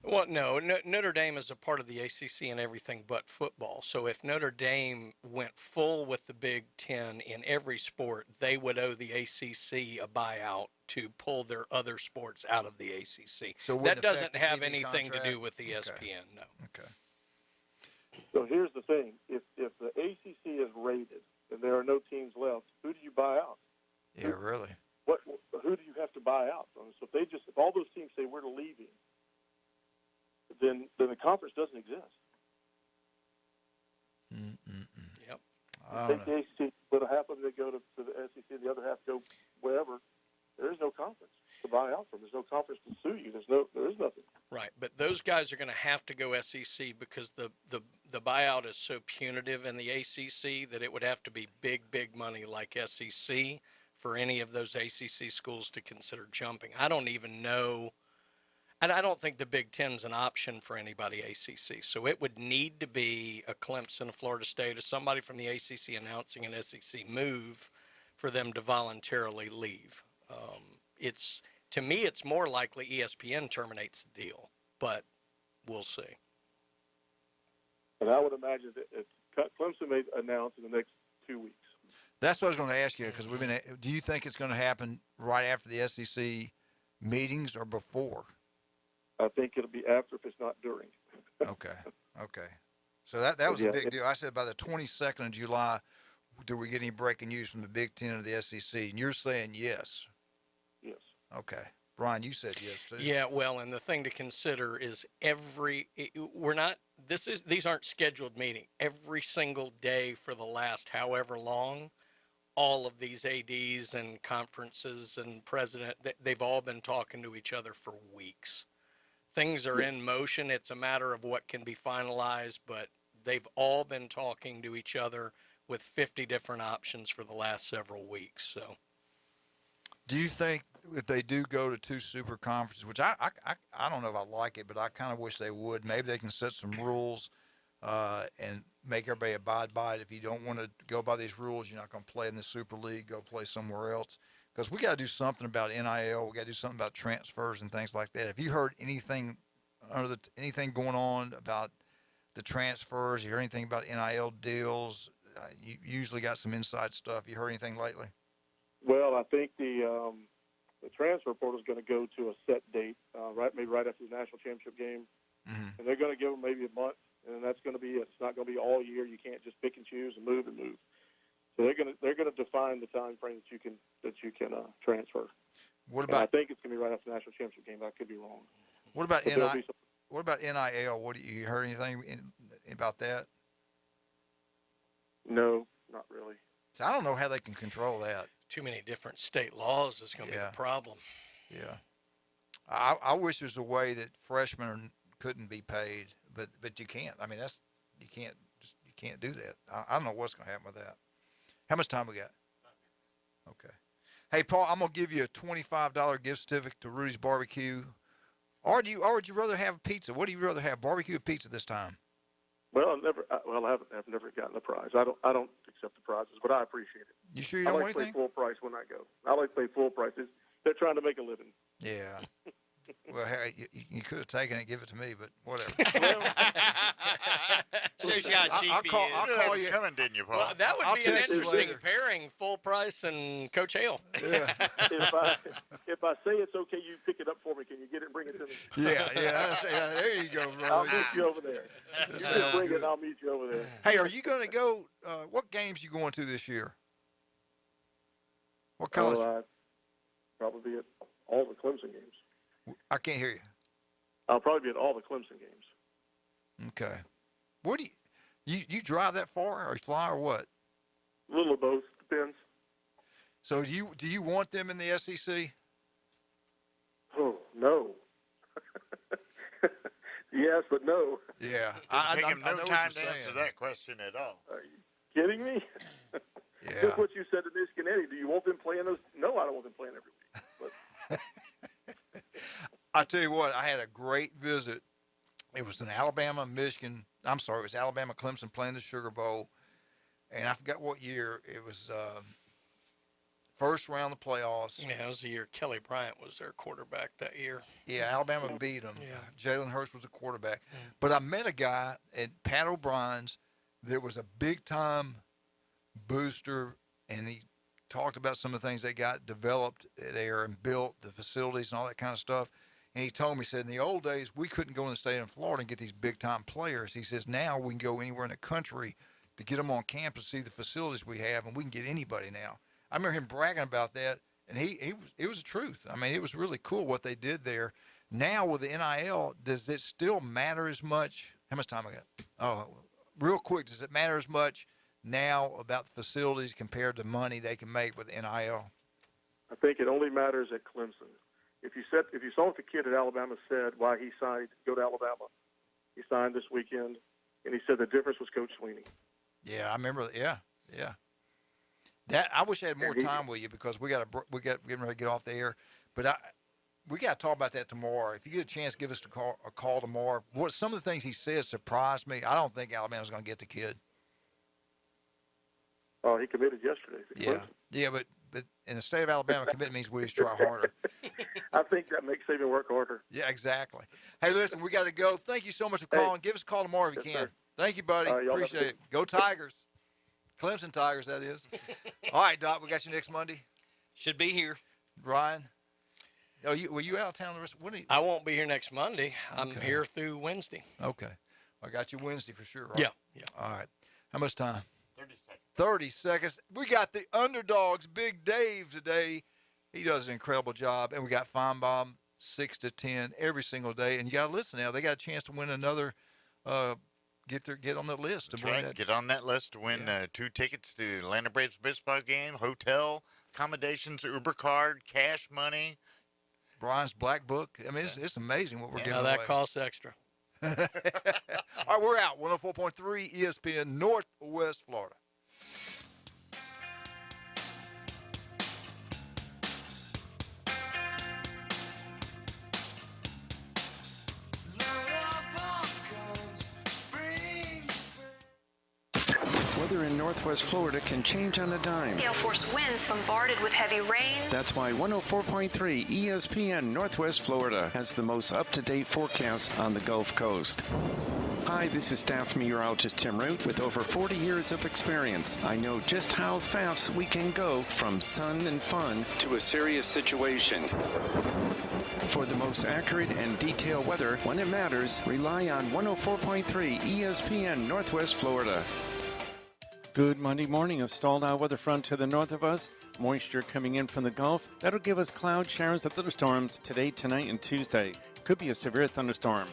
Well, no, Notre Dame is a part of the ACC and everything but football. So if Notre Dame went full with the Big Ten in every sport, they would owe the ACC a buyout to pull their other sports out of the ACC. So that doesn't have anything to do with ESPN, no. Okay. So here's the thing: if the ACC is rated and there are no teams left, who do you buy out? Yeah, really. Who do you have to buy out? So if all those teams say we're leaving, then the conference doesn't exist. Yep. I think the ACC, but half of them go to the SEC, the other half go wherever. There is no conference to buy out from. There's no conference to sue you. There is nothing. Right, but those guys are going to have to go SEC because the buyout is so punitive in the ACC that it would have to be big money like SEC for any of those ACC schools to consider jumping. I don't even know. I don't think the Big Ten's an option for anybody ACC. So it would need to be a Clemson, a Florida State, or somebody from the ACC announcing an SEC move for them to voluntarily leave. To me, it's more likely ESPN terminates the deal, but we'll see. And I would imagine that Clemson may announce in the next 2 weeks. That's what I was going to ask you because do you think it's going to happen right after the SEC meetings or before? I think it'll be after if it's not during. Okay. So that was a big deal. I said by the 22nd of July, do we get any breaking news from the Big Ten or the SEC? And you're saying yes. Yes. Okay. Brian, you said yes too. Yeah, well, and the thing to consider is these aren't scheduled meetings. Every single day for the last however long, all of these ADs and conferences and president, they've all been talking to each other for weeks. Things are in motion. It's a matter of what can be finalized, but they've all been talking to each other with 50 different options for the last several weeks. So, do you think if they do go to 2 super conferences, which I don't know if I like it, but I kind of wish they would. Maybe they can set some rules and make everybody abide by it. If you don't want to go by these rules, you're not going to play in the Super League. Go play somewhere else. Because we got to do something about NIL. We got to do something about transfers and things like that. Have you heard anything going on about the transfers? You heard anything about NIL deals? You usually got some inside stuff. You heard anything lately? Well, I think the transfer portal is going to go to a set date, maybe right after the national championship game, and they're going to give them maybe a month, and that's going to be it. It's not going to be all year. You can't just pick and choose and move. So they're going to define the time frame that you can transfer. What about? I think it's going to be right after the national championship game. But I could be wrong. What about NIL? What about NIL? You heard anything about that? No, not really. So I don't know how they can control that. Too many different state laws is going to be the problem. Yeah. I wish there's a way that freshmen couldn't be paid, but you can't. I mean, you can't do that. I don't know what's going to happen with that. How much time we got? Okay. Hey, Paul, I'm going to give you a $25 gift certificate to Rudy's Barbecue. Or would you rather have pizza? What do you rather have, barbecue or pizza this time? Well, I've never gotten a prize. I don't accept the prizes, but I appreciate it. You sure you don't want anything? I like to pay full price when I go. I like to pay full prices. They're trying to make a living. Yeah. Well, hey, you could have taken it and give it to me, but whatever. So shows you how cheap I'll call, he is. I'll That call was you. coming, didn't you, Paul? Well, that would I'll be an text you interesting later. pairing, full price and Coach Hale. Yeah. If I say it's okay, you pick it up for me. Can you get it and bring it to me? Yeah. There you go, I'll brother. meet you over there. You just bring it, and I'll meet you over there. Hey, are you going to go? What games you going to this year? What college? Probably be at all the Clemson games. I can't hear you. I'll probably be at all the Clemson games. Okay. What do you drive that far, or you fly, or what? A little of both, depends. So do you want them in the SEC? Oh no. Yes, but no. Yeah. Didn't take him I no know what time you're to answer saying. that question at all. Are you kidding me? Yeah. Just what you said to Michigan Eddie. Do you want them playing those? No, I don't want them playing every week. But I tell you what, I had a great visit. It was an Alabama, it was Alabama Clemson playing the Sugar Bowl, and I forgot what year. It was first round of the playoffs. Yeah, it was the year Kelly Bryant was their quarterback that year. Yeah, Alabama beat them. Yeah. Jalen Hurts was a quarterback. But I met a guy at Pat O'Brien's that was a big-time booster, and he talked about some of the things they got developed there and built, the facilities and all that kind of stuff. And he told me, he said, in the old days, we couldn't go in the state of Florida and get these big-time players. He says, now we can go anywhere in the country to get them on campus, see the facilities we have, and we can get anybody now. I remember him bragging about that, and it was the truth. I mean, it was really cool what they did there. Now with the NIL, does it still matter as much? How much time I got? Oh, real quick, does it matter as much now about the facilities compared to money they can make with NIL? I think it only matters at Clemson. If you saw what the kid at Alabama said why he signed to go to Alabama, he signed this weekend, and he said the difference was Coach Sweeney. Yeah, I remember. Yeah. That I wish I had more time with you because we got getting ready to get off the air, but we got to talk about that tomorrow. If you get a chance, give us a call tomorrow. What some of the things he said surprised me. I don't think Alabama's going to get the kid. Oh, he committed yesterday. Yeah, but in the state of Alabama, commitment means we just try harder. I think that makes Saban work harder. Yeah, exactly. Hey, listen, we got to go. Thank you so much for calling. Give us a call tomorrow if you can. Sir. Thank you, buddy. Appreciate it. Go Tigers. Clemson Tigers, that is. All right, Doc, we got you next Monday. Should be here. Ryan? Oh, were you out of town the rest? I won't be here next Monday. I'm here through Wednesday. Okay. I got you Wednesday for sure, right? Yeah. All right. How much time? 30 seconds. 30 seconds. We got the underdogs, Big Dave, today. He does an incredible job. And we got Feinbaum 6 to 10 every single day. And you got to listen now. They got a chance to win another get on the list. That's right. Get on that list to win 2 tickets to Atlanta Braves baseball game, hotel, accommodations, Uber card, cash money. Brian's Black Book. I mean, it's amazing what we're giving away. That costs extra. All right, we're out. 104.3 ESPN Northwest Florida. Weather in Northwest Florida can change on a dime. Gale force winds bombarded with heavy rain. That's why 104.3 ESPN Northwest Florida has the most up-to-date forecast on the Gulf Coast. Hi, this is staff meteorologist Tim Root. With over 40 years of experience, I know just how fast we can go from sun and fun to a serious situation. For the most accurate and detailed weather when it matters, rely on 104.3 ESPN Northwest Florida. Good Monday morning. A stalled out weather front to the north of us. Moisture coming in from the Gulf. That'll give us cloud showers and thunderstorms today, tonight, and Tuesday. Could be a severe thunderstorm.